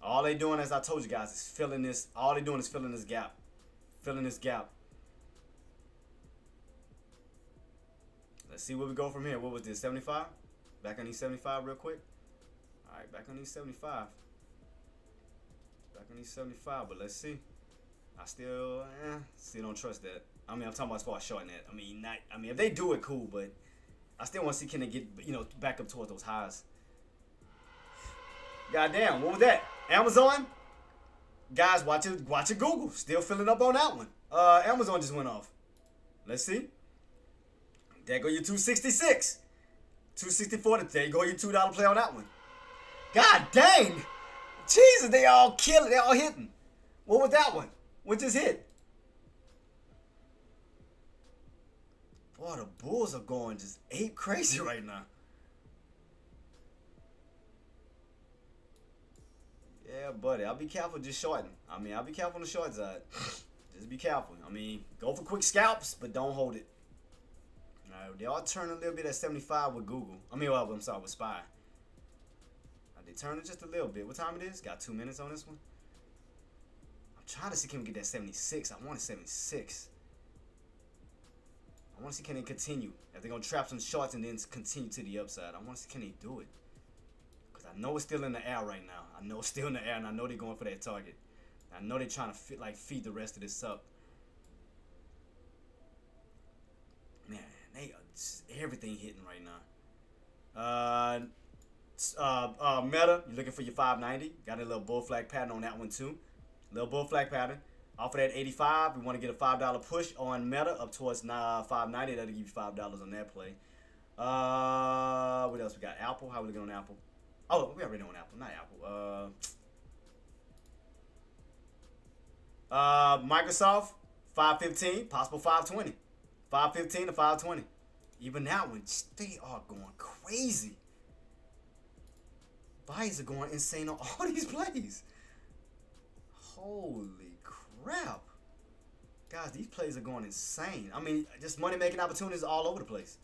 All they doing, as I told you guys, is filling this. All they doing is filling this gap. Filling this gap. Let's see where we go from here. What was this, 75? Back on these 75 real quick. All right, back on these 75. Back on these 75, but let's see. I still don't trust that. I mean, I'm talking about as far as shorting that. I mean, if they do it, cool, but I still want to see can they get back up towards those highs. Goddamn, what was that? Amazon? Guys, watch it Google. Still filling up on that one. Amazon just went off. Let's see. There go your 266. 264, there you go your $2 play on that one. God dang. Jesus, they all killing. They all hitting. What was that one? What just hit? Boy, the Bulls are going just ape crazy right now. Yeah, buddy, I'll be careful just shorting. I mean, I'll be careful on the short side. Just be careful. I mean, go for quick scalps, but don't hold it. All right, they all turn a little bit at 75 with Google. I mean, well, I'm sorry, with Spy. They turn it just a little bit. What time it is? Got 2 minutes on this one. I'm trying to see can we get that 76. I want a 76. I want to see can they continue. If they're going to trap some shorts and then continue to the upside. I want to see can they do it. Because I know it's still in the air right now. I know it's still in the air, and I know they're going for that target. I know they're trying to feed the rest of this up. Man, they are just everything hitting right now. Meta, you're looking for your 590. Got a little bull flag pattern on that one too. Little bull flag pattern. Off of that 85, we want to get a $5 push on Meta up towards 590. That'll give you $5 on that play. What else we got? Apple. How we looking on Apple? Oh, we already know on Apple, not Apple. Microsoft 515, possible 520. 515 to 520. Even that one, they are going crazy. Buyers are going insane on all these plays. Holy crap. Guys, these plays are going insane. I mean, just money-making opportunities all over the place.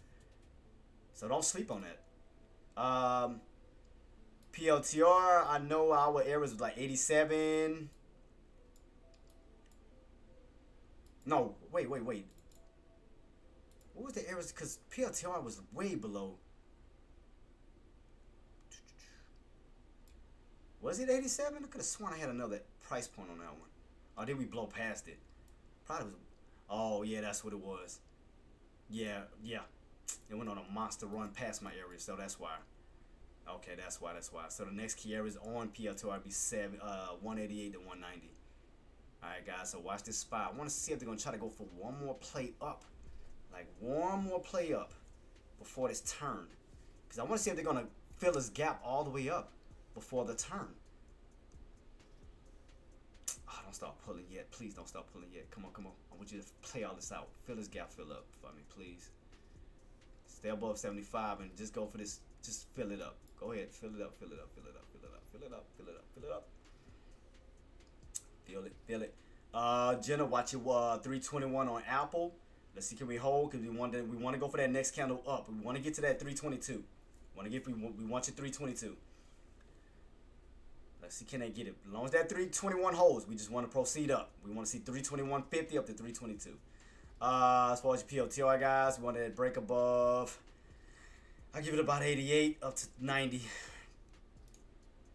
So don't sleep on that. PLTR, I know our average was like 87. No, wait. What was the average? Because PLTR was way below. Was it 87? I could have sworn I had another price point on that one. Or did we blow past it? Probably was. Oh, yeah, that's what it was. Yeah. It went on a monster run past my area, so that's why. Okay, that's why. So the next key areas on PL2 would be 188 to 190. Alright, guys, so watch this spot. I want to see if they're going to try to go for one more play up. Like, one more play up before this turn. Because I want to see if they're going to fill this gap all the way up before the turn. Oh, don't start pulling yet. Please don't start pulling yet. Come on. I want you to play all this out. Fill this gap, fill up for me, please. Stay above 75 and just go for this. Just fill it up. Go ahead. Fill it up. Fill it up. Jenna, watch your 321 on Apple. Let's see, can we hold? Because we want to go for that next candle up. We want to get to that 322. We want your 322. Let's see, can they get it? As long as that 321 holds, we just want to proceed up. We want to see 321.50 up to 322. As far as your PLTR, guys, we want to break above. I give it about 88 up to 90.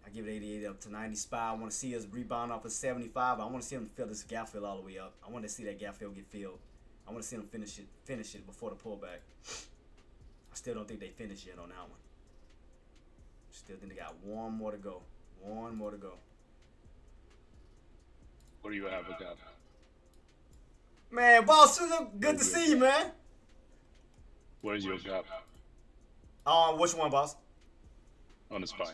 I give it 88 up to 90 spot. I want to see us rebound off of 75. I want to see them fill this gap fill all the way up. I want to see that gap fill get filled. I want to see them finish it before the pullback. I still don't think they finished yet on that one. Still think they got one more to go. What do you have with that? Man, boss, good to see you, man. Where's your gap Which one, boss? on the SPY?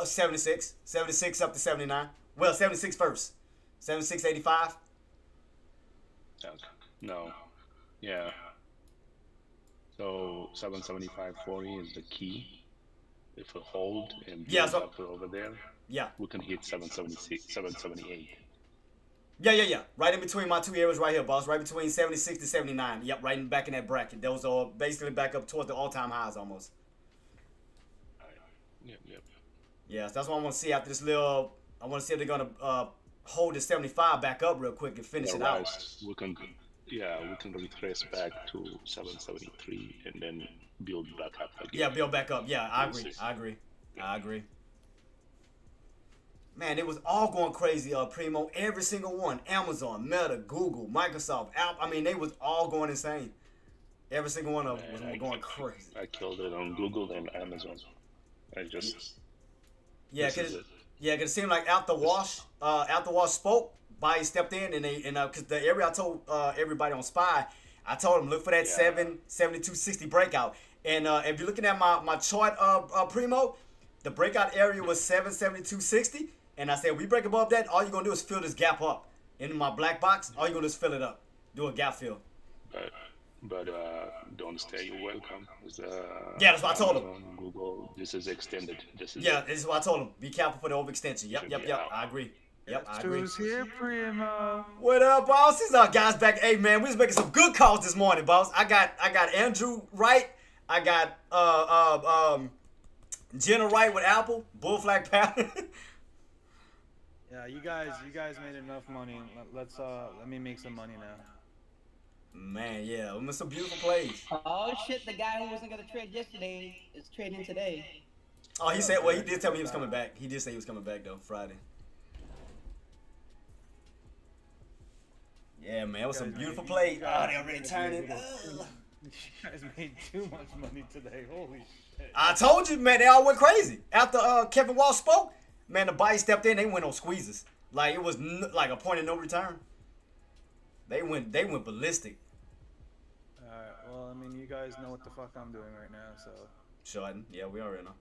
76. 76 up to 79. Well, 76 first. 76.85. No. Yeah. So 775.40 is the key. If we hold and build up over there, we can hit 776, 778. Yeah. Right in between my two areas right here, boss. Right between 76 to 79. Yep, right back in that bracket. Those are basically back up towards the all-time highs almost. Yep. Yeah, so that's what I want to see after this little. I want to see if they're gonna hold the 75 back up real quick and finish it out. We can retrace back to 773 and then build back up again. Yeah, build back up. Yeah, I agree. Man, it was all going crazy, Primo. Every single one. Amazon, Meta, Google, Microsoft, Apple. I mean, they was all going insane. Every single one of them was going crazy. I killed it on Google and Amazon. Cause it seemed like after Wash spoke, Body stepped in and cause the area I told everybody on Spy, I told them look for that 772.60 breakout. And if you're looking at my chart, Primo, the breakout area was 772.60, and I said we break above that, all you're gonna do is fill this gap up. In my black box, all you're gonna do is fill it up, do a gap fill. But don't stay. You're welcome. That's what I told him. Google, this is extended. This is what I told him. Be careful for the overextension. Yep. I agree. I agree. Who's here, Primo? What up, boss? These are guys back. Hey, man, we was making some good calls this morning, boss. I got Andrew right. I got Jenna right with Apple. Bull flag pattern. Yeah, you guys made enough money. Let me make some money now. Man, yeah, it was some beautiful plays. Oh shit! The guy who wasn't gonna trade yesterday is trading today. Oh, he said. Well, he did tell me he was coming back. He did say he was coming back though, Friday. Yeah, man, it was some beautiful plays. Oh, they already turning. You guys made too much money today. Holy shit! I told you, man, they all went crazy after Kevin Walsh spoke. Man, the body stepped in. They went on squeezes. Like it was like a point of no return. They went ballistic. Alright, well, I mean, you guys know what the fuck I'm doing right now, so. Jordan, yeah, we already know.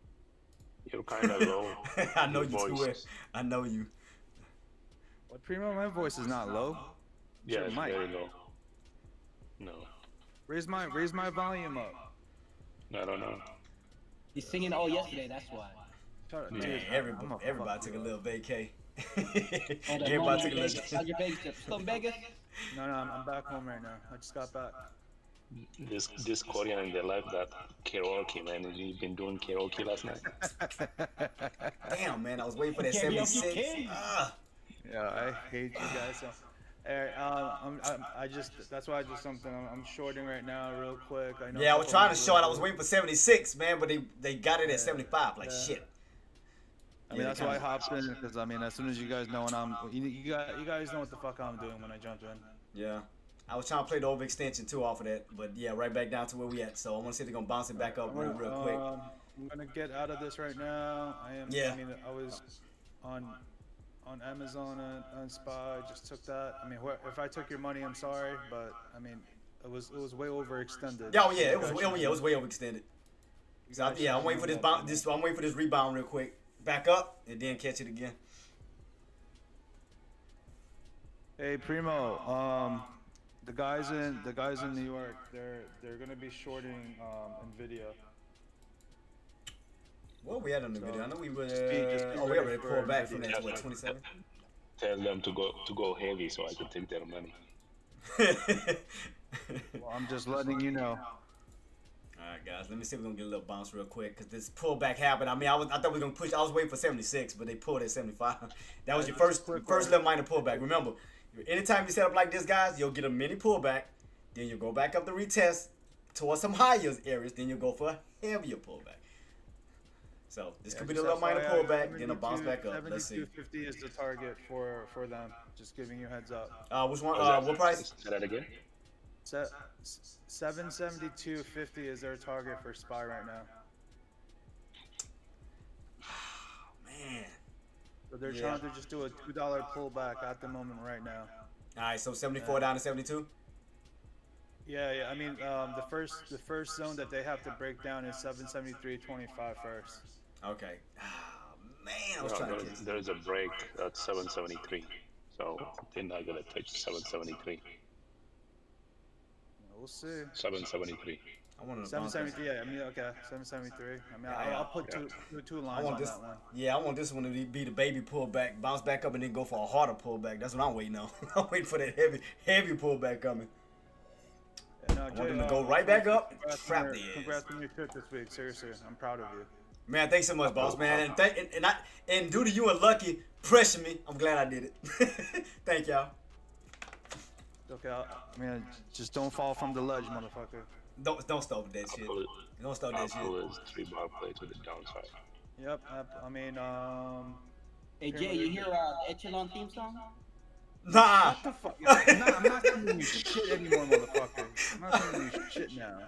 You're kind of low. I know you too well. I know you. What, Primo? My voice is not low. Yeah, it's very low. No. Raise my volume up. I don't know. He's singing all yesterday, that's why. Shut up, Man, dude. everybody took a little vacay. Everybody took a little. How's your Vegas trip? Still in Vegas? No, I'm back home right now. I just got back. This Korean in their life that karaoke, man. You've been doing karaoke last night. Damn, man, I was waiting for that 76. Yeah, I hate you guys. So, that's why I just something. I'm shorting right now, real quick. I know. Yeah, I was trying to short. I was waiting for 76, man, but they got it at 75. Like shit. I mean, that's why I hopped in, because I mean, as soon as you guys know when you guys know what the fuck I'm doing when I jump in. Yeah, I was trying to play the overextension too off of that, but yeah, right back down to where we at. So I want to see if they're gonna bounce it back up real quick. I'm gonna get out of this right now. Yeah. I mean, I was on Amazon and Spy. Just took that. I mean, if I took your money, I'm sorry, but I mean, it was way overextended. Oh yeah, it was way overextended. So yeah, I'm waiting for I'm waiting for this rebound real quick. Back up and then catch it again. Hey Primo, the guys in New York, they're gonna be shorting Nvidia. What we had on the video? I know we were. We already pulled back from that. What, 27? Tell them to go heavy so I can take their money. Well, I'm just letting you know. Alright guys, let me see if we're gonna get a little bounce real quick, because this pullback happened. I mean, I thought we were gonna push. I was waiting for 76, but they pulled at 75. That was your first little minor pullback. Remember, anytime you set up like this, guys, you'll get a mini pullback, then you'll go back up the retest towards some higher areas, then you'll go for a heavier pullback. So this could be the little minor pullback, then a bounce back up. Let's see. 72.50 is the target for them. Just giving you a heads up. Which one? What price? Say that again. 772.50 is their target for SPY right now. Man. So they're trying to just do a $2 pullback at the moment right now. All right, so 74 down to 72. Yeah. I mean, the first zone that they have to break down is 773.25 first. Okay. Oh, man, I was trying to get. There's a break at 773, so they're not gonna touch 773. We'll see. 773. I want to 773. Yeah, I mean, okay, 773. I mean, I'll put two lines on that one. Yeah, I want this one to be the baby pullback, bounce back up, and then go for a harder pullback. That's what I'm waiting on. I'm waiting for that heavy pullback coming. Yeah, no, I want them to go right back up and trap the ass. Congrats on your trip this week. Seriously, I'm proud of you. Man, thanks so much, boss, man. And due to you and Lucky pressure me, I'm glad I did it. Thank y'all. Okay, I mean, just don't fall from the ledge, motherfucker. Don't stop that shit. Don't stop that shit. Apple is 3-bar play to the downside. Yep. I mean, Hey Jay, you hear Echelon theme song? Nah. What the fuck? Nah, I'm not giving you shit anymore, motherfucker. I'm not giving you shit now.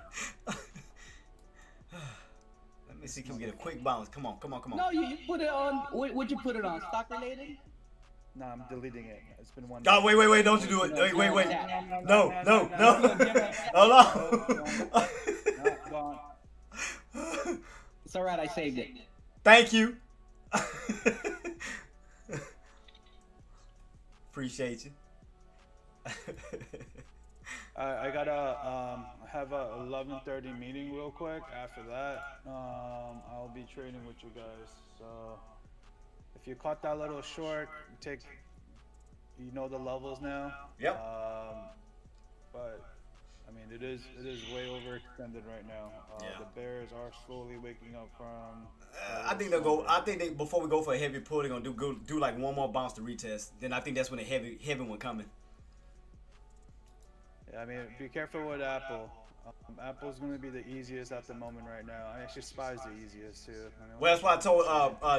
Let me see, can we get a quick bounce? Come on. No, you put it on. What'd you put it on? Stock related? Nah, I'm deleting it. It's been one. God, wait, don't you do it. Wait. No. Hold on. No, gone. It's alright, I saved it. Thank you. Appreciate you. I gotta have a 11:30 meeting real quick. After that, I'll be trading with you guys. So if you caught that little short, you know the levels now. Yep. But I mean, it is way overextended right now. Yeah. The bears are slowly waking up from. I think they'll go. I think before we go for a heavy pull, they're gonna do like one more bounce to retest. Then I think that's when the heavy one coming. Yeah, I mean, be careful with Apple. Apple's going to be the easiest at the moment right now. Actually, SPY's the easiest too. Well, that's why I told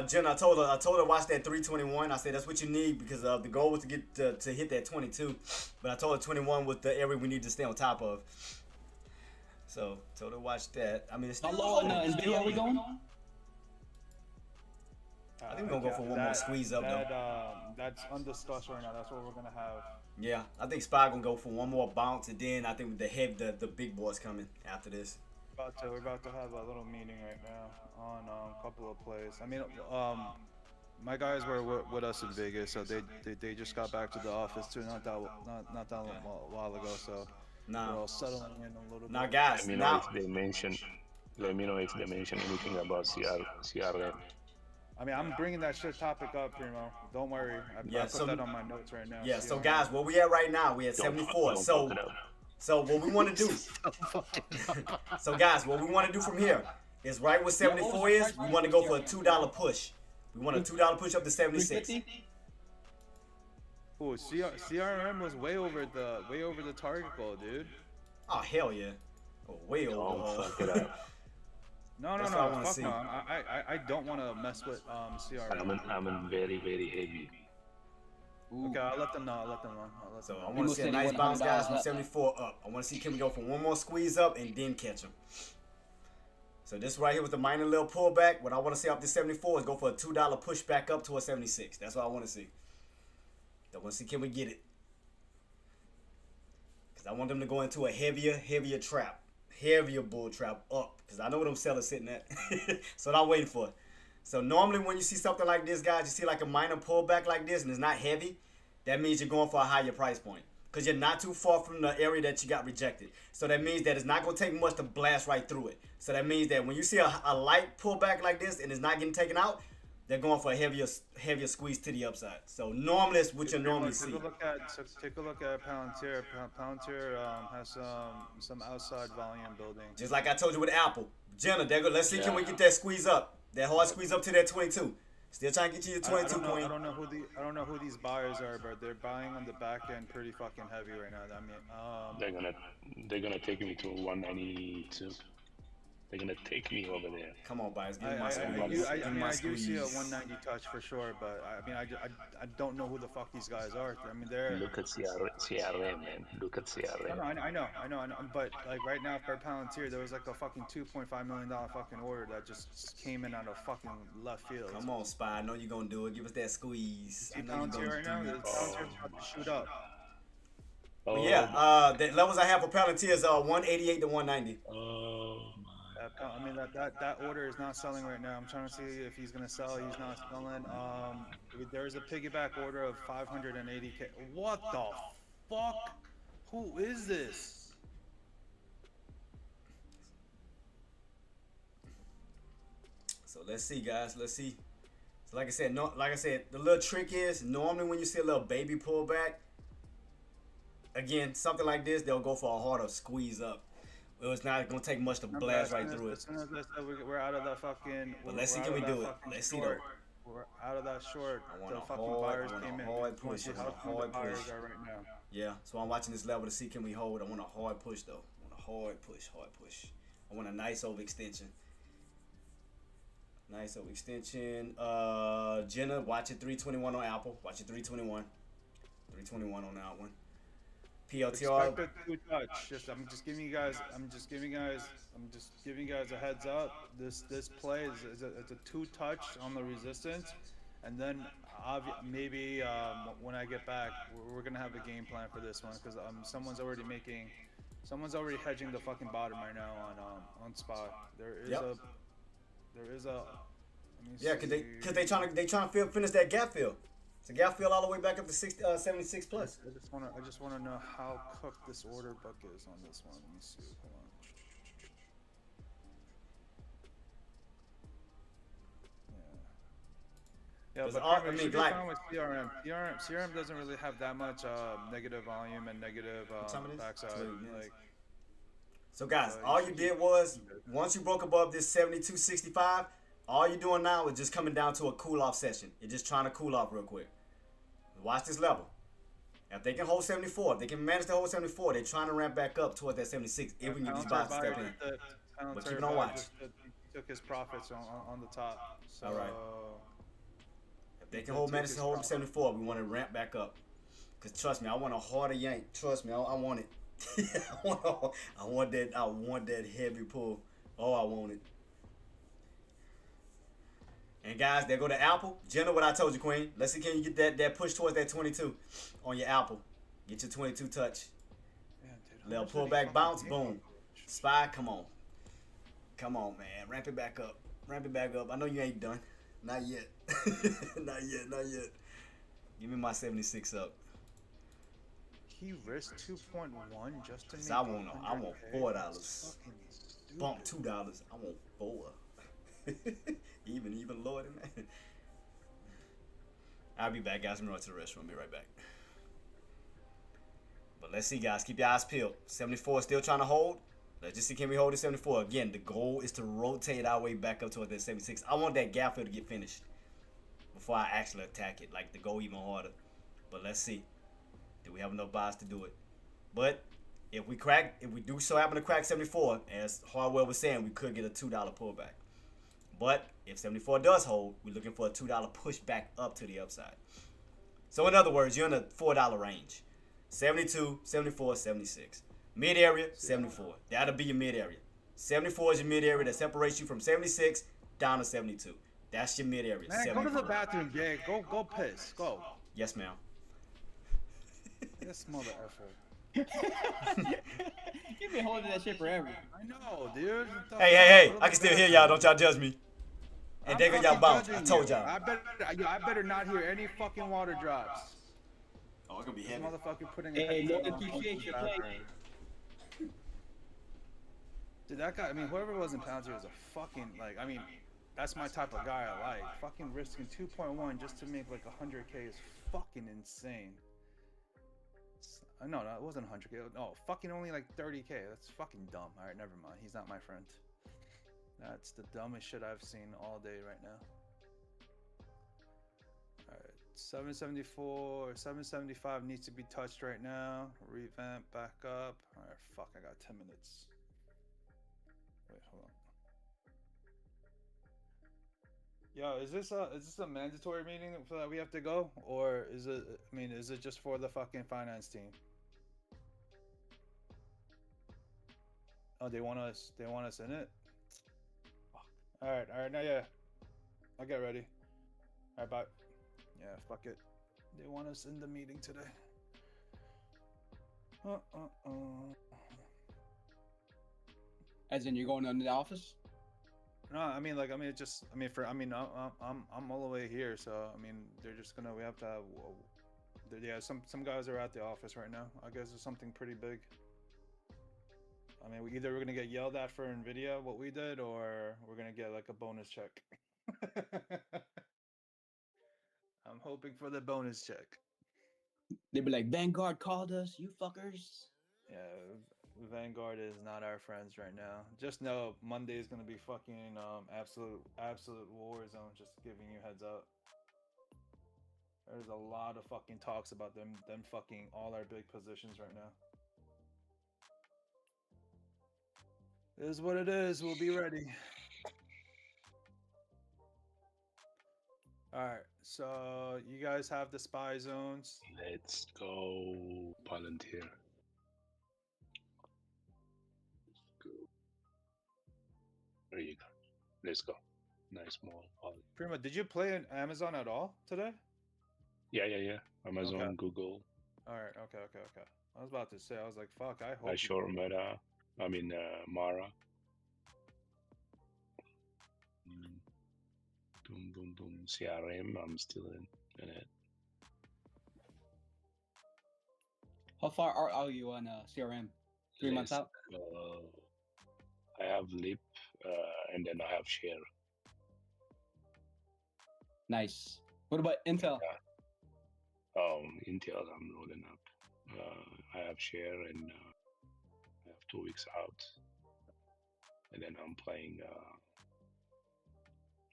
Jen. I told her to watch that 321. I said that's what you need because the goal was to get to hit that 22. But I told her 21 was the area we need to stay on top of. So told her to watch that. I mean, it's still. How low in NVIDIA are we going? I think we're gonna go for one more squeeze up though. That's undiscussed right now. That's what we're gonna have. Yeah, I think SPY gonna go for one more bounce, and then I think the big boys coming after this. We're about to have a little meeting right now on a couple of plays. I mean, my guys were with us in Vegas, so they just got back to the office too, not that while ago. So we're all settling in a little bit. Now, guys, Let me know if they mention anything about CRM. I mean, I'm bringing that shit topic up, Primo. Don't worry. I put that on my notes right now. Yeah, so guys, where we at right now, we at 74. So what we want to do. So guys, what we want to do from here is right where 74 is, we want to go for a $2 push. We want a $2 push up to 76. Oh, CRM was way over the target goal, dude. Oh, hell yeah. Oh, way over. Fuck it up. No, fuck no. I don't want to mess with CRM. I'm in very, very heavy. Okay, I'll let them know. So I want to see a nice bounce, guys, from 74 up. I want to see can we go for one more squeeze up and then catch them. So this right here with the minor little pullback. What I want to see off this 74 is go for a $2 push back up to a 76. That's what I want to see. I want to see can we get it. Because I want them to go into a heavier trap. Heavier bull trap up. Because I know what them sellers sitting at. So I'm waiting for it. So normally when you see something like this, guys, you see like a minor pullback like this and it's not heavy, that means you're going for a higher price point. Because you're not too far from the area that you got rejected. So that means that it's not going to take much to blast right through it. So that means that when you see a light pullback like this and it's not getting taken out, they're going for a heavier squeeze to the upside. So normally it's what you normally see. Take a look at Palantir. Palantir has some outside volume building. Just like I told you with Apple. Jenna, let's see can we get that squeeze up. That hard squeeze up to that 22. Still trying to get you your 22 point. I don't know who these buyers are, but they're buying on the back end pretty fucking heavy right now. I mean, they're gonna take me to 192. They're gonna take me over there. Come on, buyers. Give me I do see a 190 touch for sure, but I mean, I don't know who the fuck these guys are. I mean, they're. Look at CRM, man. Look at CRM. No, I know. But like right now for Palantir, there was like a fucking $2.5 million fucking order that just came in out of fucking left field. Come on, Spy. I know you're gonna do it. Give us that squeeze. See Palantir right now? Palantir's about to shoot up. But yeah, the levels I have for Palantir is 188 to 190. Oh I mean that order is not selling right now. I'm trying to see if he's gonna sell. He's not selling. There is a piggyback order of 580K. What the fuck? Who is this? So let's see, guys. Let's see. So like I said, the little trick is normally when you see a little baby pullback, again, something like this, they'll go for a harder squeeze up. It's not gonna take much to blast right through it. As soon as I said we're out of that fucking. But let's see, can we do it? Let's see though. We're out of that short. I want The a fucking hard, buyers I want came a in. hard push. I want a hard Buyers push. are right now. Yeah, so I'm watching this level to see can we hold. I want a hard push though. I want a hard push, hard push. I want a nice overextension. Nice overextension. Jenna, watch it 321 on Apple. Watch it 321. 321 on that one. PLTR. Expect a two touch. I'm just giving you guys a heads up. This play is a two touch on the resistance, and then maybe when I get back, we're gonna have a game plan for this one because someone's already hedging the fucking bottom right now on spot. There is a. Yeah, cause they trying to finish that gap fill. It's a gap fill all the way back up to 76 plus. I just wanna know how cooked this order book is on this one. Let me see. Hold on. Yeah, but I mean, like with CRM doesn't really have that much negative volume and negative backside. Like, so guys, all you did was once you broke above this 72.65, all you're doing now is just coming down to a cool off session. You're just trying to cool off real quick. Watch this level. If they can hold 74, if they can manage to hold 74, they're trying to ramp back up towards that 76. If we can get these buyers to step in. But keep it on watch. Took his profits on the top. So, all right. If they can manage to hold 74, we want to ramp back up. Cause trust me, I want a harder yank. Trust me, I want it. I want that heavy pull. Oh, I want it. And guys, there go to Apple. Jenna, what I told you, Queen. Let's see, can you get that push towards that 22 on your Apple? Get your 22 touch. Little pullback bounce, boom. Spy, come on. Come on, man. Ramp it back up. Ramp it back up. I know you ain't done. Not yet. Not yet. Give me my 76 up. He risked 2.1 just to make I want $4. Bump $2. I want 4. even lower than that. I'll be back, guys. I'm going to the restroom. Be right back. But let's see, guys. Keep your eyes peeled. 74 still trying to hold. Let's just see, can we hold the 74? Again, the goal is to rotate our way back up towards that 76. I want that gap fill to get finished before I actually attack it, like to go even harder. But let's see. Do we have enough buys to do it? But if we do so happen to crack 74, as Hardwell was saying, we could get a $2 pullback. But if 74 does hold, we're looking for a $2 push back up to the upside. So in other words, you're in the $4 range. 72, 74, 76. Mid area, 74. That'll be your mid area. 74 is your mid area that separates you from 76 down to 72. That's your mid area. Man, 74. Go to the bathroom, Jay. Go piss. Go. Yes, ma'am. This mother effer. You've been holding that shit forever. I know, dude. Hey. I can still hear y'all. Don't y'all judge me. And there go y'all bounce. I told y'all. I better not hear any fucking water drops. Oh, it's gonna be heavy. This motherfucker putting Hey, no appreciate your play. Dude, that guy, I mean, whoever was in Palantir was a fucking, like, I mean, that's my type of guy I like. Fucking risking 2.1 just to make like 100K is fucking insane. No, it wasn't 100K. No, fucking only like 30K. That's fucking dumb. Alright, never mind. He's not my friend. That's the dumbest shit I've seen all day right now. Alright, 774, 775 needs to be touched right now. Revamp back up. Alright, fuck, I got 10 minutes. Wait, hold on. Yo, is this a mandatory meeting that we have to go, or is it? I mean, is it just for the fucking finance team? Oh, they want us in it. All right, now yeah, I'll get ready. All right, bye. Yeah, fuck it. They want us in the meeting today. As in, you're going into the office? No, I mean, like, I'm all the way here, so I mean, they're just gonna. We have to have. Yeah, some guys are at the office right now. I guess it's something pretty big. I mean, we're gonna get yelled at for NVIDIA what we did, or we're gonna get like a bonus check. I'm hoping for the bonus check. They'd be like, Vanguard called us, you fuckers. Yeah, Vanguard is not our friends right now. Just know Monday is gonna be fucking absolute war zone. Just giving you heads up. There's a lot of fucking talks about them fucking all our big positions right now. It is what it is. We'll be ready. All right, so you guys have the spy zones. Let's go Palantir. Let's go. There you go. Let's go. Nice small Palantir. Prima, did you play on Amazon at all today? Yeah. Amazon, Okay. Google. All right, okay. I was about to say, I was like, fuck, I hope. Azure Meta. Mara. Boom. CRM. I'm still in it. How far are you on CRM? 3 months out? I have Leap, and then I have Share. Nice. What about Intel? Intel, I'm rolling up. I have Share, and I have 2 weeks out. And then I'm playing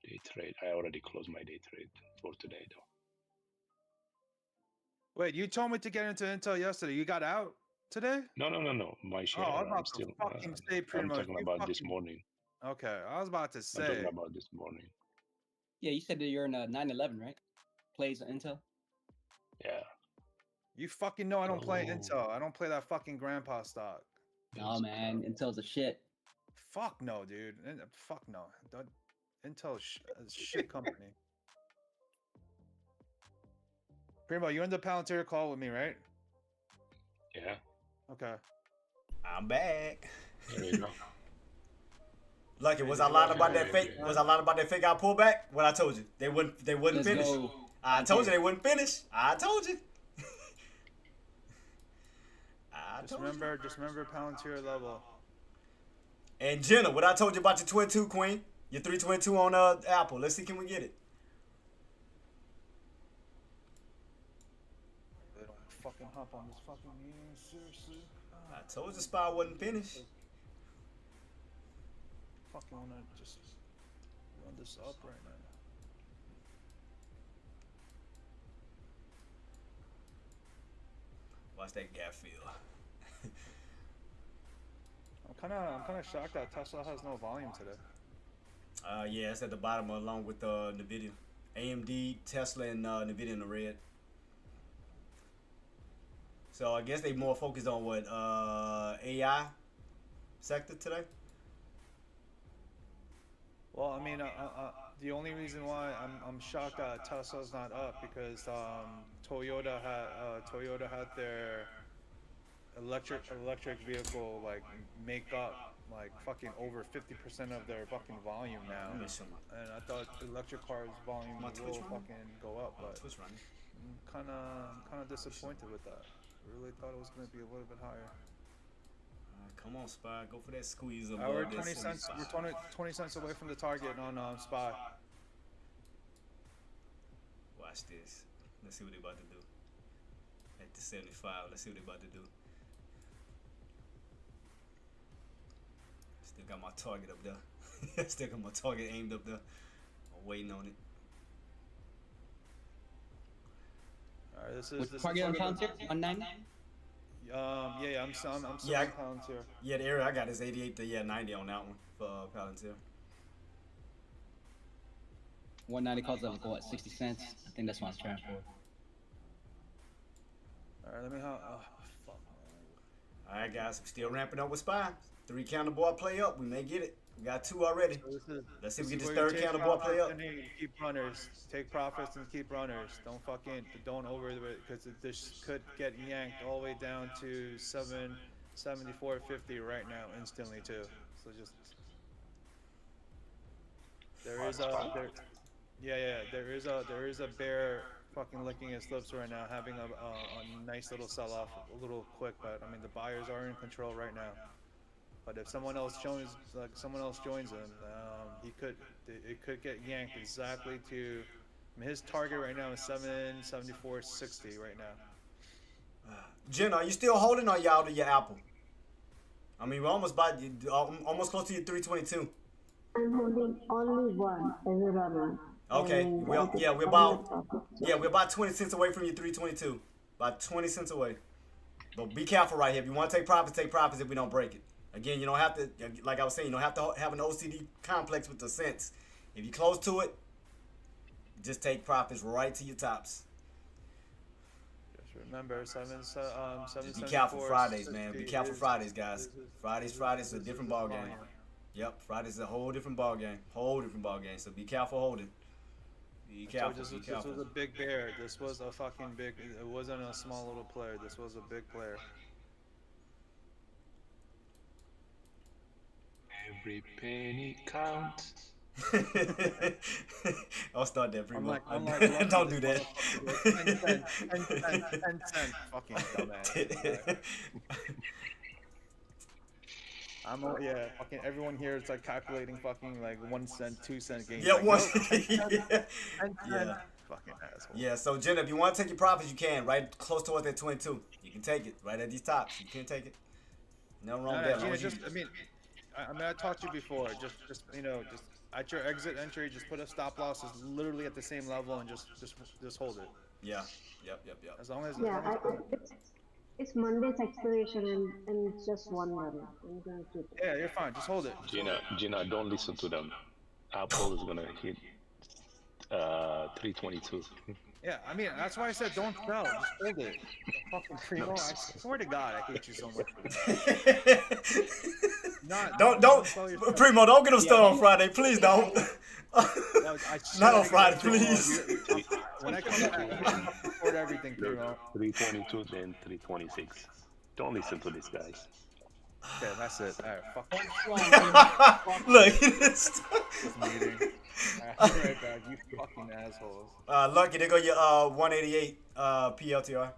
day trade. I already closed my day trade for today, though. Wait, you told me to get into Intel yesterday. You got out today? No. My Share. Oh, I was I'm about still. to fucking say, pretty I'm much. talking about this morning. Okay, I was about to I'm say. talking about this morning. Yeah, you said that you're in a 911, right? Plays on Intel? Yeah. You fucking know I don't play Intel. I don't play that fucking grandpa stock. No, man. Intel's a shit. Fuck no, dude. Fuck no. Intel is a shit company. Primo, you're in the Palantir call with me, right? Yeah. Okay. I'm back. There you go. Lucky, was I lying about that fake? Was I lying about that fake out pullback? What I told you, they wouldn't Let's finish. go. I told you they wouldn't finish. I told you. Just remember Palantir level. And Jenna, what I told you about your 22 queen, your 322 on Apple. Let's see, can we get it? They don't fucking hop on this fucking meeting, seriously. I told you SPY wasn't finished. Fucking wanna just run this up right now. Watch that gap fill. I'm kind of shocked that Tesla has no volume today. Yeah, it's at the bottom along with Nvidia, AMD, Tesla, and Nvidia in the red. So I guess they more focused on what AI sector today. Well, I mean, the only reason why I'm shocked that Tesla's not up because Toyota had their electric vehicle like make up like fucking over 50% of their fucking volume now, and I thought electric cars volume will fucking go up, but I'm kind of disappointed with that. I really thought it was gonna be a little bit higher. Come on, SPY, go for that squeeze. We're 20 cents. We're 20 cents away from the target on SPY. Watch this. Let's see what they about to do. At the 75, let's see what they about to do. Still got my target up there. Still got my target aimed up there. I'm waiting on it. All right, this is target on Palantir? 19? Yeah, I'm still on Palantir. Yeah, the area I got is 88 to 90 on that one for Palantir. 190 calls up go at 60 cents. I think that's what I'm trying for. All right, let me fuck. All right, guys, I'm still ramping up with SPY. 3 counter board play up. We may get it. We got 2 already. So Let's see if we get is this where you third take candle board play up. profits and you keep runners. Take profits and keep runners. Don't over it because this could get yanked all the way down to 774.50 right now instantly too. So just there is a bear fucking licking his lips right now, having a nice little sell off, a little quick, but I mean the buyers are in control right now. But if someone else joins him, it could get yanked exactly to. I mean, his target right now is 774.60 right now. Jen, are you still holding or you out of your Apple? I mean, we're almost almost close to your 322. I'm holding only one as a runner. Okay, we're about 20 cents away from your 322. About 20 cents away. But be careful right here. If you want to take profits if we don't break it. Again, you don't have to, like I was saying, you don't have to have an OCD complex with the cents. If you're close to it, just take profits right to your tops. Just remember, Just be careful Fridays, man. Be careful Fridays, guys. Fridays is a different ball game. Yep, Friday's a whole different ball game. So be careful holding. Be careful. This was a big bear. This was a fucking big. It wasn't a small little player. This was a big player. Every penny counts. I'll start that pretty much. Like, don't do that. 10 cent fucking dumbass. Fucking everyone here is like calculating fucking like 1 cent, 2 cent gains. Yeah, like, one. Yeah. Fucking asshole. Yeah, so Jenna, if you want to take your profits, you can. Right close towards that 22. You can take it. Right at these tops. You can take it. No wrong with that. I talked to you before. Just at your exit entry, just put a stop loss is literally at the same level and just hold it. Yeah. Yep. As long as it's Monday's expiration and it's just one runner. I'm gonna keep it. Yeah, you're fine. Just hold it. Gina, don't listen to them. Apple is gonna hit 322. Yeah, I mean that's why I said don't sell. Just hold it. Fucking Primo, I swear to God, I hate you so much. Primo, don't get him started on Friday, please don't. Not on Friday, please. When I come back, I record everything, Primo. 322, then 326. Don't listen to these guys. Okay, that's it. Alright, fuck. Look, This meeting. I'll be right back, you fucking assholes. Lucky, there go your 188 PLTR.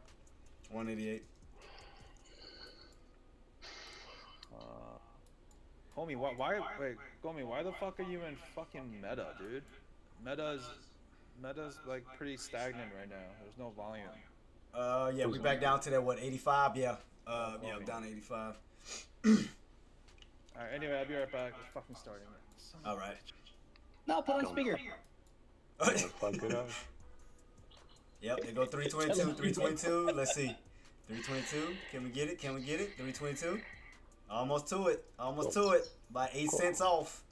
188. Homie, why the fuck are you in fucking meta, dude? Meta's like pretty stagnant right now. There's no volume. Yeah, we back down to that 85? Yeah. Down to 85. Alright, anyway, I'll be right back. It's fucking starting. Alright. No, put on speaker. Fuck it up. Yep, they go 322, 322. Let's see. 322. Can we get it? 322. Almost to it. By 8 cents off.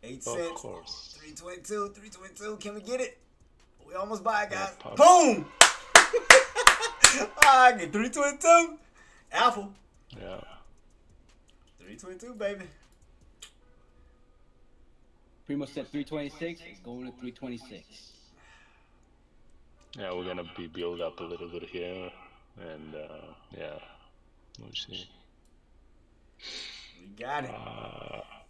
8 cents. Of course. 322. Can we get it? We almost by it, guys. Boom! I get 322. Apple. Yeah. 322, baby. Primo said 326. It's going to 326. Yeah, we're gonna be build up a little bit here, and yeah, we'll see. We got it.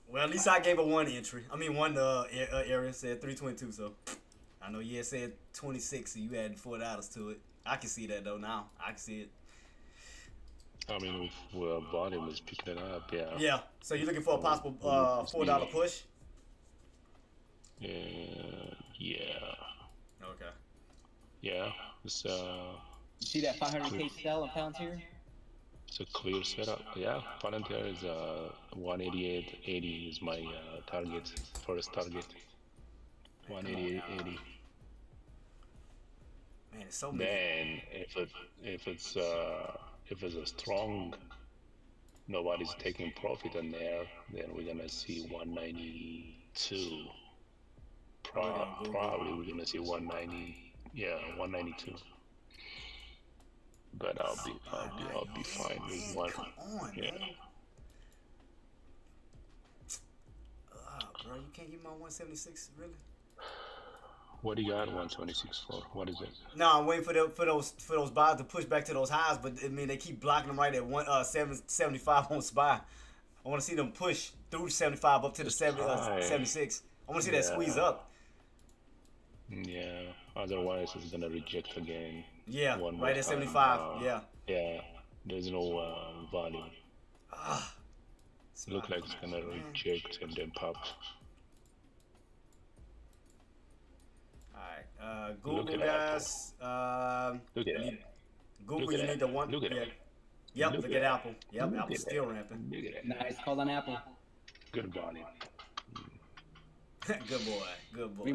Well, at least I gave a one area said 322. So I know you had said 26, so you added $4 to it. I can see that though now. I can see it. I mean, with volume is picking it up, yeah. Yeah. So you're looking for a possible $4 push? Yeah. Okay. Yeah. It's You see that 500K sell in Palantir? It's a clear setup. Yeah. Palantir is 188.80 is my target, first target. 188.80. Man, it's so many. Then if it's a strong, nobody's taking profit in there, then we're gonna see 192. Probably we're gonna see 190. Yeah, 192. But I'll be fine with one. Come on, yeah. man. bro. You can't give my 176, really? What do you got 126 for? What is it? No, I'm waiting for those buys to push back to those highs, but I mean they keep blocking them right at 75 on SPY. I want to see them push through 75 up to the 76. I want to see that squeeze up. Yeah. Otherwise, it's gonna reject again. Yeah, One right more at time. 75. Yeah. Yeah. There's no volume. Look like it's gonna reject and then pop. Alright, Google Look at guys. Look at that. Google, Look at you need that. the one. Look at yeah. that. Yep, Look look at at that. Apple. Yep, Look Apple's at still that. ramping. Look at that. Nice call on Apple. Good volume. Good boy. Good boy. $3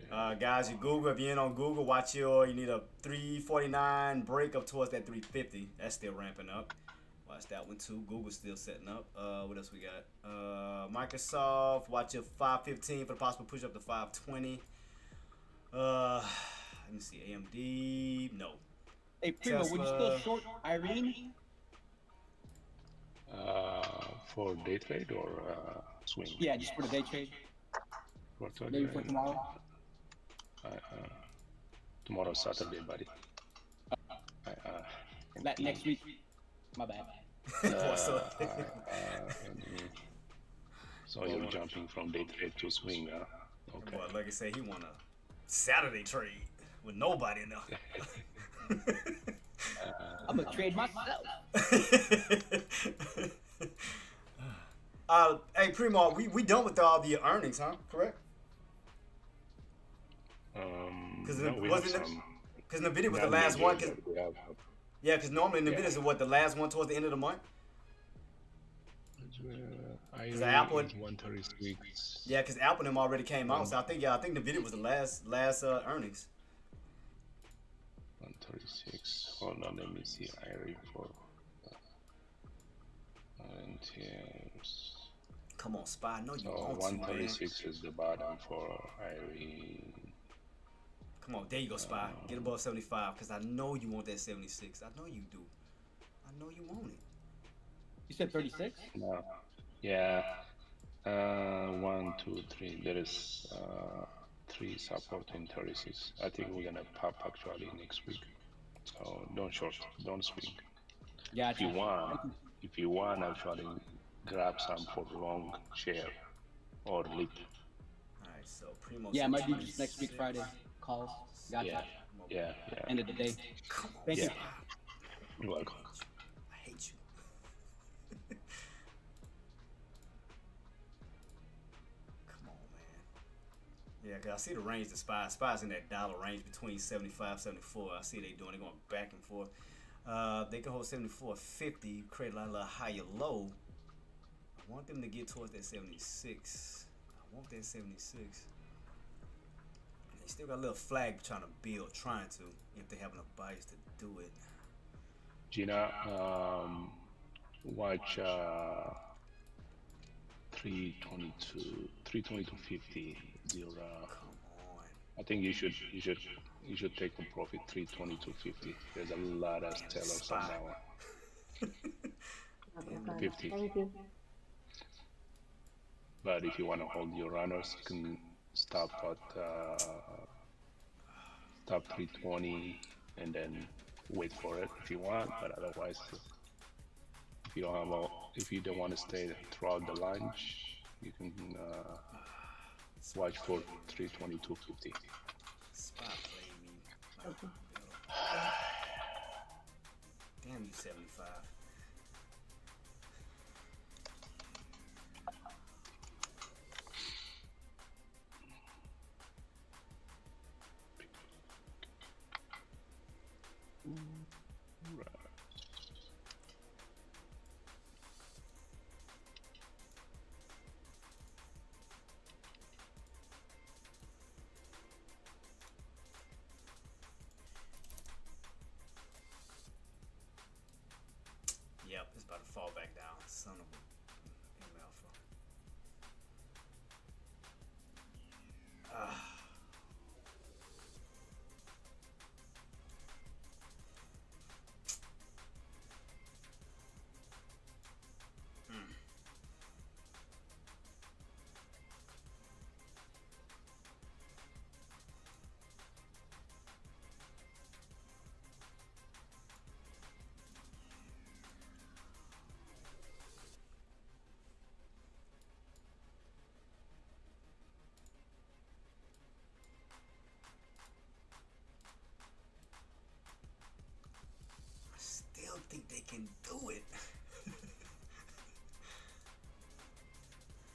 more. Guys, you Google. If you're in on Google, watch you need a 349 break up towards that 350. That's still ramping up. Watch that one too. Google's still setting up. What else we got? Microsoft. Watch your 515 for the possible push up to 520. Let me see. AMD. No. Hey, Primo, would you still short Irene? For day trade or swing? Yeah, just for the day trade. For Maybe for tomorrow. Tomorrow's Saturday, buddy. Next week. My bad. So you're jumping from day trade to swing, huh? Okay. Boy, like I say, he want a Saturday trade with nobody in there. I'm gonna trade myself. Hey Primo, we done with all the earnings, huh? Correct? Because no, Nvidia was the last one. Yeah, because normally Nvidia is what, the last one towards the end of the month. Because Apple is 136. Yeah, because Apple and them already came out, so I think Nvidia was the last earnings. 136. Hold on, let me see. IRE for volunteers. Come on, SPY. No, you So want 136 is the bottom for IRE. Come on, there you go, SPY. Get above 75, because I know you want that 76. I know you do. I know you want it. You said 36? No. Yeah. 1, 2, 3. There is 3 support in 36. I think we're gonna pop actually next week. So don't short, don't swing. Yeah. If you want actually grab some for long share or leap. Alright, so Primo. Yeah, it might be just next week Friday. Calls. Gotcha. Yeah. End of the day. Come on, Thank you. You're welcome. I hate you. Come on, man. Yeah, because I see the range the SPY's in that dollar range between 75 74. I see they going back and forth. They can hold 74.50, create a little higher low. I want them to get towards that 76. I want that 76. They still got a little flag trying to if they have enough buyers to do it. Gina, watch 322.50. Come on. I think you should take a profit 322.50. There's a lot of sellers on that one. 50. Thank you. But if you want to hold your runners, you can stop at 320 and then wait for it if you want. But otherwise, if you don't want to stay throughout the lunch, you can watch for 322.50. Spot played me. Damn you, 75. Yep, it's about to fall back down. Son of a alpha.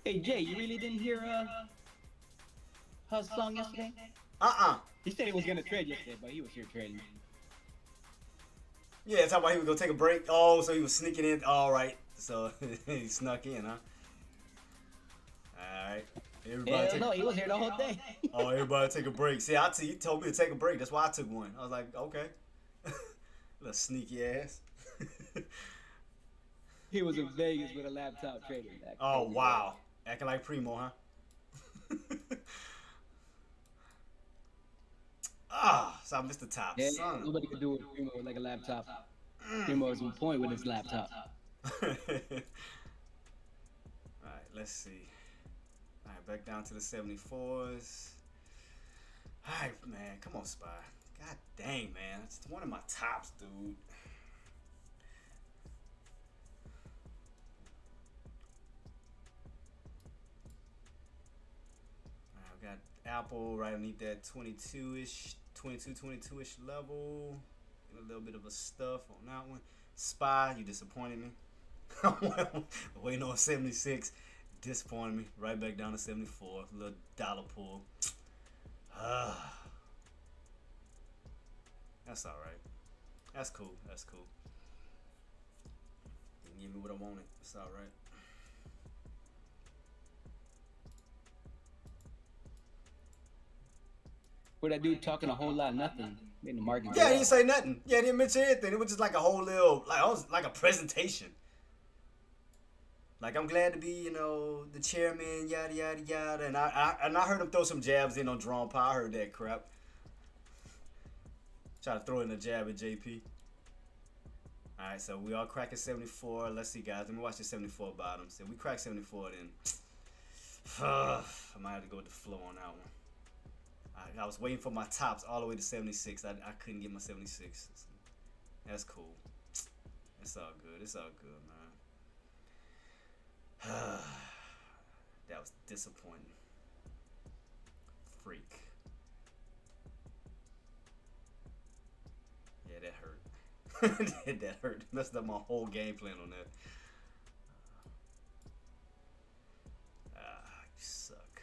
Hey Jay, you really didn't hear Hus song yesterday? He said he was gonna trade yesterday, but he was here trading. Yeah, talking about he was gonna take a break. Oh, so he was sneaking in. All right, so he snuck in, huh? All right. Hell no, he was here the whole day. Oh, everybody take a break. See, he told me to take a break. That's why I took one. I was like, okay. Little sneaky ass. He was in Vegas with a laptop trading. Oh, wow. Acting like Primo, huh? So I missed the top. Yeah, nobody could do it with Primo with like a laptop. Primo was on point with his laptop. Alright, let's see. Alright, back down to the 74s. Alright, man. Come on, Spy. God dang, man. It's one of my tops, dude. Alright, we got Apple right underneath that 22-ish, 22-ish level. Get a little bit of a stuff on that one. Spy, you disappointed me. Waiting on 76. Disappointed me. Right back down to 74. Little dollar pull. That's alright. That's cool. That's cool. Didn't give me what I wanted. It's alright. What that dude talking a whole lot of nothing. Made the market. Yeah, he didn't say nothing. Yeah, he didn't mention anything. It was just like a whole little, like a presentation. Like, I'm glad to be, you know, the chairman, yada, yada, yada. And I heard him throw some jabs in on Drawn Pie. I heard that crap. Try to throw in a jab at JP. Alright, so we all cracking 74. Let's see, guys. Let me watch the 74 bottom. So we crack 74, then I might have to go with the flow on that one. I was waiting for my tops all the way to 76. I couldn't get my 76. That's cool. It's all good. It's all good, man. That was disappointing. Freak. Yeah, that hurt. That hurt. Messed up my whole game plan on that. You suck.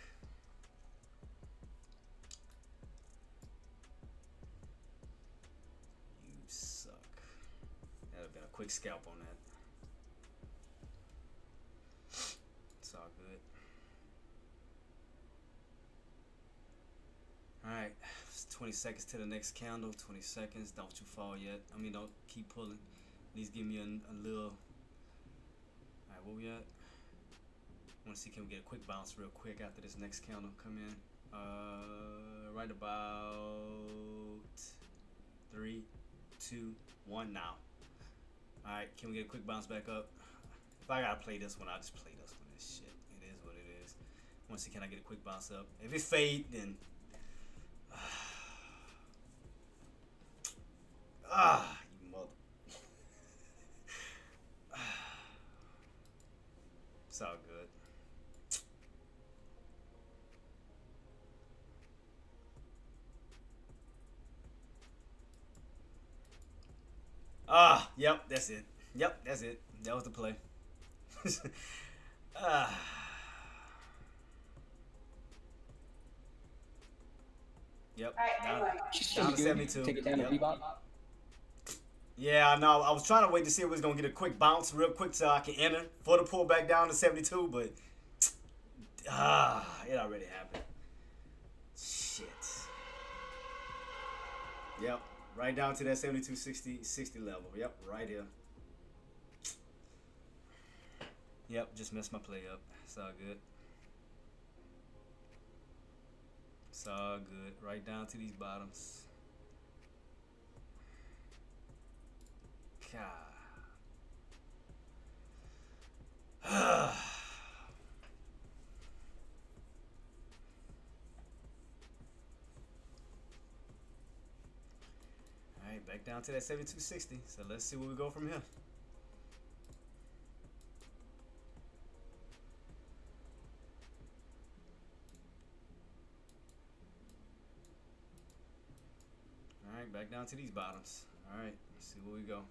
You suck. That would have been a quick scalp on that. It's all good. Alright, it's 20 seconds to the next candle. 20 seconds. Don't you fall yet. I mean, don't keep pulling. At least give me a little. Alright, where we at? I want to see, can we get a quick bounce real quick after this next candle come in? Right about 3, 2, 1 now. Alright, can we get a quick bounce back up? If I gotta play this one, I'll just play this one. This shit. It is what it is. I want to see, can I get a quick bounce up? If it fade, then you mother. It's all good. Yep, that's it. Yep, that's it. That was the play. Yep. Down to 72. Take it down to Bebop. Yeah, I know. I was trying to wait to see if we was gonna get a quick bounce real quick so I can enter for the pull back down to 72, but it already happened. Shit. Yep. Right down to that 72.60 level. Yep, right here. Yep, just messed my play up. It's all good. It's all good. Right down to these bottoms. God. Alright, back down to that 72.60. So let's see where we go from here. Alright, back down to these bottoms. Alright, let's see where we go.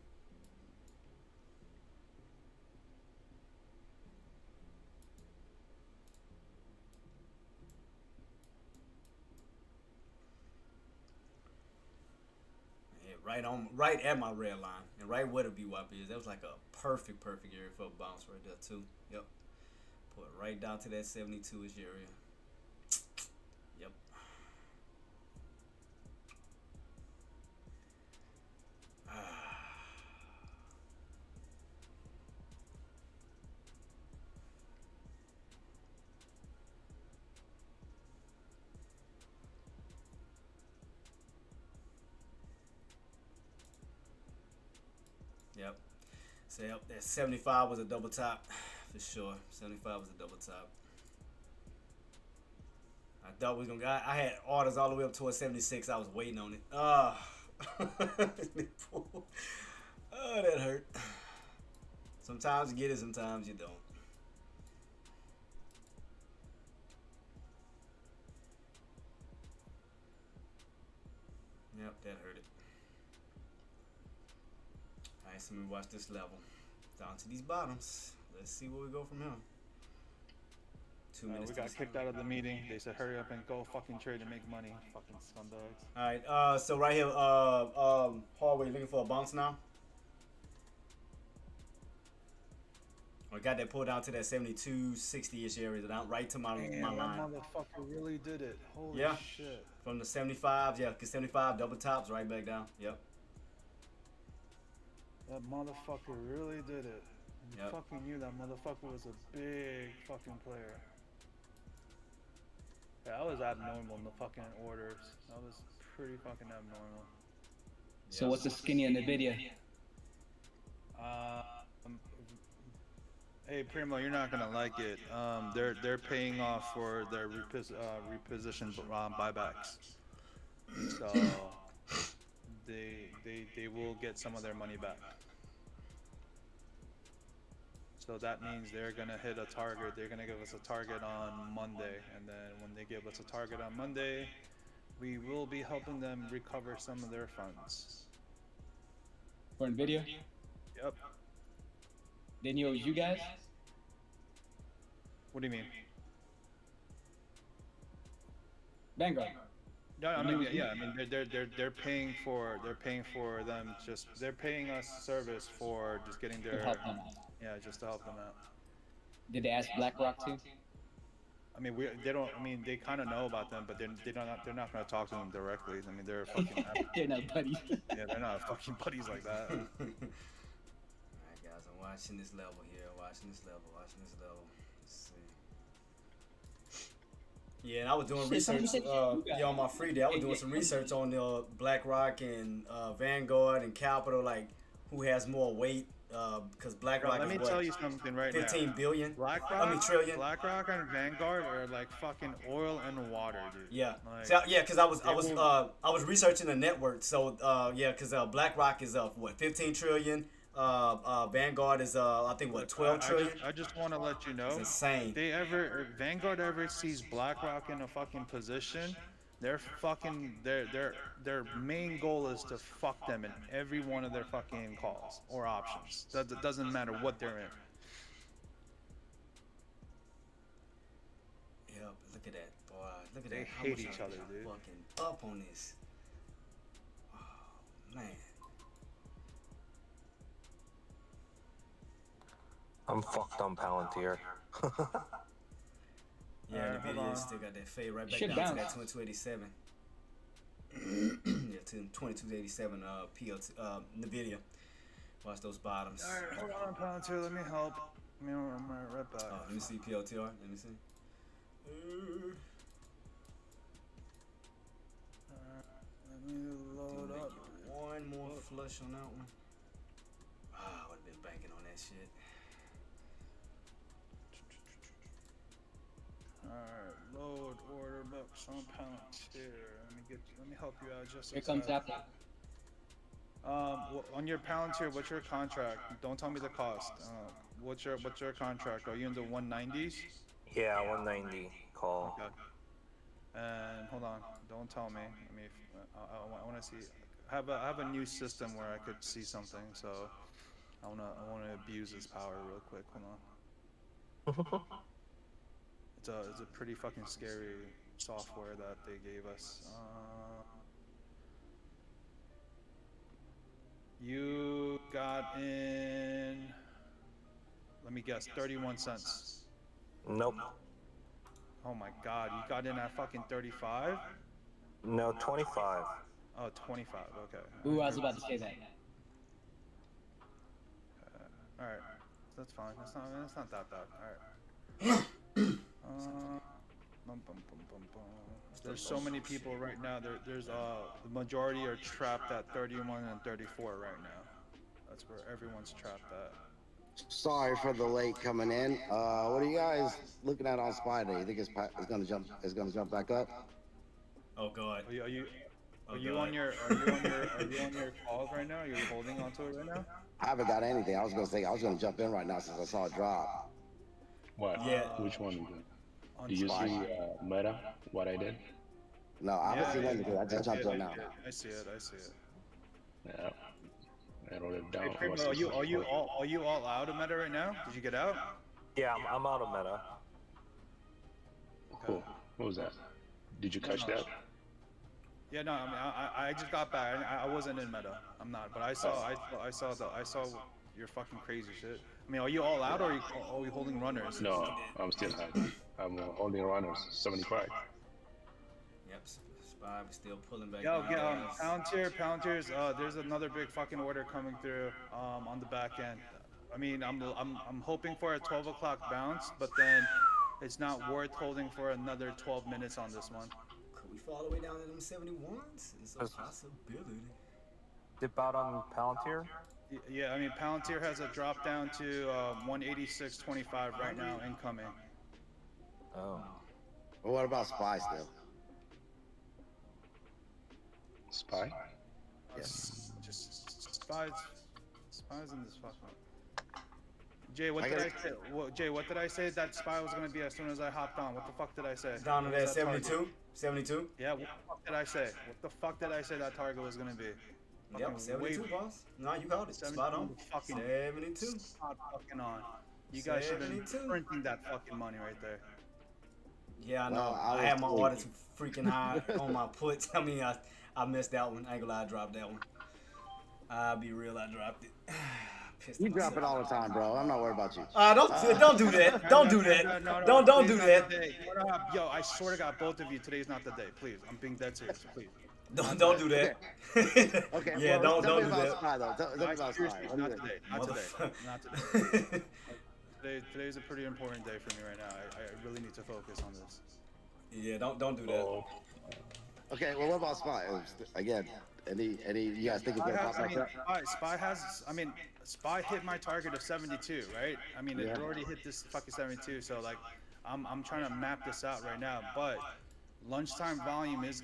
right at my red line, and right where the VWAP is. That was like a perfect area for a bounce right there too. Yep. Put it right down to that 72-ish area. Yep. Yep. So yep, that 75 was a double top for sure. 75 was a double top. I thought we was gonna. I had orders all the way up towards 76. I was waiting on it. Oh, that hurt. Sometimes you get it, sometimes you don't. Yep, that hurt it. Alright, so we watch this level. Down to these bottoms. Let's see where we go from here. 2 minutes. We got kicked out of the meeting. They said hurry up and go fucking trade and make money. Fucking scumbags. Alright, so right here, hallway looking for a bounce now. I got that pulled down to that 72, 60-ish area, down right to my line. That motherfucker really did it. Holy shit. From the 75, yeah, because 75 double tops right back down. Yep. That motherfucker really did it. You Yep. fucking knew that motherfucker was a big fucking player. Yeah, that was abnormal in the fucking orders. That was pretty fucking abnormal. So what's the skinny in the video? Hey Primo, you're not gonna like it. They're paying off for their reposition buybacks. So they will get some of their money back. So that means they're gonna hit a target. They're gonna give us a target on Monday, and then when they give us a target on Monday, we will be helping them recover some of their funds. For NVIDIA? Yep. Then you owe you guys? What do you mean? Vanguard. No, I mean yeah. I mean they're paying for them just they're paying us service for just getting their To help them out. Yeah, just to help them out. Did they ask BlackRock too? I mean they don't. I mean they kind of know about them, but they're not going to talk to them directly. I mean they're fucking. They're not buddies. Yeah, they're not fucking buddies like that. Alright guys, I'm watching this level here, watching this level. Let's see. Yeah, and I was doing research on my free day. I was doing some research on BlackRock and Vanguard and Capital, like who has more weight, because BlackRock Let me is what, tell you something right 15 now. billion? BlackRock, trillion. BlackRock and Vanguard are like fucking oil and water, dude. Yeah. Like, So, yeah, because I was researching the network. So yeah, because BlackRock is what 15 trillion. Vanguard is I think what 12 trillion. I just want to let you know. It's insane. If Vanguard ever sees BlackRock in a fucking position, their main goal is to fuck them in every one of their fucking calls or options. That doesn't matter what they're in. Yep, look at that, boy. Look at They that. How hate much each I other, got dude. Fucking up on this. Oh man. I'm fucked on Palantir. Yeah, hold NVIDIA on. still got that fade right back Should down to bounce. that 2287. Yeah, to 2287 PLT NVIDIA. Watch those bottoms. Alright, hold on, Palantir, let me help. I'm right back. Let me see PLTR. Let me see. Let me load up. One more flush on that one. I would have been banking on that shit. Alright, load order bucks on Palantir. Let me help you out just Here comes Apple. On your Palantir, what's your contract? Don't tell me the cost. What's your contract? Are you in the 190s? Yeah, 190 call. Okay. And hold on, don't tell me. I mean, I want to see. I have a new system where I could see something, so I wanna abuse this power real quick. Hold on. It's a pretty fucking scary software that they gave us. You got in. Let me guess, 31 cents. Nope. Oh my god, you got in at fucking 35? No, 25. Oh, 25, okay. Ooh, I was about to say that. Alright, that's fine. That's not that bad. Alright. Bum, bum, bum, bum, bum. There's so many people right now. There's the majority are trapped at 31 and 34 right now. That's where everyone's trapped at. Sorry for the late coming in. What are you guys looking at on SPY day? You think it's gonna jump? It's gonna jump back up? Oh god. Are you Oh, on God. your calls right now? Are you holding onto it right now? I haven't got anything. I was gonna jump in right now since I saw it drop. What? Yeah. Which one? On Do you Spy. see Meta? What I did? No, I haven't seen anything. I just jumped in now. I see it. Yeah. I wrote it down. Hey, Primo, are you all out of meta right now? Did you get out? Yeah, I'm out of meta. Cool. What was that? Did you catch that? Yeah, no. I mean, I just got back. I wasn't in meta. I'm not. But I saw your fucking crazy shit. I mean, are you all out or are you holding runners? No, I'm still high. I'm holding runners. 75. Yep. Spy was still pulling back. Yo, down, guys. Palantirs. There's another big fucking order coming through on the back end. I mean, I'm hoping for a 12 o'clock bounce, but then it's not worth holding for another 12 minutes on this one. Could we fall all the way down to them 71s? It's a possibility. Dip out on Palantir? Yeah, I mean, Palantir has a drop down to 186.25 right now incoming. Oh. But what about SPY still? Spy? Yes. Just spies in this fucking. Jay, what did I say? Jay, what did I say that SPY was gonna be as soon as I hopped on? What the fuck did I say? Down to What was that target? 72? 72? Yeah, what the fuck did I say? What the fuck did I say that target was gonna be? Yep, Fucking 72, way- boss. No, you got it. Spot on. Fucking 72. spot fucking on. You guys should have been 72. printing that fucking money right there. Yeah, I know. Well, I I had my was order too freaking high on my puts. I mean, I missed that one. I ain't gonna lie, I dropped that one. I'll be real, I dropped it. Pissed You drop it myself. all the time, bro. I'm not worried about you. Don't do that. Don't do that. Don't do Today's not that. the day. Yo, I swear to God, both of you, today's not the day. Please, I'm being dead serious. Please. Don't do that. Okay. Yeah, well, don't tell me do about that. SPY though. Tell me Like, about seriously, SPY. not today. Not today. Motherfucker. Not today. Today's a pretty important day for me right now. I really need to focus on this. Yeah, don't do that. Oh, Okay. Well, what about SPY? Again, any you guys think it's gonna pop back up? Spy hit my target of 72, right? I mean, it Yeah. already hit this fucking 72, so like, I'm trying to map this out right now. But lunchtime volume is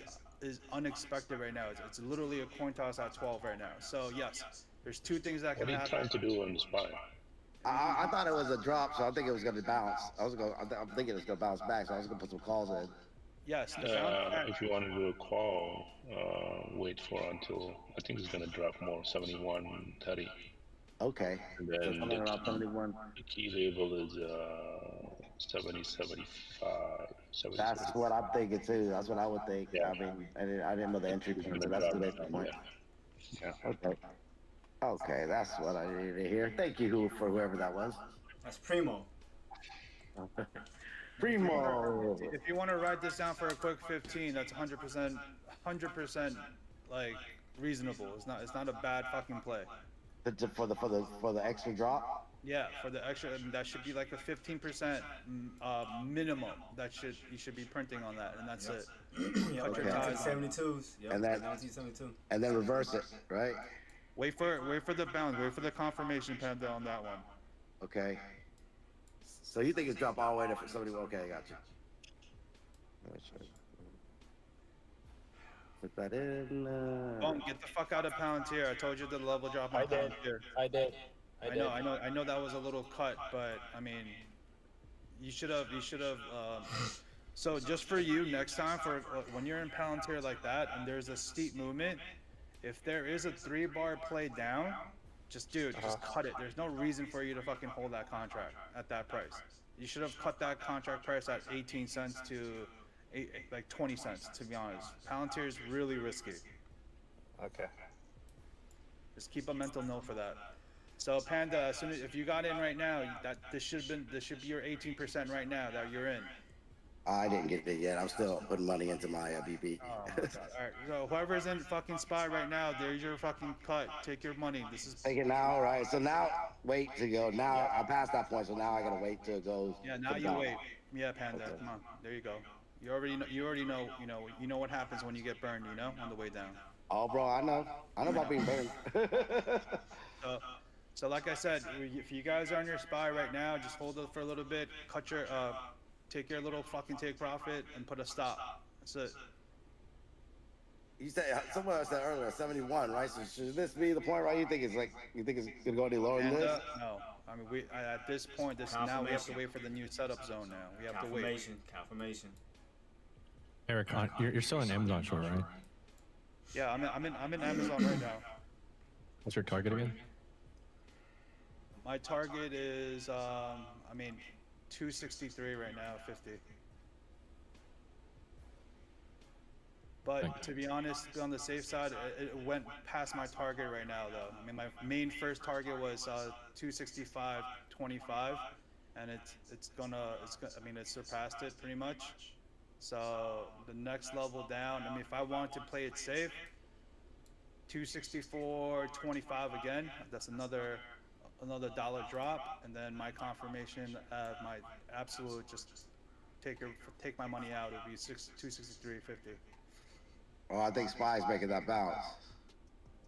unexpected right now. It's literally a coin toss at 12 right now. So yes, there's two things that what can are you happen. trying to do on the Spy? I thought it was a drop, so I think it was gonna bounce. I'm thinking it's gonna bounce back, so I was gonna put some calls in. Yes, the bounce back. If you want to do a call, wait for until I think it's gonna drop more, 71.30. Okay. And So then somewhere around 71. the key level is 70, 75, 70. That's what I'm thinking too. That's what I would think. Yeah. I mean, I didn't know the entry It's point, gonna so that's drop the next point. Yeah. Okay. Okay, that's what I needed to hear. Thank you for whoever that was. That's Primo. Primo. If you want to write this down for a quick 15, that's 100%, like reasonable. It's not a bad fucking play. For the extra drop. Yeah, for the extra, that should be like a 15% minimum. You should be printing on that, and that's it. Yeah, Cut your okay. ties on it. 72s. Yep. And that- down to 72. And then reverse it, right? Wait for the bounce. Wait for the confirmation panda on that one. Okay. So you think it's drop all the way to somebody? Okay, I got you. Put that in. Boom, get the fuck out of Palantir. I told you the level drop on I did. Palantir. I did. I know that was a little cut, but I mean, you should have. So just for you, next time, for when you're in Palantir like that, and there's a steep movement, if there is a 3-bar play down, just cut it. There's no reason for you to fucking hold that contract at that price. You should have cut that contract price at 18 cents to like 20 cents, to be honest. Palantir is really risky. Okay. Just keep a mental note for that. So Panda, as soon as if you got in right now, this should be your 18% right now that you're in. I didn't get it yet. I'm still putting money into my BP. Oh my god. Alright, so whoever's in fucking spy right now, there's your fucking cut. Take your money. This is Take it now, right? So now, wait to go. Now I passed that point, so now I gotta wait till it goes. Yeah, now you wait. Yeah, Panda, Okay. come on. There you go. You already know, you know what happens when you get burned, on the way down. Oh, bro, I know about being burned. So like I said, if you guys are on your spy right now, just hold it for a little bit, cut your, take your little fucking take profit and put a stop. That's it. You said someone said earlier 71, right? So should this be the point, right? You think it's gonna go any lower than this? No. I mean, at this point, now we have to wait for the new setup zone. Now we have to wait. Confirmation. Eric, you're still in Amazon short, right? Yeah, I'm in Amazon right now. What's your target again? My target is 263 right now, 50. But to be honest, on the safe side, it went past my target right now, though. I mean, my main first target was 265.25, and it's surpassed it pretty much. So the next level down, I mean, if I wanted to play it safe, 264.25 again. That's another dollar drop, and then my confirmation, my absolute, just take my money out. It'll be 263.50. Oh, I think Spy's making that bounce.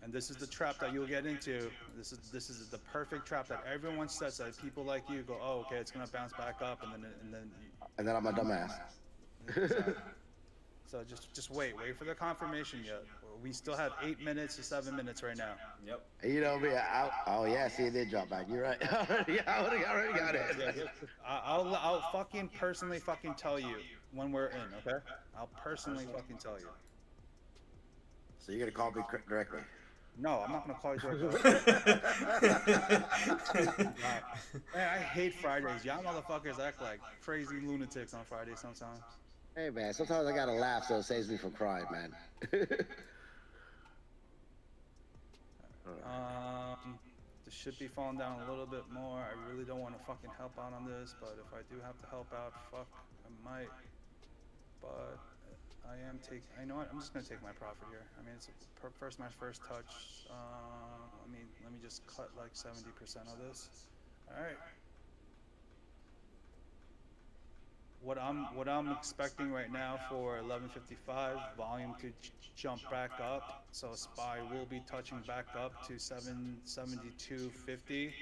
And this is the trap that you'll get into. This is the perfect trap that everyone sets. That people like you go, oh, okay, it's gonna bounce back up, and then I'm a dumbass. So just wait for the confirmation yet. We still have 8 minutes to 7 minutes right now. Yep. You know me. See, it did drop back. You're right. I already got it. I'll fucking personally fucking tell you when we're in. Okay? I'll personally fucking tell you. So you're gonna call me directly? No, I'm not gonna call you directly. Man, I hate Fridays. Y'all motherfuckers act like crazy lunatics on Fridays sometimes. Hey man, sometimes I gotta laugh so it saves me from crying, man. This should be falling down a little bit more. I really don't want to fucking help out on this, but if I do have to help out, fuck, I might. But I am taking. You know what? I'm just gonna take my profit here. I mean, it's my first touch. Let me just cut like 70% of this. All right. What I'm expecting right now for 11:55 volume to jump back up. So SPY will be touching back up to 772.50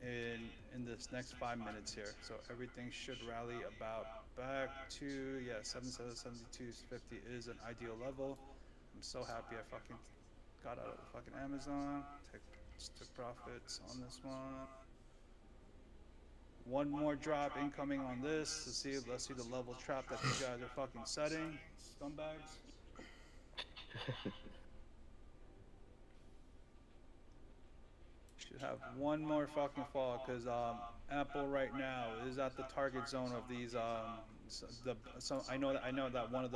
in this next 5 minutes here. So everything should rally about back to 772.50 is an ideal level. I'm so happy I fucking got out of the fucking Amazon. Took profits on this one. One more drop incoming on this to see. Let's see the level trap that these guys are fucking setting. Scumbags. Should have one more fucking fall because Apple right now is at the target zone of these. I know that one of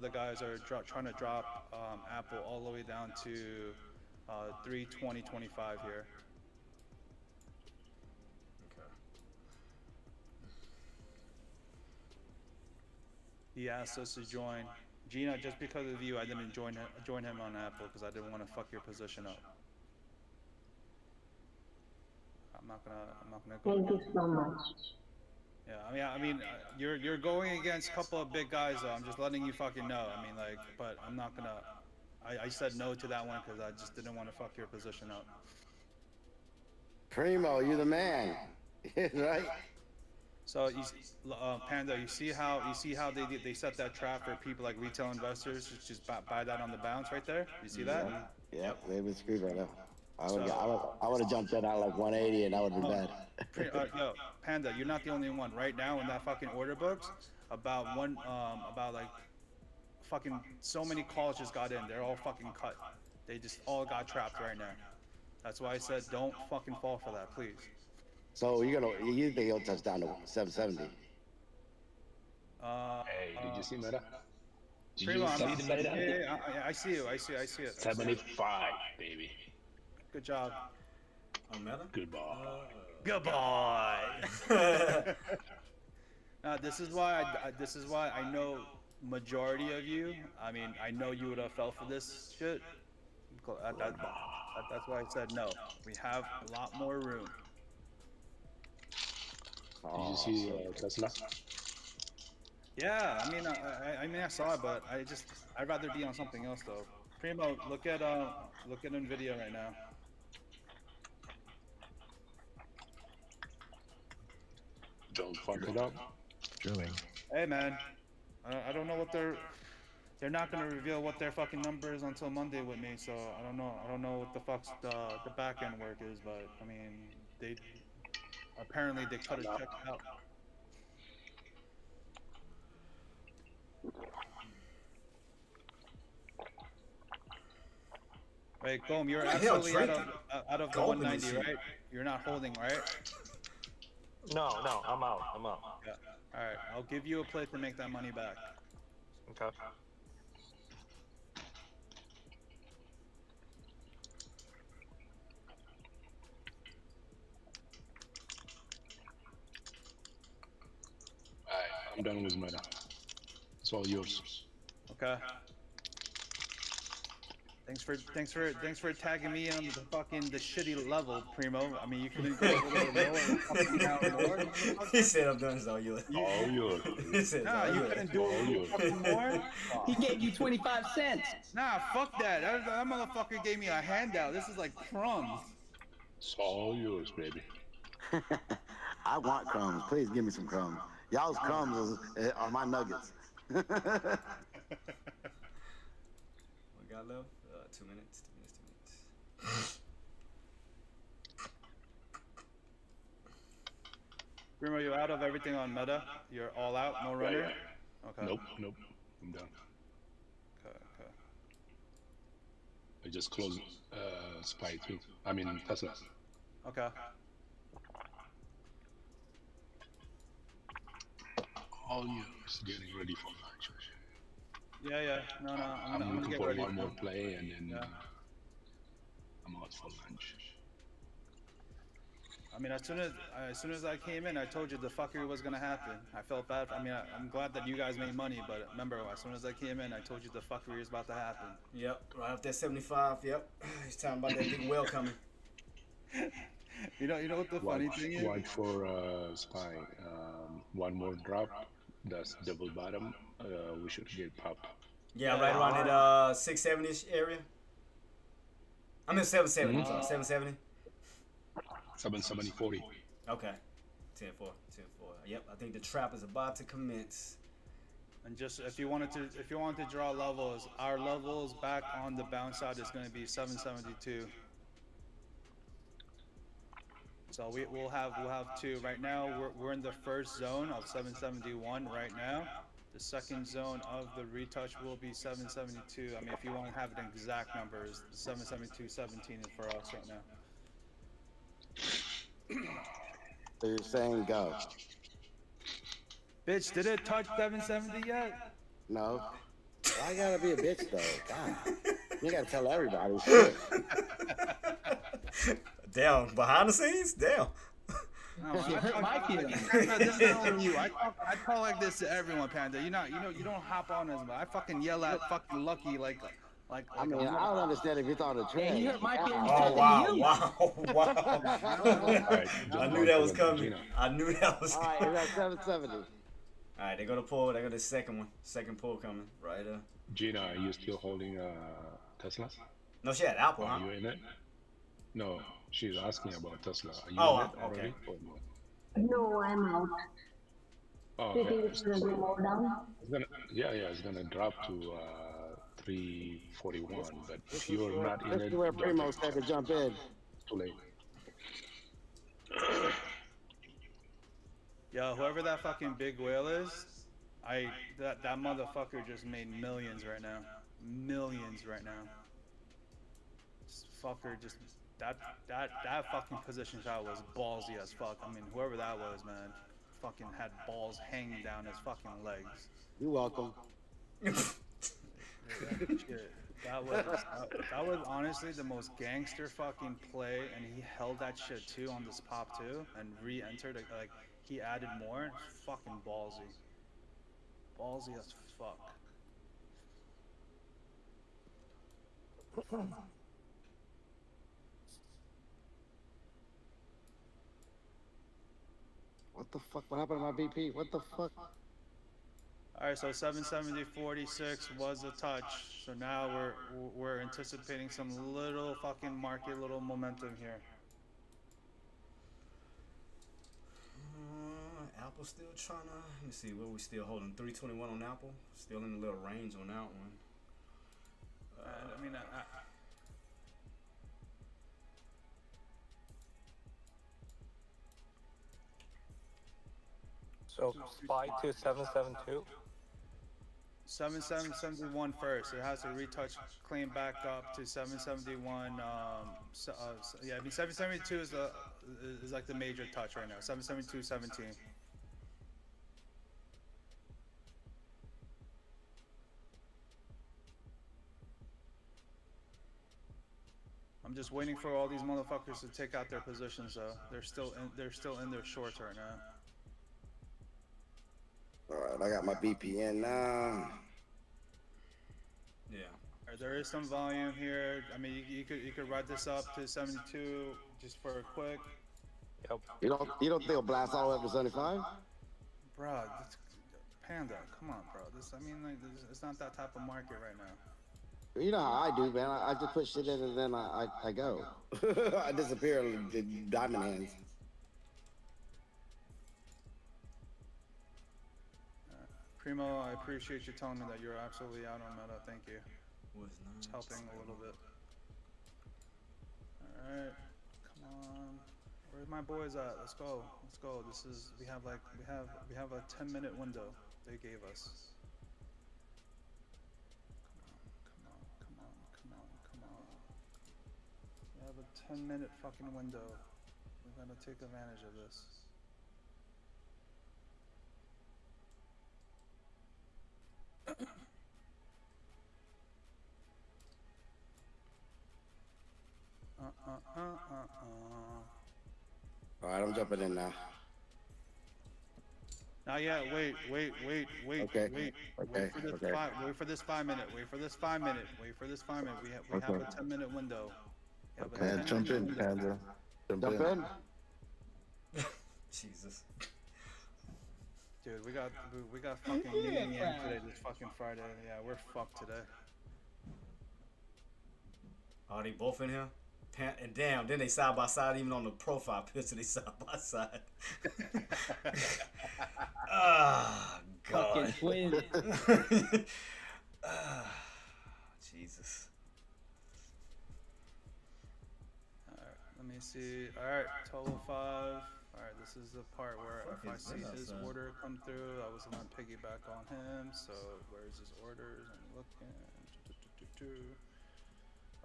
the guys are trying to drop Apple all the way down to 320.25 here. He asked us to join. Gina, just because of you, I didn't join him on Apple because I didn't want to fuck your position up. I'm not gonna go. Thank you so much. Yeah, I mean, you're going against a couple of big guys though. I'm just letting you fucking know. I mean, like, but I'm not gonna. I said no to that one because I just didn't want to fuck your position up. Primo, you're the man, right? So, Panda, you see how they set that trap for people like retail investors to just buy that on the bounce right there? You see that? Yep, they've been screwed right now. I would have jumped that out like 180 and that would have been bad. Yo, Panda, you're not the only one. Right now in that fucking order books, about fucking so many calls just got in. They're all fucking cut. They just all got trapped right now. That's why I said don't fucking fall for that, please. So you think he'll touch down to 770? Hey, did you see Meta? I see you. I see it. 75, baby. Good job. Oh, meta? Goodbye. Good boy. This is why I know majority of you. I mean, I know you would have fell for this shit. That's why I said no. We have a lot more room. Did you see Tesla? Yeah, I mean, I saw it, but I'd rather be on something else though. Primo, look at Nvidia right now. Don't fuck it up. Drilling. Hey man, I don't know what they're not gonna reveal what their fucking number is until Monday with me, so I don't know what the fuck's the back end work is, but I mean they apparently they cut a check out. Wait, Gom, you're absolutely out of the 190, right? You're not holding, right? No, I'm out. Yeah. All right, I'll give you a play to make that money back. Okay. Alright, I'm done with meta. It's all yours. Okay. Thanks for tagging me on the shitty level, Primo. I mean, you couldn't go a little bit lower and fucking down more. He said I'm done, so you. All yours. He said, Nah, you couldn't do a little fucking more. He gave you 25 cents. Nah, fuck that. That motherfucker gave me a handout. This is like crumbs. It's all yours, baby. I want crumbs. Please give me some crumbs. Y'all's crumbs are my nuggets. What got left? 2 minutes. 2 minutes. Primo, you out of everything on meta? You're all out, no runner? Yeah. Okay. Nope. I'm done. Okay. I just closed Spy too. I mean Tesla. Okay. All yours. Getting ready for lunch. Yeah. No. I'm I'm looking get for ready. one more play and then Yeah. I'm out for lunch. I mean, as soon as I came in, I told you the fuckery was gonna happen. I felt bad. I mean, I'm glad that you guys made money, but remember, as soon as I came in, I told you the fuckery is about to happen. Yep, right up there 75. Yep, he's talking about that big whale coming. You know what the funny thing is? Watch for Spy. One more drop. That's double bottom. We should get pop. Yeah, right around that 670-ish area. I mean 770. Sorry, 770. 770-40. Okay, 10-4. Yep, I think the trap is about to commence. And just if you wanted to draw levels, our levels back on the bounce side is going to be 772. So we'll have two. Right now we're in the first zone of 771 right now. The second zone of the retouch will be 772. I mean, if you want to have an exact number, is 772.17 for us right now. So you're saying go? Bitch, did it touch 770 yet? No. Why gotta be a bitch though? God, you gotta tell everybody. Shit. Damn, behind the scenes? Damn. No, my feelings. This is not on you. I talk like this to everyone, Panda. You don't hop on as much. I fucking yell at fucking Lucky like. I mean, I don't understand if you're talking to Traedz. He hurt my feelings. Oh, wow. Alright, I knew that was coming. I knew that was coming. Alright, it's at 770. Alright, they're gonna pull. They got the second one. Second pull coming. Right there. Gina, are you still holding Tesla? No, she had Apple, Are huh? you in it? No, she's asking about Tesla. Are you Oh, in it okay. already? Or no? No, I'm out. Oh, Do you think okay. it's gonna go more down? It's gonna drop to 341. But if you're not in This it, is where don't Primo take said to jump in. too late. Yo, whoever that fucking big whale is, that motherfucker just made millions right now. Millions right now. This fucker just that fucking position shot was ballsy as fuck. I mean, whoever that was, man, fucking had balls hanging down his fucking legs. You're welcome. Shit. That was honestly the most gangster fucking play, and he held that shit too on this pop too, and re-entered like he added more. Fucking ballsy, ballsy as fuck. What the fuck? What happened to my BP? What the fuck? All right, so 770.46 was a touch. So now we're anticipating some little fucking market, little momentum here. Apple still trying to. Let me see. What we still holding? 321 on Apple. Still in the little range on that one. I mean, So SPY to 772. 7771 first. It has to retouch, claim back up to 771. Yeah, I mean 772 is like the major touch right now. 772.17. I'm just waiting for all these motherfuckers to take out their positions though. They're still in their shorts right now. All right, I got my BPN now. Yeah. There is some volume here. I mean, you could ride this up to 72 just for a quick. Yep. You don't think it'll blast all the way up to 75? Bro, Panda, come on, bro. I mean, like, it's not that type of market right now. You know how I do, man. I just put shit in and then I go. I disappear in diamond hands. Primo, I appreciate you telling me that you're absolutely out on meta. Thank you. Was It's helping a little bit. All right, come on. Where's my boys at? Let's go. Let's go. We have a 10-minute window they gave us. Come on. We have a 10-minute fucking window. We're gonna take advantage of this. All right, I'm jumping in now. Not yet. Wait. Okay. Wait for this 5 minute. Wait for this 5 minute. We have a 10-minute window. Okay, jump in, Panda. Jump in. Jesus. Dude, we got fucking yin and yang today. This fucking Friday. Yeah, we're fucked today. Are they both in here? And damn, then they side by side, even on the profile picture, they side by side. Ah, God. Fucking twins. Jesus. Alright, let me see. Alright, total 5. Alright, this is the part where if I see his order come through, I was gonna piggyback on him. So where's his orders? I'm looking.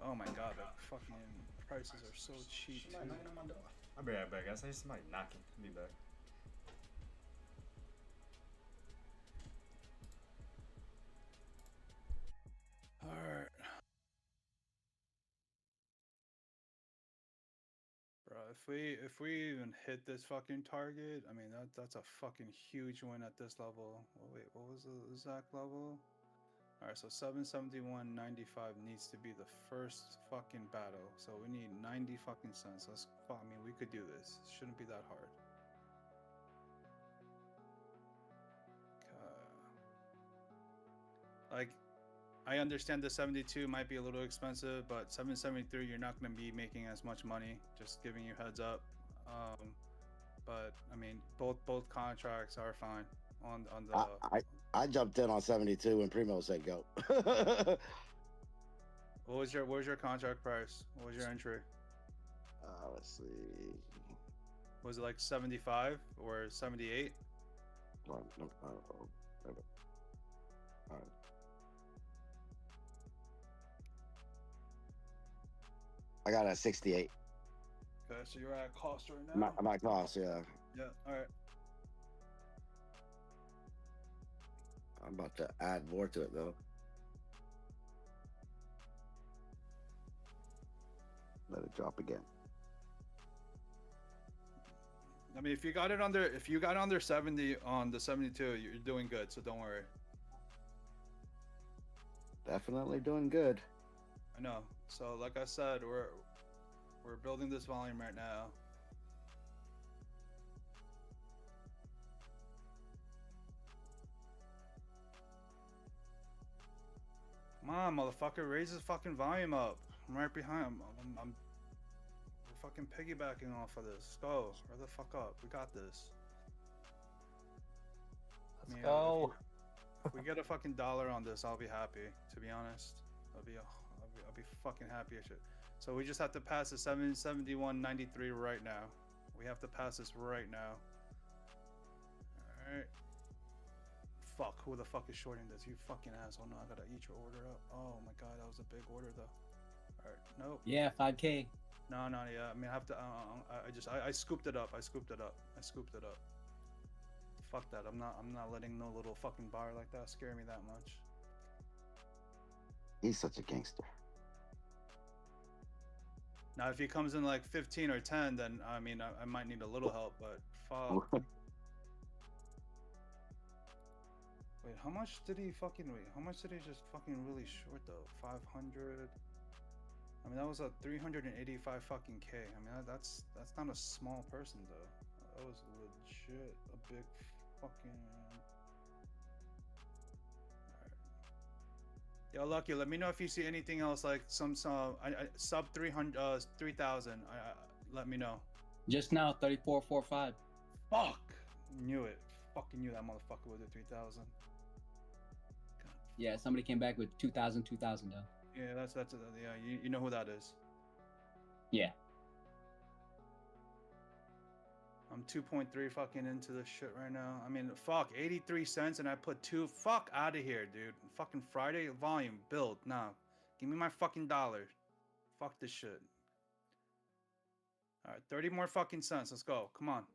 Oh my God, the fucking prices are so cheap too. I'll be right back, guys. I hear somebody knocking. I'll be back. Alright. Bro, if we even hit this fucking target, I mean that's a fucking huge win at this level. Oh, wait, what was the exact level? Alright, so 771.95 needs to be the first fucking battle. So we need 90 fucking cents. I mean, we could do this. It shouldn't be that hard. Like, I understand the 72 might be a little expensive, but 773 you're not going to be making as much money. Just giving you heads up. But I mean, both contracts are fine on the. I jumped in on 72 when Primo said go. What was your contract price? What was your entry? Let's see. Was it like 75 or 78? All right. I got a 68. Okay, so you're at cost right now? I'm at cost, yeah. Yeah, all right. I'm about to add more to it, though. Let it drop again. I mean, if you got under 70 on the 72, you're doing good. So don't worry. Definitely doing good. I know. So like I said, we're building this volume right now. Come on, motherfucker, raise his fucking volume up. I'm right behind him. We're fucking piggybacking off of this. Let's go. Hurry the fuck up. We got this. Let's go. If we get a fucking dollar on this, I'll be happy. To be honest, I'll be fucking happy as shit. So we just have to pass the 771.93 right now. We have to pass this right now. All right. Fuck, who the fuck is shorting this? You fucking asshole. No, I gotta eat your order up. Oh my god, that was a big order though. Alright, nope. Yeah, 5K. No, yeah. I mean, I have to, I scooped it up. I scooped it up. Fuck that. I'm not letting no little fucking bar like that scare me that much. He's such a gangster. Now, if he comes in like 15 or 10, then I mean, I might need a little help, but fuck. Wait, how much did he just fucking really short though? 500. I mean, that was a 385 fucking K. I mean, that's not a small person though. That was legit a big fucking. Alright. Yo, Lucky, let me know if you see anything else like some sub 3,000. Let me know. Just now, 34.45. Fuck. Knew it. Fucking knew that motherfucker with the 3,000. Yeah, somebody came back with 2,000 though. Yeah, that's yeah. You know who that is. Yeah. I'm 2.3 fucking into this shit right now. I mean, fuck, 83 cents and I put 2. Fuck out of here, dude. Fucking Friday volume build. Nah, give me my fucking dollar. Fuck this shit. All right, 30 more fucking cents. Let's go. Come on.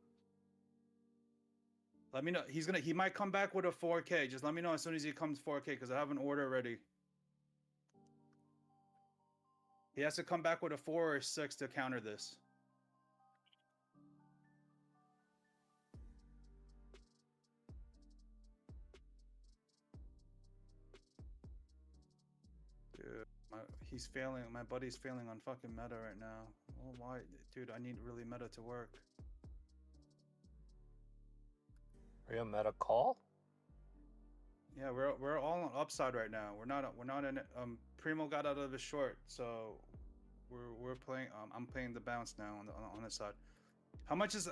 Let me know. He might come back with a 4K. Just let me know as soon as he comes 4K because I have an order ready. He has to come back with a 4 or 6 to counter this. Dude, he's failing. My buddy's failing on fucking meta right now. Oh, why? Dude, I need really meta to work. Are you a meta call? Yeah, we're all on upside right now. We're not in it. Primo got out of his short, so we're playing. I'm playing the bounce now on his side. How much is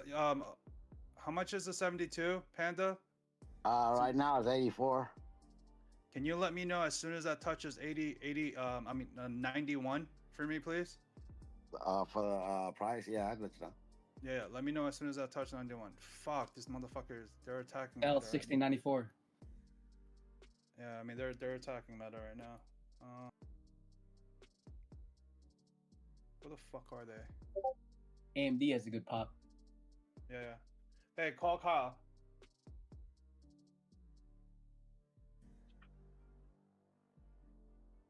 the 72 Panda? Right now it's 84. Can you let me know as soon as that touches 91 for me, please? For the price, yeah, I'll let you know. Yeah, let me know as soon as that touches 91. Fuck, these motherfuckers, they're attacking. L1694. Yeah, I mean they're attacking meta right now. Where the fuck are they? AMD has a good pop. Yeah. Hey, call Kyle.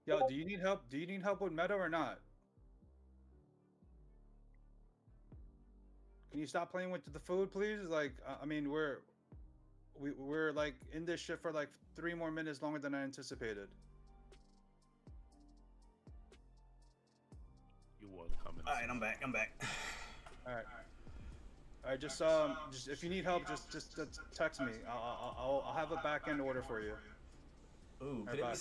Yo, do you need help? Do you need help with meta or not? Can you stop playing with the food, please? Like, I mean, we're like in this shit for like 3 more minutes longer than I anticipated. You was coming. All right, I'm back. All right. Just if you need help, just text me. I'll have a back end order for you. Ooh, Right,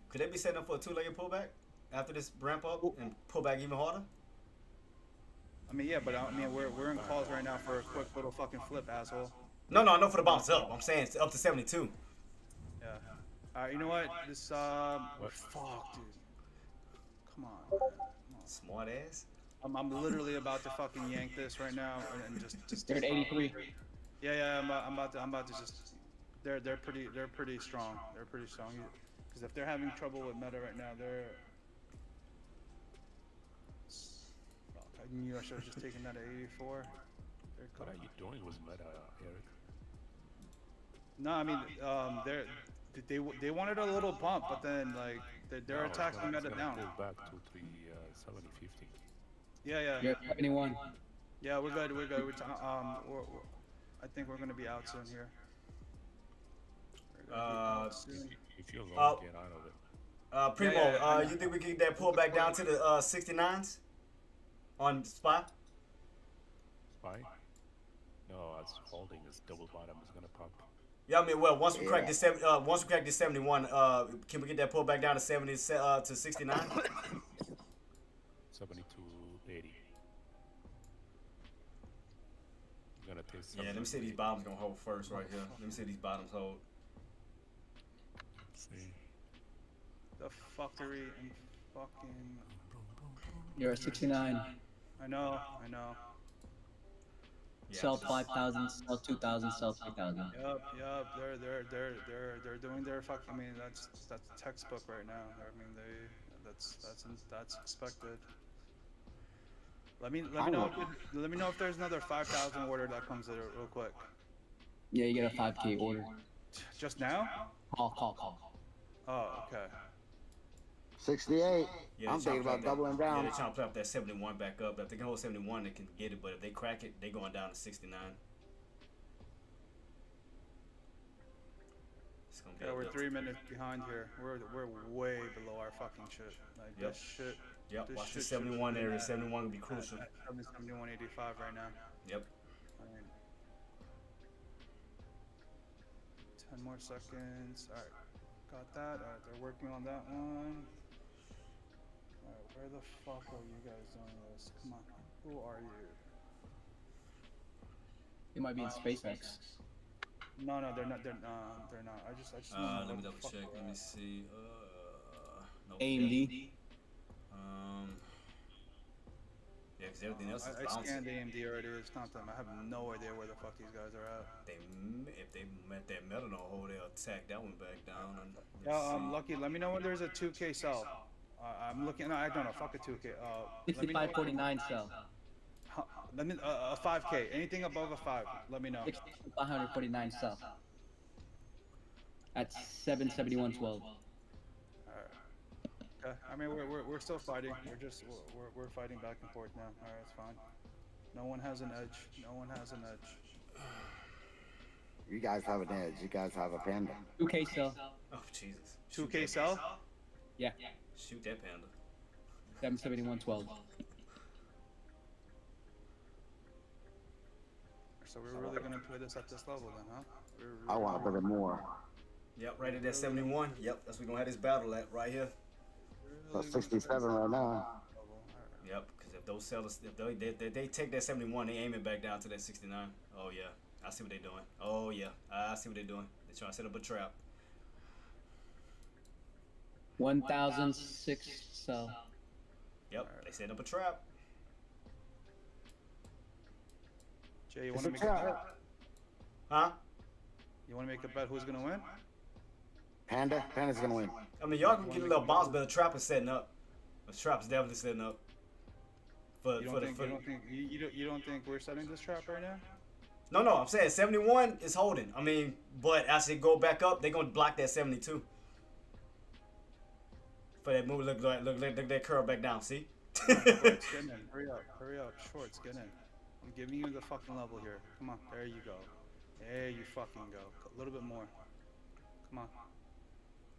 could they be setting up for a 2-legged pullback after this ramp up and pull back even harder? I mean, yeah, but I mean, we're in calls right now for a quick little fucking flip, asshole. No, I know for the bounce up. I'm saying it's up to 72. Yeah. All right, you know what? This fuck, dude. Come on. Smart ass. I'm literally about to fucking yank this right now and just. They're at 83. Yeah. I'm about to just. They're pretty strong. They're pretty strong. Because if they're having trouble with meta right now, they're. Fuck, I knew I should have just taken that at 84. What are you doing with meta, Eric? No, I mean, they wanted a little bump, but then like they're attacking meta down. Pull back to 370.50. Yeah. You're at 71. Yeah, we're good. We're good. I think we're gonna be out soon here. We're gonna be out soon. If you're going, get out of it. Primo, yeah. you think we can get that pull back down to the 69s on spy? Spy? No, as holding this double bottom is gonna pop. Yeah, I mean, well, once we crack this once we crack this 71, can we get that pull back down to 70 to 69? 72.80. Gonna take. Yeah, let me see these bottoms gonna hold first right here. Let me see these bottoms hold. Let's see. The fuckery and fucking. You're at 69. I know. Yeah, Sell just- 5,000, sell 2,000, sell 3,000. Yup. They're doing their fuck. I mean, that's textbook right now. I mean, that's expected. Let me know if there's another 5,000 order that comes in real quick. Yeah, you get a 5K order. Just now? Call. Oh, okay. 68. Yeah, I'm they thinking trying about to play doubling that, Yeah, down. they're trying to play up that 71 back up. If they can hold 71, they can get it. But if they crack it, they going down to 69. It's gonna be Yeah, a we're good- 3 minutes behind here. We're way below our fucking shit. Like Yep. this shit. Yep, this watch the shit 71 should be area. at 71 will be crucial. 71.85 right now. Yep. Alright. 10 more seconds. Alright. Got that. Alright, they're working on that one. Alright, where the fuck are you guys doing this? Come on. Who are you? It might be in SpaceX. No, they're not. They're not. I just don't know Let where me the double fuck check. they're Let me at. see. No, AMD. Yeah, because everything else is I bouncing. scanned AMD already. It's not them. I have no idea where the fuck these guys are at. If they met that metal hole, they'll attack that one back down. And Yeah, Lucky. Let me know when there's a 2K sell. I'm looking. No, I don't know. Fuck a 2K. Let me know. 65.49 sell. Let me a 5K. Anything above a 5. Let me know. 549 sell. At 771.12. Okay. I mean, we're still fighting. We're fighting back and forth now. All right, it's fine. No one has an edge. No one has an edge. You guys have an edge. You guys have a panda. 2K sell. Oh Jesus. 2K sell? Yeah. Shoot that panda. 771.12. So we're really gonna play this at this level then, huh? I want to put it more. Yep, right at that 71. Yep, that's where we're gonna have this battle at right here. So 67 right now. Yep, because if those sellers, if they take that 71, they aim it back down to that 69. Oh yeah, I see what they're doing. Oh yeah, I see what they're doing. They're trying to set up a trap. 1,006 sell. Yep, they set up a trap. Jay, you It's wanna a make a trap. bet? Huh? You wanna make a bet who's gonna win? Panda's gonna win. I mean, y'all can get a little bounce, but the trap is setting up. The trap is definitely setting up. You don't think we're setting this trap right now? No, I'm saying 71 is holding. I mean, but as they go back up, they're gonna block that 72. For that move, look that curl back down. See? Shorts, get in. Hurry up, Shorts, get in. I'm giving you the fucking level here. Come on, there you go. There you fucking go. A little bit more. Come on.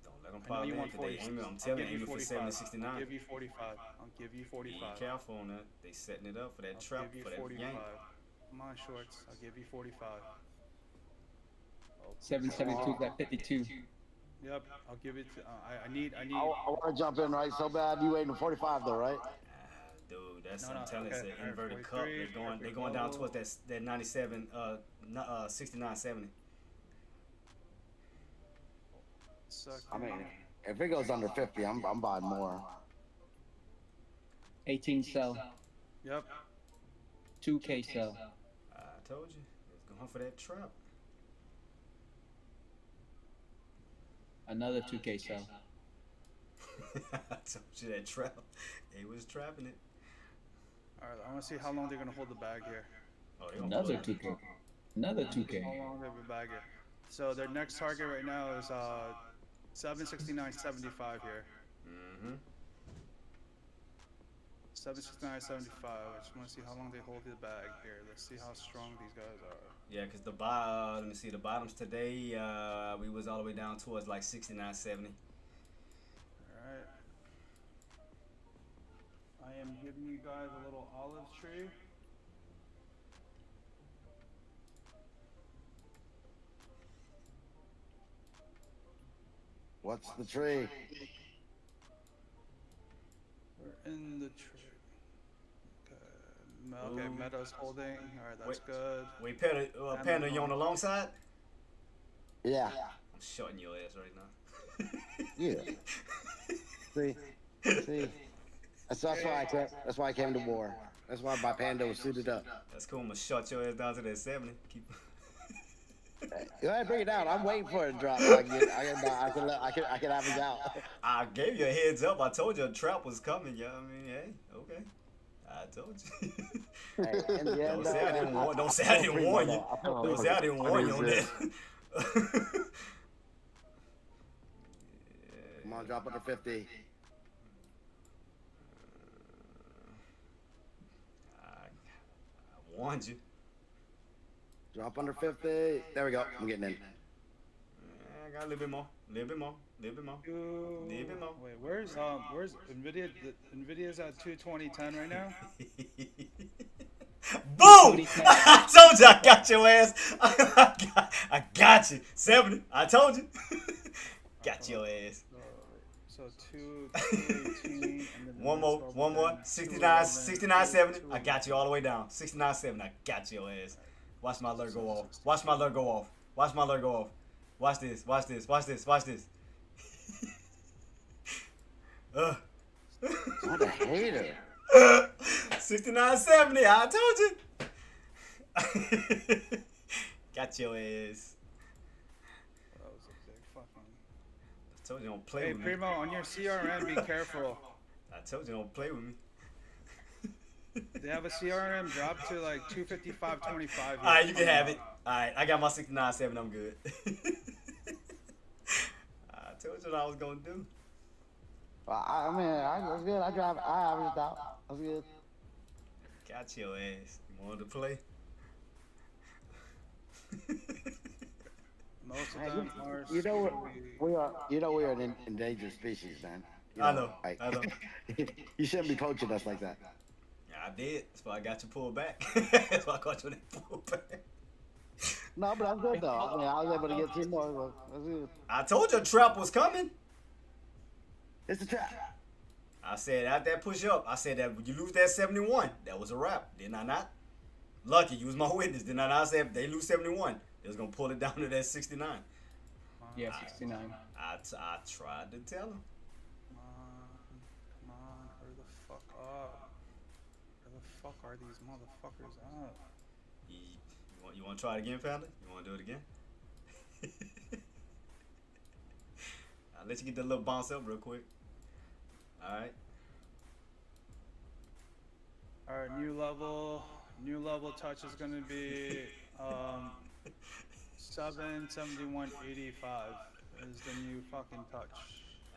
Don't let them I know pop you in, want 'cause they 46. aiming. I'm I'll telling give you, aiming for 70, I'll 69. give you 45. I'll give you Be 45. careful on that. They setting it up for that trap, Give you for that 45. yank. Come on, Shorts. I'll give you 45. 772 is at 52. Yep, I'll give it. I need. I want to jump in right so bad. You waiting 45 though, right? Dude, that's No, I'm telling you, okay, it's an alright, inverted cup. 43, They're going down towards that 97, 69, 70. I mean, if it goes under 50, I'm buying more. 18 sell. Yep. 2K sell. I told you, it's going for that trap. Another 2K sell. I told you that trap. They was trapping it. All right, I want to see how long they're gonna hold the bag here. Oh, they gonna Another pull it. 2K. Another 2K. How long they have a bag here? So their next target right now is 769.75 here. Mm-hmm. 769.75. I just want to see how long they hold the bag here. Let's see how strong these guys are. Yeah, because let me see, the bottoms today, we was all the way down towards like 69.70. Alright. I am giving you guys a little olive tree. What's the tree? We're in the tree. Okay, Meta's holding. Alright, that's good. Wait, Panda, you on the long side? Yeah. I'm shutting your ass right now. Yeah. See. That's why I came to war. That's why my Panda was suited up. That's cool. I'm gonna shut your ass down to that 70. Go ahead, bring it down. I'm waiting for it to drop. I can average out. I gave you a heads up. I told you a trap was coming. Yeah, I mean, hey, okay. I told you. Hey, Don't say I didn't warn. Don't say I didn't warn you. Don't say I didn't warn you on that. Come on, drop under 50. I warned you. Drop under 50. There we go. I'm getting in. I got a little bit more. Little bit more. Wait, where's Nvidia? Nvidia's at 220.10 right now. Boom! I told you I got your ass. I got you. 70. I told you. Got your ass. So 218. One more. 69, 70. I got you all the way down. 69, 70. I got your ass. Watch my alert go off. Watch my alert go off. Watch my alert go off. Watch this. Watch this. Watch this. Watch this. What a hater. 69, 70. I told you. Got your ass. That was a big fucking. I told you don't play with me. Hey, Primo, on your CRM, be careful. I told you don't play with me. They have a CRM drop to like 255.25. Alright, you can have it. Alright, I got my 69, 7. I'm good. I told you what I was gonna do. I mean, I was good. I averaged out. I was good. Got your ass. You wanted to play? Most of them are. We are. We are an endangered species, man. I know. You shouldn't be poaching us like that. Yeah, I did. That's why I got you pulled back. That's why I got you pulled back. No, but I'm good though. I mean, I was able to get 2 more. That's good. I told you a trap was coming. It's a trap. I said at that push up, I said that when you lose that 71, that was a wrap. Didn't I not? Lucky, you was my witness. Didn't I not say if they lose 71, they was gonna pull it down to that 69? Yeah, 69. I tried to tell him. Come on, hurry the fuck up. Where the fuck are these motherfuckers at? You want to try it again, Panda? You want to do it again? I'll let you get that little bounce up real quick. Alright. Alright, new level touch is gonna be 771.85 is the new fucking touch.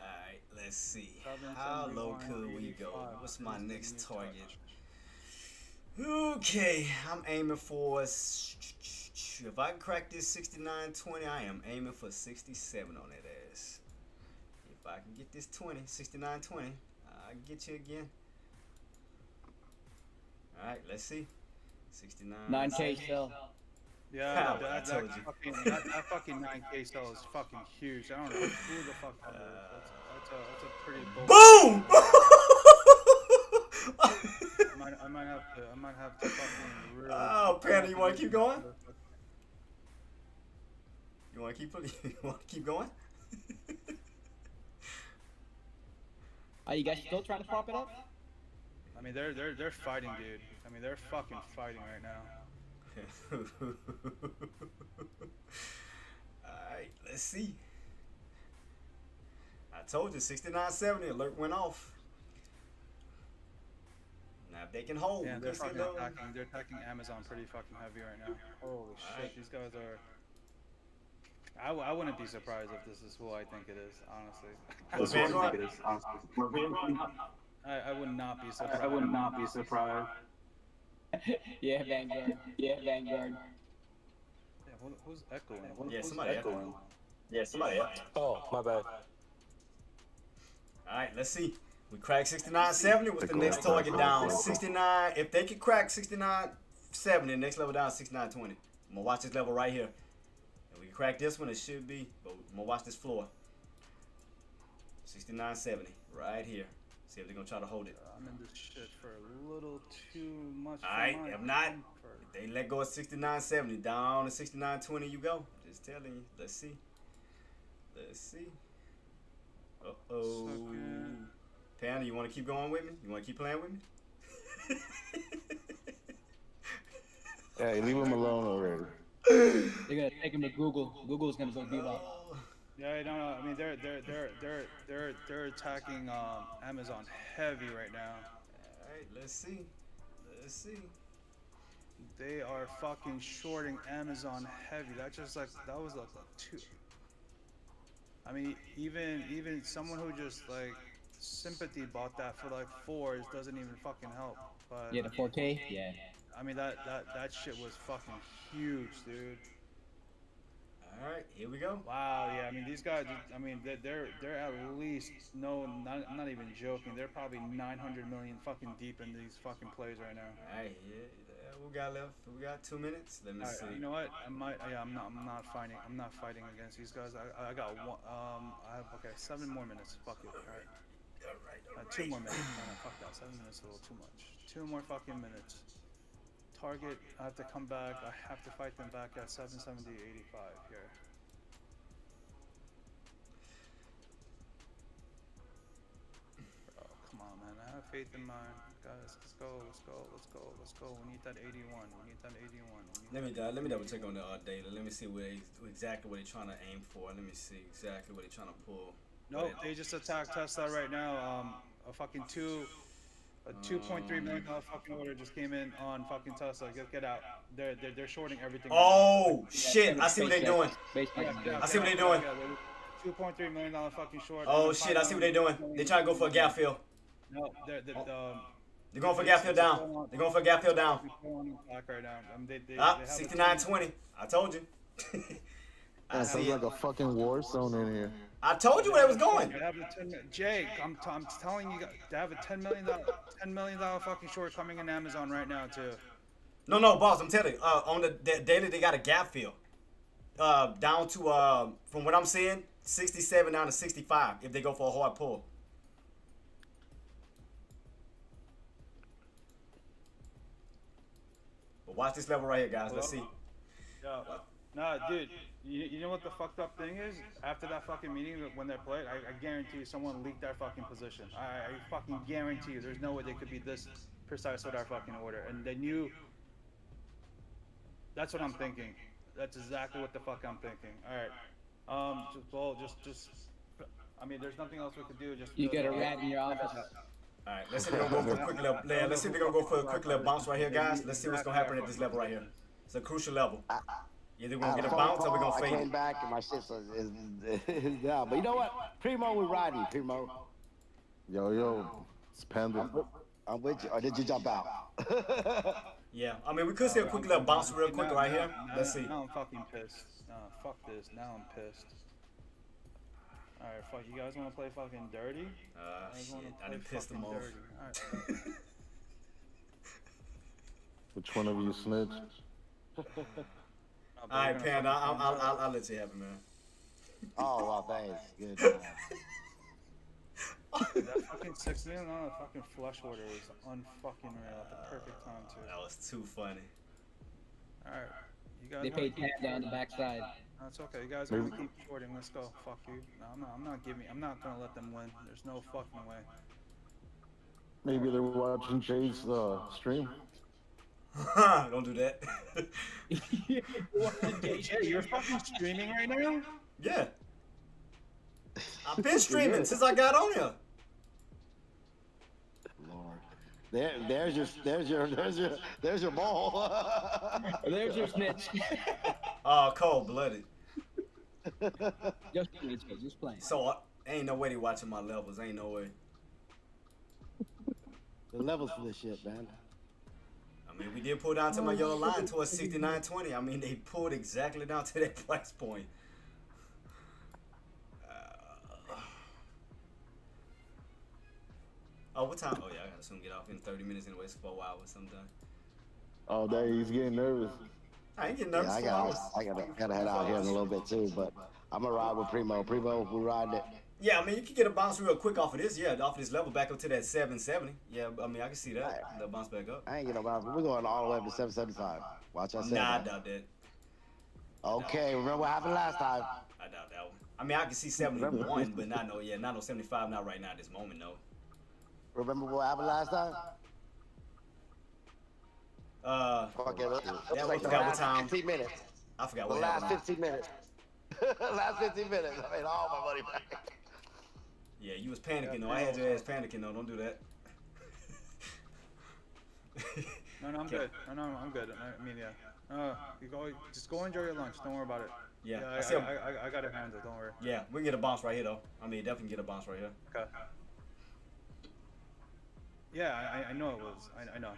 Alright, let's see. How low could we go? What's my next target? Okay, I'm aiming for, if I can crack this 69.20, I am aiming for 67 on that ass. If I can get this 69.20, I'll get you again. Alright, let's see. 69. 9K sell. Yeah, that fucking 9K sell is fucking huge. I don't know who the fuck that is. That's a pretty bold. Boom! I might have to fucking really. Oh, Panda, you want to keep going? You want to keep going? Are you guys still trying to prop it up? I mean, they're fighting, dude. I mean, they're fucking fighting right now. Alright, let's see. I told you, 69.70 alert went off. Now if they can hold, yeah, they're attacking Amazon pretty fucking heavy right now. Holy shit, these guys are. I wouldn't be surprised if this is who I think it is, honestly. I would not be surprised. I would not be surprised. Yeah, Vanguard. Yeah, Vanguard. Yeah, who's echoing? Yeah, Who's somebody echoing? Yeah, somebody else. Oh, my bad. All right, let's see. We cracked 69.70. What's the next target down? 69. If they can crack 69.70, next level down 69.20. I'm gonna watch this level right here. If we can crack this one, it should be. But I'm gonna watch this floor. 69.70 right here. See if they're gonna try to hold it. I'm in this shit for a little too much. All right, if not, if they let go of 69.70, down to 69.20 you go. Just telling you. Let's see. Let's see. Uh-oh. Panda, you want to keep going with me? You want to keep playing with me? Hey, leave him alone already. They're gonna take him to Google. Google's gonna go give up. Yeah, no. I mean, they're attacking Amazon heavy right now. All right, let's see. Let's see. They are fucking shorting Amazon heavy. That was like two. I mean, even someone who just like sympathy bought that for like 4s doesn't even fucking help. But Yeah, the 4K. Yeah. I mean that shit was fucking huge, dude. All right, here we go. Wow, yeah. I mean these guys. I mean they're at least I'm not even joking. They're probably 900 million fucking deep in these fucking plays right now. All right, yeah. We got left. We got 2 minutes. Let me see. You know what? I'm not fighting. I'm not fighting against these guys. I got one. I have 7 more minutes. Fuck it. All right. 2 more minutes. No, fuck that. 7 minutes is a little too much. 2 more fucking minutes. Target. I have to come back. I have to fight them back at 770.85 here. Oh, come on, man. I have faith in my guys. Let's go. We need that 81. Let me double check on the data. Let me see exactly what they're trying to aim for. Let me see exactly what they're trying to pull. Nope, they just attacked Tesla right now. A $2.3 million fucking order just came in on fucking Tesla. Get out. They're shorting everything. Oh shit! I see what they're doing. I see what they're doing. $2.3 million fucking short. Oh shit! I see what they're doing. They're trying to go for a gap fill. No, they're going for a gap fill down. They're going for a gap fill down. Right now. 69.20. I told you. That sounds like a fucking war zone in here. I told you where it was going. Jake, I'm telling you, they have a $10 million fucking short coming in Amazon right now too. No, boss. I'm telling you. On the daily, they got a gap fill. Down to from what I'm seeing, 67 down to 65. If they go for a hard pull. But watch this level right here, guys. Let's see. Yeah. Nah, dude. You know what the fucked up thing is? After that fucking meeting, when they're played, I guarantee you someone leaked their fucking position. I fucking guarantee you there's no way they could be this precise with our fucking order. And they knew. That's what I'm thinking. That's exactly what the fuck I'm thinking. Alright. Just. I mean, there's nothing else we could do. Just. You get a rat in your office. All right, let's see if they're gonna go for a quick little. Yeah, let's see if they're gonna go for a quick little bounce right here, guys. Let's see what's gonna happen at this level right here. It's a crucial level. Either we're gonna get a bounce or we're gonna fade I came back and my shit is down. But you know what? Primo, we're riding. Primo. Yo, it's Panda. I'm with you. Or did you jump out? Yeah, I mean we could see a quick little bounce real quick right here. Let's see. Now I'm fucking pissed. Fuck this. Now I'm pissed. Alright, fuck. You guys wanna play fucking dirty? Shit. I done pissed them off. Alright. Which one of you snitched? All right, Panda, I'll let you have it, man. Oh, well, thanks. Good. That fucking $6 million fucking flush order was unfucking real at the perfect time too. That was too funny. Alright, you guys. They paid Panda on the backside. That's okay. You guys want to keep shorting? Let's go. Fuck you. No, I'm not gonna let them win. There's no fucking way. Maybe they're watching Jay's stream. Don't do that. Jay, you're fucking streaming right now? Yeah. I've been streaming since I got on here. Lord. There's your ball. There's your snitch. Oh, cold-blooded. Just playing. So ain't no way they watching my levels. Ain't no way. The levels for this shit, man. I mean, we did pull down to my yellow line towards 69.20. I mean, they pulled exactly down to that price point. Oh, what time? Oh, yeah, I gotta soon get off in 30 minutes anyway. It's 4 hours sometime. Oh, dang, he's getting nervous. I ain't getting nervous. Yeah, I gotta head out here in a little bit too, but I'm gonna ride with Primo. Primo, we riding it. Yeah, I mean, you can get a bounce real quick off of this. Yeah, off of this level back up to that 770. Yeah, I mean, I can see that. The bounce back up. I ain't getting no bounce. We're going all the way up to 775. Watch I say Nah, I that. doubt that. Okay, remember what happened last time? I doubt that one. I mean, I can see 71, but not no 75, not right now at this moment, no. Remember what happened last time? Fuck it. Yeah, Like I the forgot what last time. 15 minutes. I forgot The what last happened. 15 minutes. Last 15 minutes. I made all my money back. Yeah, you was panicking though. I had your ass panicking though. Don't do that. No, I'm good. No, I'm good. I mean, yeah. You go, just go enjoy your lunch. Don't worry about it. Yeah, I got it handled. Don't worry. Yeah, we can get a bounce right here though. I mean, definitely get a bounce right here. Okay. Yeah, I know it was. I know.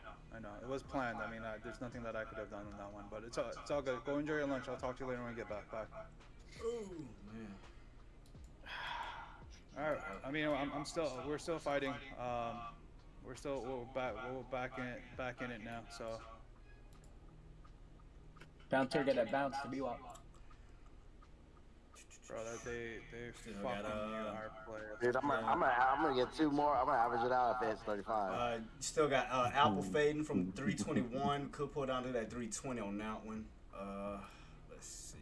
It was planned. I mean, there's nothing that I could have done on that one, but it's all good. Go enjoy your lunch. I'll talk to you later when we get back. Bye. Ooh, man. All right. I mean, we're still fighting. We're back in it now. So. Bouncer, get that bounce to be what? Bro, they fucking our players. Dude, I'm gonna get two more. I'm gonna average it out if it hits 35. Still got Apple fading from 321. Could pull down to that 320 on that one. Let's see.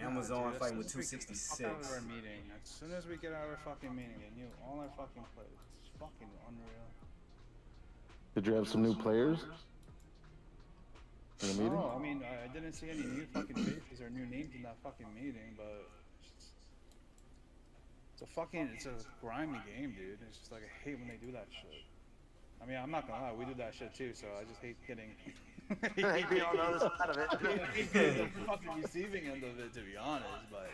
Amazon fighting with 266. Our meeting. As soon as we get out of our fucking meeting, and all our fucking players. It's fucking unreal. Did you have some new players in the meeting? No, I mean, I didn't see any new fucking faces or new names in that fucking meeting, but it's a grimy game, dude. It's just like, I hate when they do that shit. I mean, I'm not gonna lie, we do that shit too, so I just hate getting... I hate being on the other side of it. the fucking receiving end of it, to be honest, but...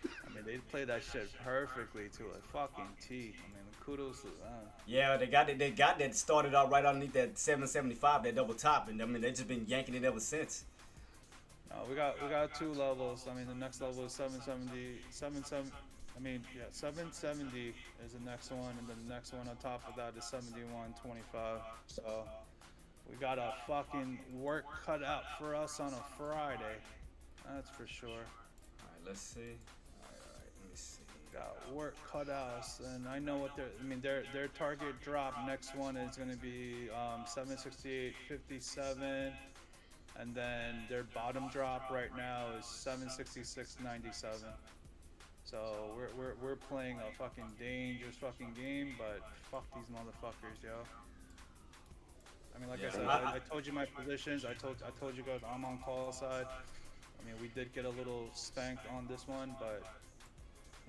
I mean, they play that shit perfectly to a fucking T. I mean, kudos to them. Yeah, they got that started out right underneath that 775, that double top, and I mean, they just been yanking it ever since. No, we got two levels. I mean, the next level is 770. 770 is the next one, and then the next one on top of that is 7125. So we got a fucking work cut out for us on a Friday. That's for sure. All right, let's see. All right, let me see. Got work cut out, and I know what their target drop next one is going to be 768.57. And then their bottom drop right now is 766.97. So we're playing a fucking dangerous fucking game, but fuck these motherfuckers, yo. I mean, like I said, I told you my positions. I told you guys I'm on call side. I mean, we did get a little spanked on this one, but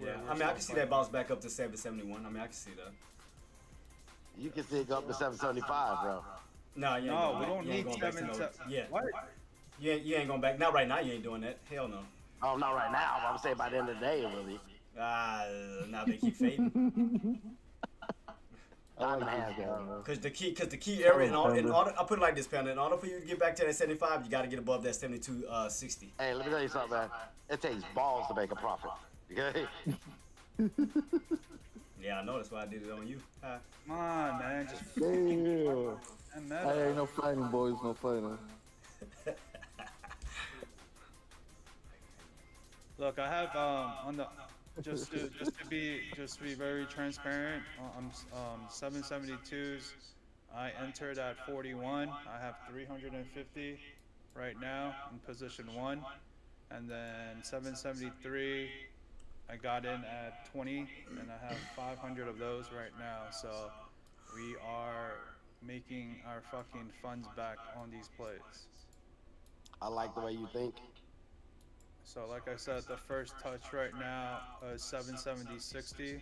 yeah. I mean, I can see that bounce back up to 771. I mean, I can see that. You can see it go up to 775, bro. No, you ain't no, going we don't need 7. Yeah. What? You ain't going back. Not right now. You ain't doing that. Hell no. Oh, not right now. I'm saying by the end of the day, it will be. Now they keep fading. Because the key area in order, I put it like this, Panda. In order for you to get back to that 75, you got to get above that 72.60. Hey, let me tell you something, man. It takes balls to make a profit. Okay. Yeah, I know. That's why I did it on you. Come on, man. Just damn. Hey, ain't no fighting, boys. No fighting. Look, I have on the just to be very transparent. 772s, I entered at 41. I have 350 right now in position 1, and then 773. I got in at 20, and I have 500 of those right now. So we are making our fucking funds back on these plays. I like the way you think. So like I said, the first touch right now is 770.60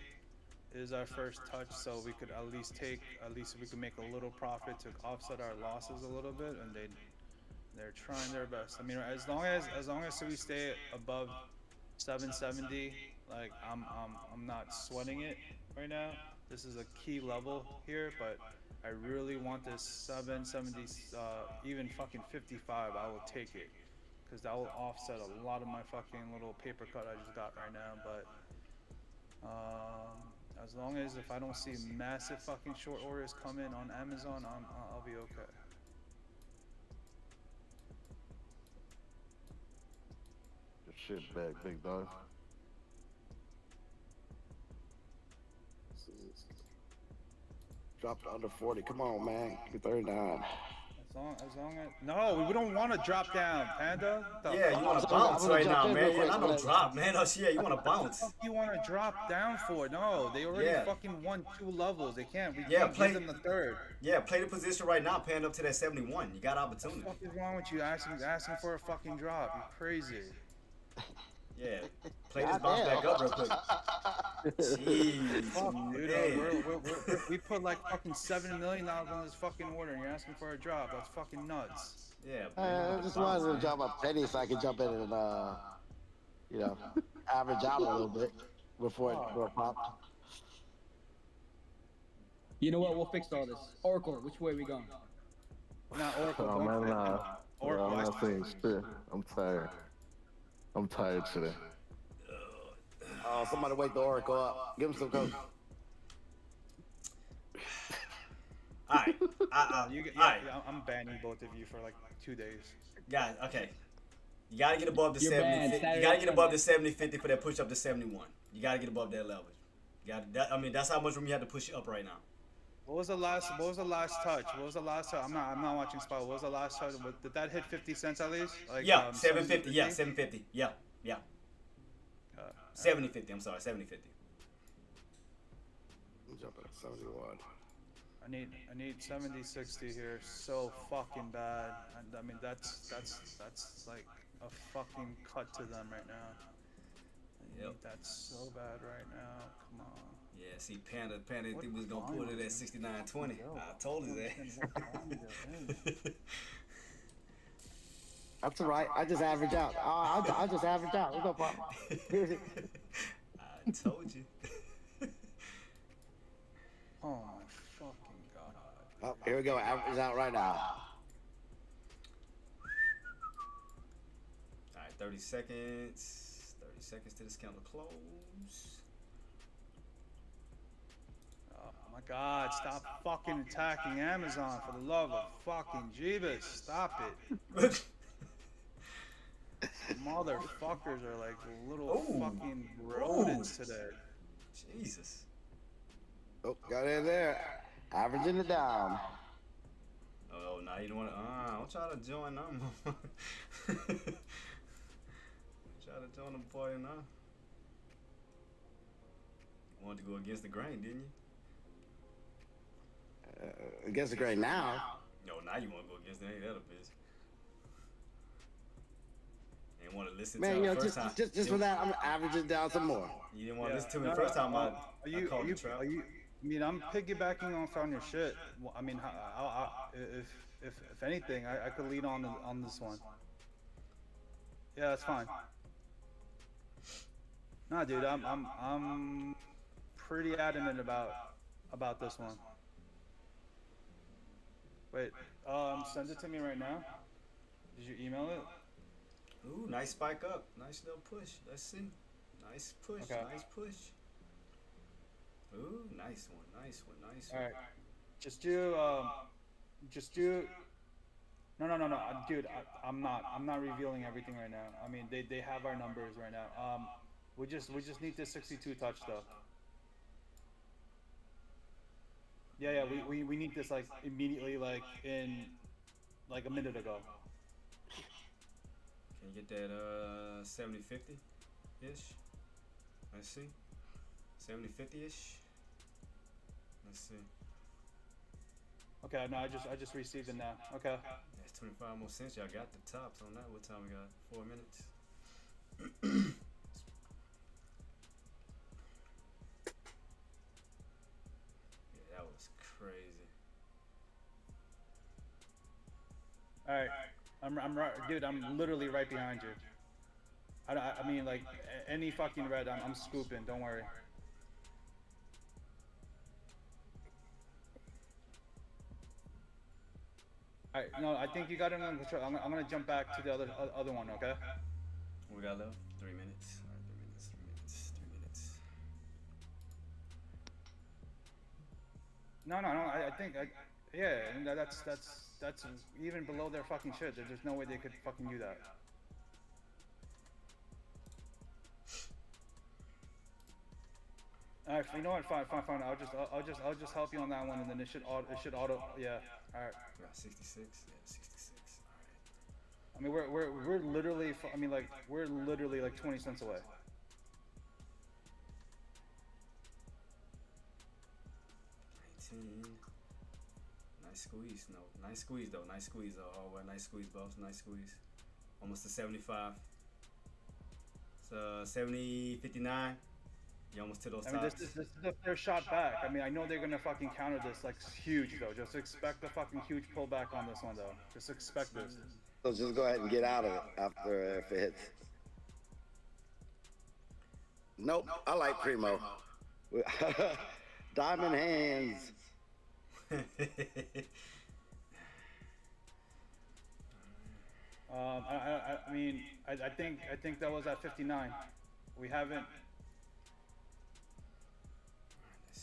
is our first touch. So we could at least we could make a little profit to offset our losses a little bit, and they're trying their best. I mean, as long as we stay above 770. Like I'm not sweating it right now. this is a key level here, but I really want this 770, even fucking 55. I will take it, because that will offset a lot of my fucking little paper cut I just got right now. But as long as if I don't see massive fucking short orders come in on Amazon, I'll be okay. Good shit back, big dog. Dropped to under 40. Come on, man. Get 39. As long as no, we don't want to drop down, Panda. Yeah, you want to bounce right now, man. Yeah, not no drop, man. Oh, yeah, you want to bounce. What you want to drop down for? No, they already fucking won 2 levels. They can't. We can't play give them the third. Yeah, play the position right now, Panda up to that 71. You got opportunity. What the fuck is wrong with you asking for a fucking drop? You're crazy. Yeah, play this bounce back up real quick. Jeez, Fuck, dude, we put like fucking $7 million on this fucking order, and you're asking for a drop. That's fucking nuts. Yeah. I just wanted to drop a penny so I could jump in and you know, average out a little bit before it popped. You know what? We'll fix all this. Oracle, which way are we going? Not Oracle. Oh man, Oracle. I'm not saying shit. I'm tired. I'm tired today. Oh, somebody wake the Oracle up. Give him some coke. Alright. I'm banning both of you for like 2 days. Guys, okay. You gotta get above the You're 70. banned. You gotta get above the 70-50 for that push up to 71. You gotta get above that level. I mean, that's how much room you have to push up right now. What was the last touch? What was the last touch? I'm not watching spot. What was the last touch? Did that hit 50 cents at least? Like, yeah, 750. Yeah, 750. Yeah. 70-50. I'm sorry, 70-50. I'm jumping at 71. I need 70-60 here so fucking bad. And I mean that's like a fucking cut to them right now. I need that so bad right now. Come on. Yeah, see, Panda think we was gonna pull it at 69.20. I told his ass. That's all right. I just average out. I'll just average out. There's no problem. I told you. Oh my fucking god. Oh, here we go. Average out right now. Alright, 30 seconds. 30 seconds to this counter close. Oh my god, stop fucking attacking Amazon for the love of fucking Jeebus. Stop it. Motherfuckers are like little fucking rodents today. Jesus. Oh, got in there. Averaging it down. Oh, now you don't want to. I'm trying to join them. Try to join them for you now. You wanted to go against the grain, didn't you? Against the grain now. No, now you want to go against the other bitch. You want to listen Man, to you know, the first time. just for that, I'm averaging down some more. You didn't want to listen to me the first time. I called you trap. I mean, I'm piggybacking on your shit. Well, I mean, if anything, I could lead on this one. Yeah, that's fine. Nah, dude, I'm pretty adamant about this one. Wait, send it to me right now. Did you email it? Ooh, nice spike up. Nice little push. Let's see. Nice push. Okay. Nice push. Ooh, nice one. Nice one. Nice one. All right. Just do. No, dude. I'm not revealing everything right now. I mean, they have our numbers right now. We just need this 62 touch though. Yeah. We need this like immediately, like in like a minute ago. Can you get that 70-50 ish? Let's see. 70-50 ish. Let's see. Okay, no, I just received it now. Okay. That's 25 more cents. Y'all got the tops on that. What time we got? 4 minutes. Yeah, that was crazy. All right. I'm right, dude. I'm literally right behind you. I mean, like any fucking red, I'm scooping. Don't worry. Alright, no, I think you got him under control. I'm gonna jump back to the other one, okay? We got left 3 minutes. All right, 3 minutes. No. I think, yeah, and that's even below their fucking shit. There's no way they could fucking do that. All right, you know what? Fine. I'll just help you on that one, and then it should auto. Yeah. All right. We got 66. Yeah, 66. All right. I mean, we're literally. I mean, like we're literally like 20 cents away. 19. Nice squeeze. No, nice squeeze though. Nice squeeze though. Oh, well, nice squeeze, boss. Nice squeeze. Almost to 75. So 70, 59. You almost to those I mean, tops. this is their shot back. I mean, I know they're gonna fucking counter this like huge though. Just expect a fucking huge pullback on this one though. Just expect this. So just go ahead and get out of it after if it hits. Nope, I like Primo. Diamond hands. I mean, I think that was at 59. We haven't.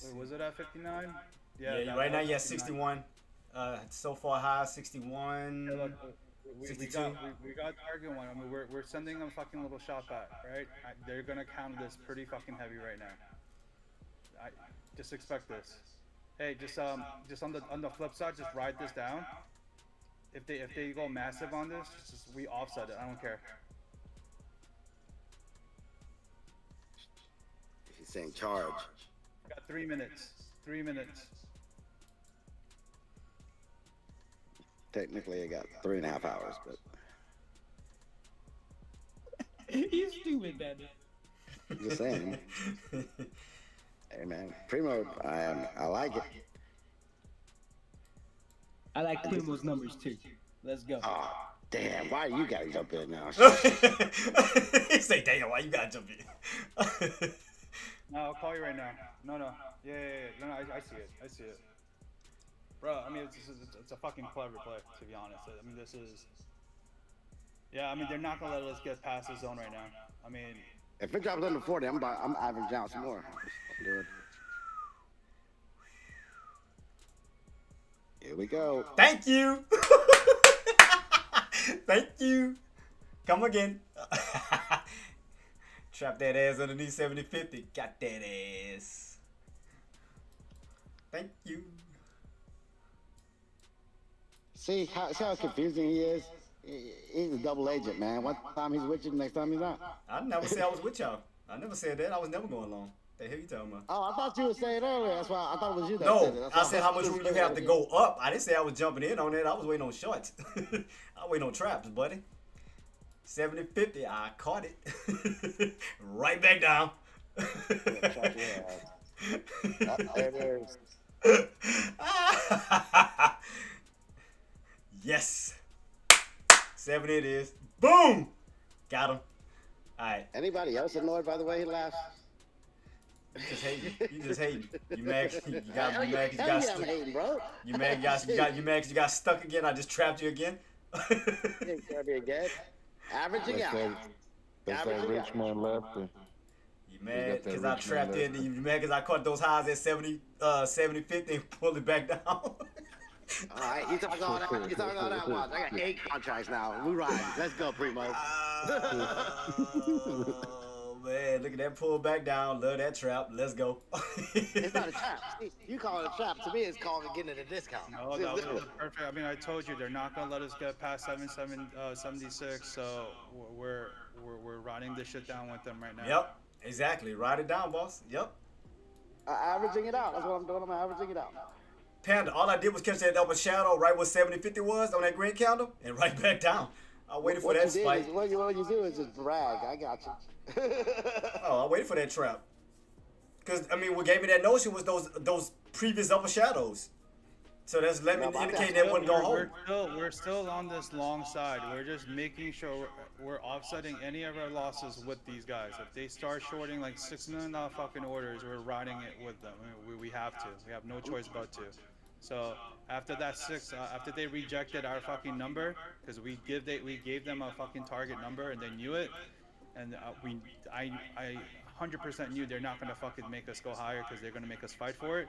Wait, was it at 59? Yeah, right now you have 61. So far high 61. Yeah, look, we 62. got target one. I mean, we're sending them fucking little shot back, right? They're gonna counter this pretty fucking heavy right now. Just expect this. Hey, just on the flip side, just ride this down. If they go massive on this, just we offset it. I don't care. He's saying charge. Got 3 minutes. 3 minutes. Technically, I got 3.5 hours, but He's stupid, man. just saying. Hey man, Primo, I like it. I like Primo's numbers too. Let's go. Oh, damn, why you gotta jump in now? He say, damn, why you gotta jump in? No, I'll call you right now. No. Yeah. No, I see it. Bro, I mean, it's a fucking clever play, to be honest. I mean, this is... Yeah, I mean, they're not gonna let us get past the zone right now. I mean... If it drops under 40, I'm averaging out some more. Good. Here we go. Thank you. Thank you. Come again. Trap that ass underneath 70-50. Got that ass. Thank you. See how confusing he is? He's a double agent, man. One time he's with you, the next time he's not. I never said I was with y'all. I never said that. I was never going along. The hell you talking about? Oh, I thought you were saying earlier. That's why I thought it was you that No, said it. I said how much room you have to go up. I didn't say I was jumping in on that. I was waiting on shorts. I was waiting on traps, buddy. 70-50, I caught it. Right back down. There it is. Yes. 7 it is. Boom. Got him. All right. Anybody else annoyed by the way he laughs? You just hate. You just hate. You mad? You got I'm hating, bro. You mad? You mad 'cause you got stuck again? I just trapped you again. Again. Averaging out. That's that rich man laughter. You mad because I trapped in? You mad because I caught those highs at 70, 50 and pulled it back down? All right, you talking all that. You talking all that. Watch. I got 8 contracts now. We ride. Let's go, Primo. Oh man, look at that pull back down. Love that trap. Let's go. It's not a trap. See, you call it a trap. To me, it's called getting it a discount. No, that was perfect. I mean, I told you they're not gonna let us get past 76. So we're riding this shit down with them right now. Yep, exactly. Ride it down, boss. Yep. Averaging it out. That's what I'm doing. I'm averaging it out. Panda, all I did was catch that upper shadow right where 70-50 was on that green candle and right back down. I waited for that spike. What you do is just brag. I got you. Oh, I waited for that trap. Because, I mean, what gave me that notion was those previous upper shadows. So that's indicating that wasn't going to hold. We're still on this long side. We're just making sure we're offsetting any of our losses with these guys. If they start shorting like $6 million fucking orders, we're riding it with them. I mean, we have to. We have no choice but to. So after that 6, after they rejected our fucking number, because we gave them a fucking target number and they knew it, and I 100% knew they're not gonna fucking make us go higher because they're gonna make us fight for it.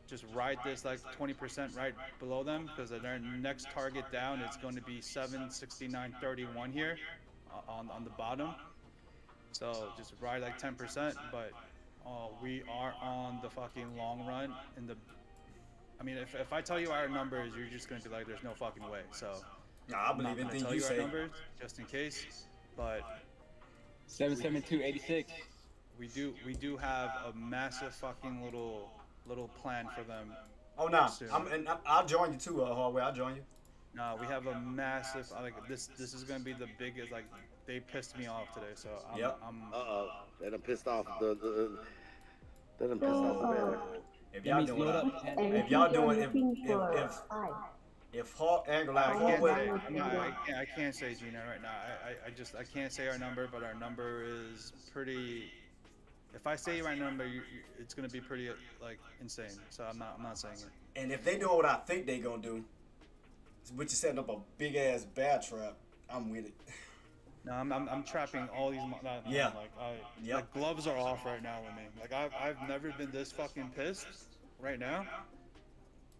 Just ride this like 20% right below them, because their next target down is going to be 769.31 here on the bottom. So just ride like 10%, but we are on the fucking long run. I mean, if I tell you our numbers, you're just gonna be like, there's no fucking way. So Nah, I I'm not believe gonna anything tell you you our say. numbers just in case, but 772.86. we do have a massive fucking little plan for them. Oh no, soon. I'll join you too, hallway. I'll join you. No, we have a massive, like this is gonna be the biggest. Like, they pissed me off today, so They done pissed off they done pissed off the bear. If That y'all means doing load up. if y'all doing if I can't say Gina right now. I can't say our number, but our number is pretty. If I say my number, it's gonna be pretty like insane. So I'm not saying it. And if they doing what I think they gonna do, which is setting up a big ass bear trap, I'm with it. No, I'm trapping all these. Yeah. Like gloves are off right now with me. Like I've never been this fucking pissed right now.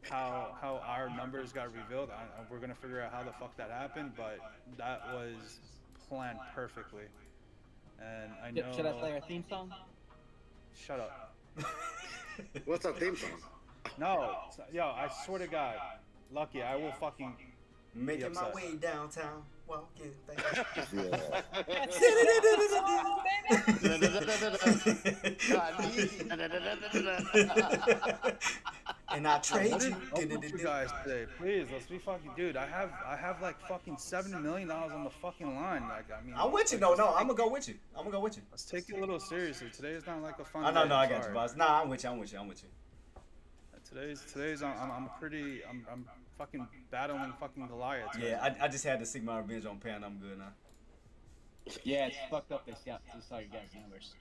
How our numbers got revealed. We're gonna figure out how the fuck that happened, but that was planned perfectly. And I know. Should I play our theme song? Shut up. What's our theme song? No, yo, I swear to God, Lucky, I will fucking making my way downtown, walking and I trade you. You guys today, please. Let's be fucking, dude. I have like fucking $70 million on the fucking line. Like, I mean, I'm with you. No, I'm gonna go with you. Let's take it a little seriously. Today is not like a fun. I know, I got you, boss. Nah, I'm with you. Today's I'm fucking battling fucking Goliath. Yeah, I just had to seek my revenge on Pan. I'm good now. Yeah, it's fucked up. They saw you guys' numbers.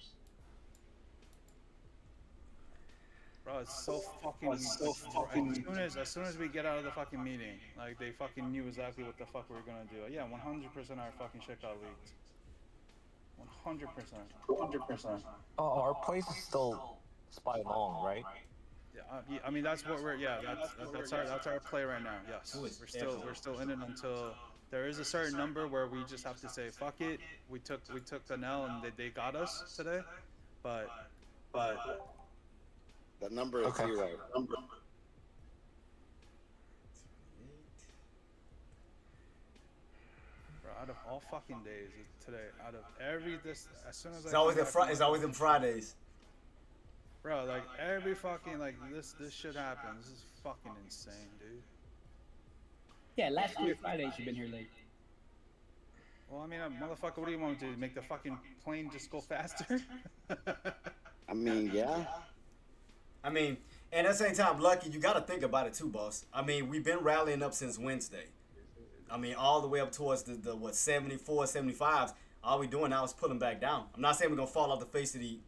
Bro, it's so fucking. As soon as we get out of the fucking meeting, like they fucking knew exactly what the fuck we were gonna do. Yeah, 100% our fucking shit got leaked. 100%. Oh, our place is still spy long, right? Yeah, I mean that's what we're. Yeah, that's our play right now. Yes, we're still in it until there is a certain number where we just have to say fuck it. We took an L and they got us today, but. The number is 0. Bro, out of all fucking days today, out of as soon as it's always them Fridays. Bro, like every fucking this shit happens. This is fucking insane, dude. Yeah, last 3 Fridays you've been here late. Well, I mean, motherfucker, what do you want me to do? Make the fucking plane just go faster? I mean, yeah. I mean, and at the same time, Lucky, you got to think about it too, boss. I mean, we've been rallying up since Wednesday. I mean, all the way up towards the 74, 75s. All we doing now is pulling back down. I'm not saying we're going to fall off the face of the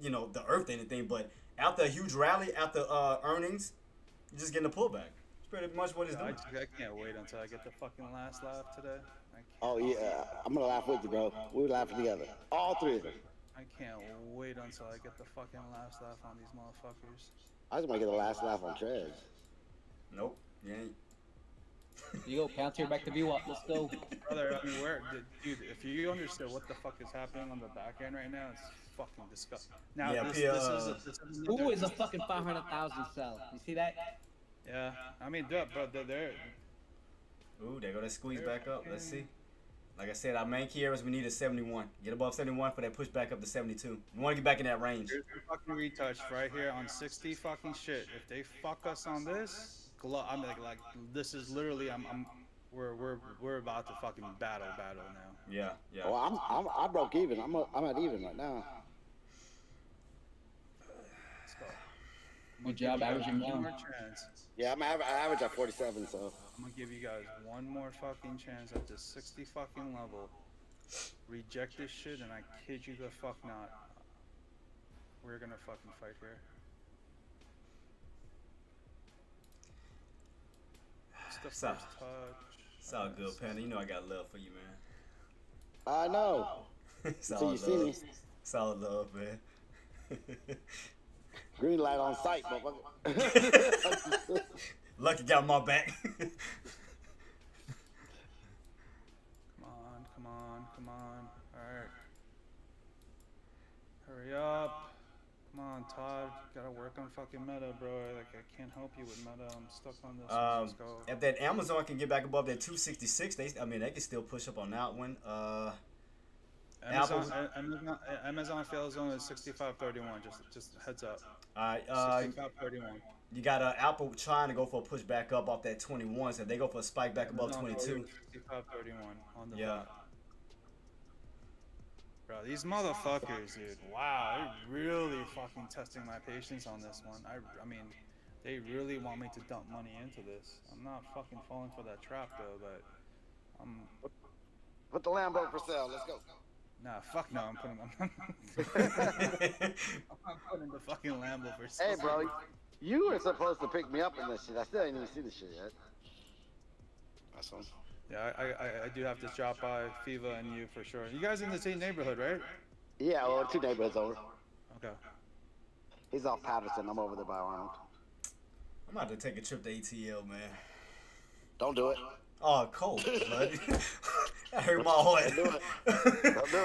earth or anything, but after a huge rally, after earnings, you're just getting a pullback. It's pretty much what it's doing. I can't wait until I get the fucking last laugh today. Oh, yeah. I'm going to laugh with you, bro. We're laughing together. All 3 of us. I can't wait until I get the fucking last laugh on these motherfuckers. I just want to get the last laugh on Traedz. Nope, you ain't. You go, Pounce here back to VWAP. Let's go. Brother, I mean, dude, if you understood what the fuck is happening on the back end right now, it's fucking disgusting. Now, yeah, this is Who is a fucking 500,000 sell? You see that? Yeah, I mean, bro, they're. Ooh, there go that squeeze back up. Let's see. Like I said, our main key areas we need is 71. Get above 71 for that push back up to 72. We want to get back in that range. Here's the fucking retouch right here on 60 fucking shit. If they fuck us on this, I'm like this is literally we're about to fucking battle now. Yeah. Well, I broke even. I'm at even right now. Let's go. Good job averaging down. Yeah, I average at 47, so. I'm gonna give you guys one more fucking chance at this 60 fucking level. Reject this shit, and I kid you the fuck not. We're gonna fucking fight here. It's the So- first touch. It's all good, Panda. You know I got love for you, man. I know. It's Until all you see love. me. It's all love, man. Green light on sight, motherfucker. Lucky got my back. Come on. Alright. Hurry up. Come on, Todd. Gotta work on fucking meta, bro. Like, I can't help you with meta. I'm stuck on this one. Let's go. If that Amazon can get back above that 266, they can still push up on that one. Amazon fail zone is 65.31. Just heads up. Alright, 65.31. you got Apple trying to go for a push back up off that 21, so if they go for a spike back above 22. 65.31 on the Yeah. bot. Bro, these motherfuckers, dude. Wow, they're really fucking testing my patience on this one. I mean, they really want me to dump money into this. I'm not fucking falling for that trap though, but Put the Lambo for sale. Let's go. nah, fuck no. I'm putting the fucking Lambo for sale. Hey, bro, you were supposed to pick me up in this shit. I still ain't even see the shit yet. Awesome. Yeah, I do have to drop by Fiva and you for sure. You guys in the same neighborhood, right? Yeah, well, 2 neighborhoods over. Okay. He's off Patterson. I'm over there by Arnold. I'm about to take a trip to ATL, man. Don't do it. Oh, cold, blood. That hurt my heart. Don't do it. Don't do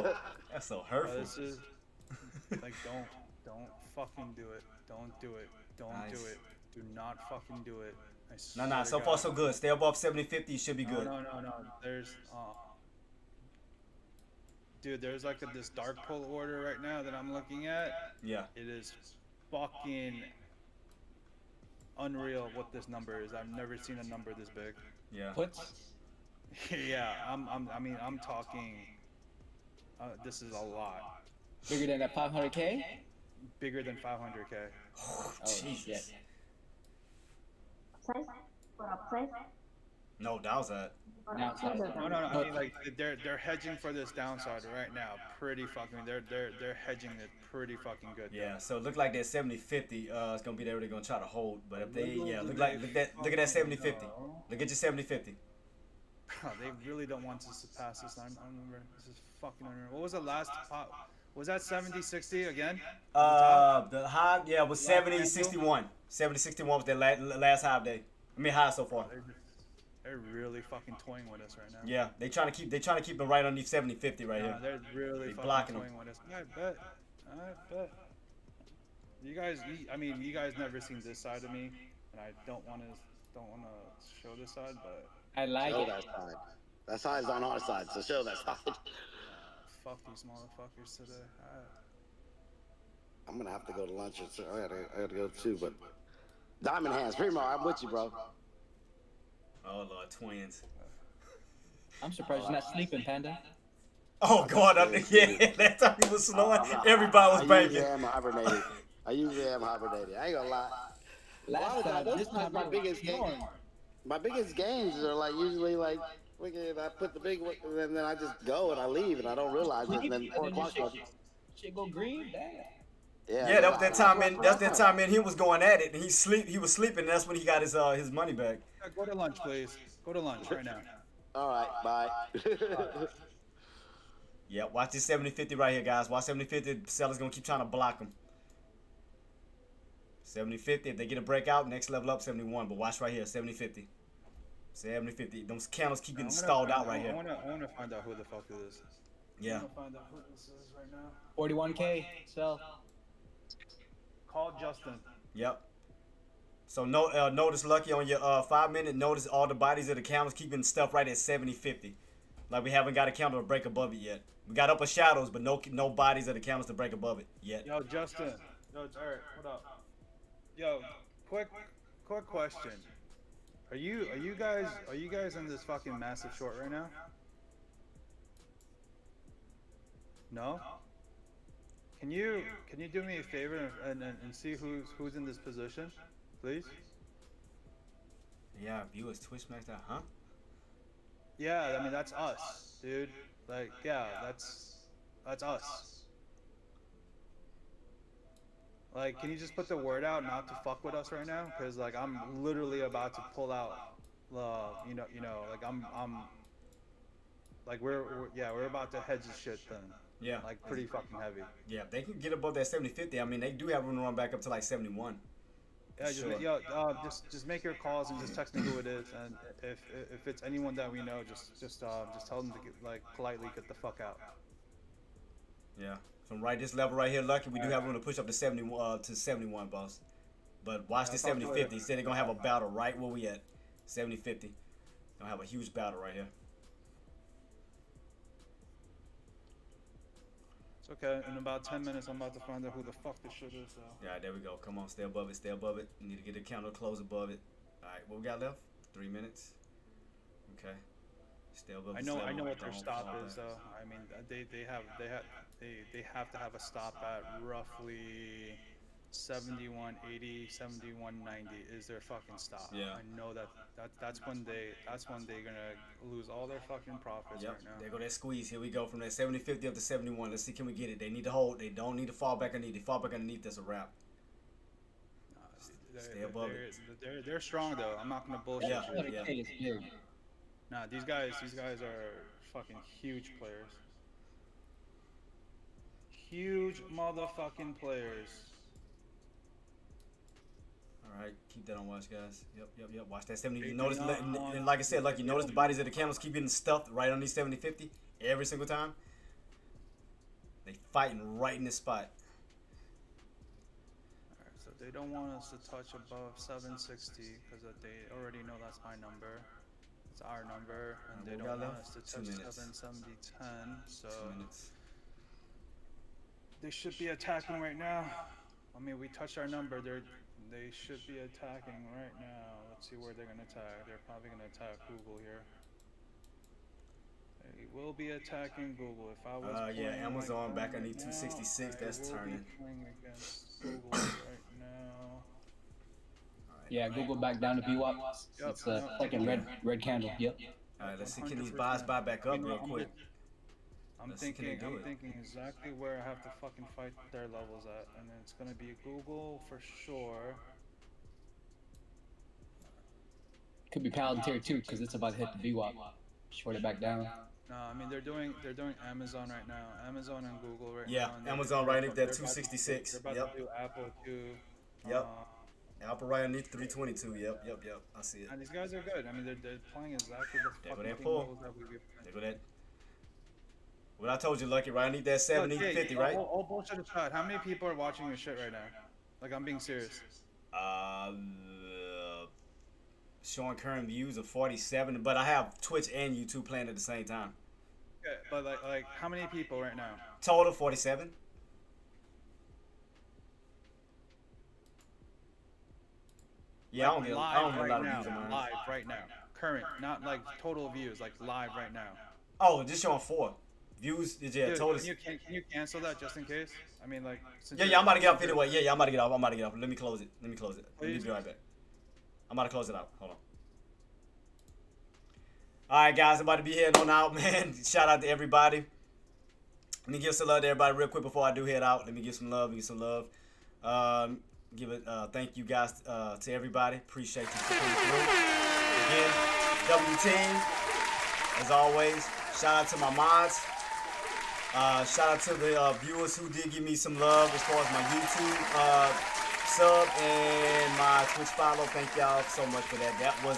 it. That's so hurtful. This is like don't fucking do it. Don't do it. Don't Nice. do it. Do not fucking do it. I Nah, swear so to far God. so good. Stay above 70-50, you should be good. No. There's dude, there's like this dark pull order right now that I'm looking at. Yeah. It is fucking unreal what this number is. I've never seen a number this big. Yeah. Puts? Yeah, I'm talking. This is a lot. Bigger than that 500K? Bigger than 500K. Oh, Jesus. shit. Upsize? For upsize? No, downside. Or Downside. upside? No. I mean, like they're hedging for this downside right now. Pretty fucking. They're hedging it pretty fucking good. Yeah, so it look like that 70-50 is gonna be there. They're gonna try to hold, but if they look at that 70-50. Look at your 70-50. They really don't want us to pass this. I remember this is fucking unreal. What was the last pop? Was that 70-60 again? The high, yeah, was 70-61. 70-61 was their last high day. I mean, high so far. They're really fucking toying with us right now. Yeah, they trying to keep them right underneath 70-50 right here. They're really They fucking blocking toying with us. I bet. You guys never seen this side of me, and I don't wanna show this side, but I like Show it. that side. That side's on our side, so show that side. fuck these motherfuckers today. I'm gonna have to go to lunch. I gotta go too, but Diamond Hands, Primo, I'm with you, bro. Oh Lord, twins. I'm surprised you're not sleeping, Panda. Oh God, yeah, that time he was snoring, everybody was I usually banking. am hibernating. I ain't gonna lie. Last time, this time my I was biggest game. snoring. My biggest games are like usually like wicked. I put the big one, and then I just go and I leave and I don't realize it. And then 4 o'clock. Shit go green, damn. Yeah, that was that time in. That's that time in. He was going at it, and he was sleeping. And that's when he got his money back. Go to lunch, please. Go to lunch right now. All right, bye. Yeah, watch this 70-50 right here, guys. Watch 70-50. Sellers gonna keep trying to block them. 70-50. If they get a breakout, next level up 71. But watch right here, 70-50. 70-50. Those candles keep getting stalled out right here. I wanna find out who the fuck this is. Yeah. I wanna find out who this is right now. 41K, sell. Call Justin. Yep. So notice, Lucky, on your 5-minute, notice all the bodies of the candles keeping stuff right at 70-50. Like we haven't got a candle to break above it yet. We got upper shadows, but no bodies of the candles to break above it yet. Yo, Justin. Yo, it's Eric. What up? Yo, quick question. Are you guys in this fucking massive short right now? No? Can you do me a favor and see who's in this position, please? Yeah, viewers Twitch maxed out, huh? Yeah, I mean that's us, dude. Like, yeah, that's us. Like, can you just put the word out not to fuck with us right now? Cause like I'm literally about to pull out. Like I'm like we're about to hedge this shit then. Yeah. Like pretty fucking heavy. Yeah, if they can get above that 70-50, I mean, they do have room to run back up to like 71. Yeah, just make your calls and just text me who it is, and if it's anyone that we know, just tell them to politely get the fuck out. Yeah, from this level right here, Lucky, we do have room to push up to 71, boss. But watch the 70-50. He said they're gonna have a battle right where we at, 70-50. Gonna have a huge battle right here. It's okay. In about 10 minutes, I'm about to find out who the fuck this shit is. So. Yeah, there we go. Come on, stay above it. Stay above it. You need to get the counter close above it. All right, what we got left? 3 minutes. Okay. Stay above. I know what their stop is though. I mean, they have to have a stop at roughly 71.80, 71.90 is their fucking stop. Yeah. I know that's when they're gonna lose all their fucking profits right now. There go that squeeze. Here we go from that 70-50 up to 71. Let's see, can we get it? They need to hold. They don't need to fall back underneath. They fall back underneath. That's a wrap. Stay above it. They're strong though. I'm not gonna bullshit you. Yeah. Nah, these guys are fucking huge players. Huge motherfucking players. Alright, keep that on watch, guys. Yep. Watch that 70. You notice, and like I said, you notice the bodies of the candles keep getting stuffed right on these 70-50 every single time. They fighting right in this spot. Alright, so they don't want us to touch above 760 because they already know that's my number. It's our number, and they don't want us to touch 770.10. So 2 minutes. They should be attacking right now. I mean, we touched our number. They should be attacking right now. Let's see where they're gonna attack. They're probably gonna attack Google here. They will be attacking Google. If I was Amazon back on the 266. That's turning. Playing against Google right now. Yeah, Google back down to VWAP. It's the second red candle. Yep. All right, let's see. Can these buys buy back up real quick? I'm thinking exactly where I have to fucking fight their levels at, and it's gonna be Google for sure. Could be Palantir too, because it's about to hit the VWAP. Short it back down. No, I mean they're doing Amazon right now. Amazon and Google right now. Yeah, Amazon right at that 266. They're about to do Apple too. Yep. Apple right underneath 322. Yep. I see it. And these guys are good. I mean they're playing exactly the fucking pull. levels that we give. There go that. What I told you, Lucky, right? I need that 70-50, right? All bullshit aside, how many people are watching your shit right now? Like, I'm being serious. Showing current views of 47, but I have Twitch and YouTube playing at the same time. Okay, but like how many people right now? Total 47. Yeah, I don't get a lot of views on mine. Live right now. Current, not like total views, like live right now. Oh, just showing 4. Views, Dude, total. Can you cancel that just in case? I mean, like. Yeah, I'm about to get off anyway. Yeah, I'm about to get off. Let me close it. Let me be right back. I'm about to close it out. Hold on. All right, guys, I'm about to be heading on out, man. Shout out to everybody. Let me give some love to everybody real quick before I do head out. Let me give some love. Thank you guys to everybody. Appreciate you for coming through. Again, W Team, as always. Shout out to my mods. Shout out to the viewers who did give me some love as far as my YouTube sub and my Twitch follow. Thank y'all so much for that. That was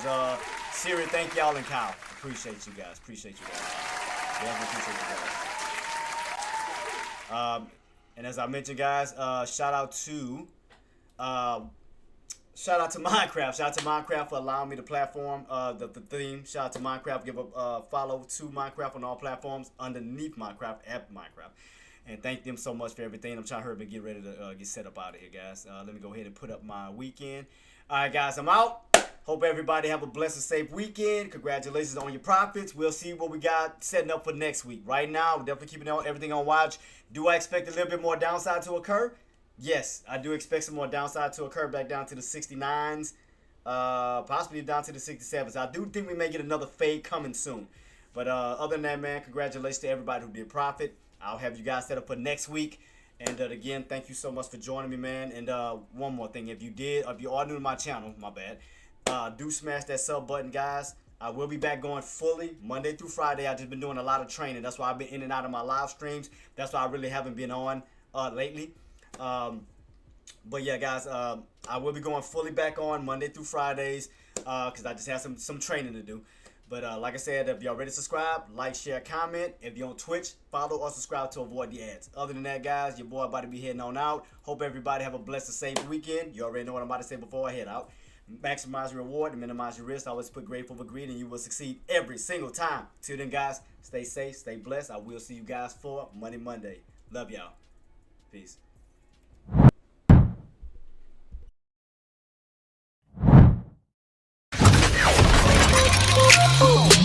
Siri. Thank y'all and Kyle. Appreciate you guys. Definitely appreciate you guys. And as I mentioned, guys, shout out to Minecraft. Shout out to Minecraft for allowing me the platform, the theme. Shout out to Minecraft. Give a follow to Minecraft on all platforms underneath Minecraft, at Minecraft. And thank them so much for everything. I'm trying to hurry up and get ready to get set up out of here, guys. Let me go ahead and put up my weekend. All right, guys, I'm out. Hope everybody have a blessed and safe weekend. Congratulations on your profits. We'll see what we got setting up for next week. Right now, we're definitely keeping everything on watch. Do I expect a little bit more downside to occur? Yes, I do expect some more downside to occur back down to the 69s, possibly down to the 67s. I do think we may get another fade coming soon. But other than that, man, congratulations to everybody who did profit. I'll have you guys set up for next week. And again, thank you so much for joining me, man. And one more thing, if you are new to my channel, my bad, do smash that sub button, guys. I will be back going fully Monday through Friday. I've just been doing a lot of training. That's why I've been in and out of my live streams. That's why I really haven't been on lately. But yeah, guys, I will be going fully back on Monday through Fridays because I just have some training to do. But like I said, if y'all ready to subscribe, like, share, comment. If you're on Twitch, follow or subscribe to avoid the ads. Other than that, guys, your boy about to be heading on out. Hope everybody have a blessed and safe weekend. You already know what I'm about to say before I head out. Maximize your reward and minimize your risk. Always put grateful for greed and you will succeed every single time. Till then, guys, stay safe, stay blessed. I will see you guys for Money Monday. Love y'all. Peace.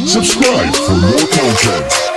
Subscribe for more content.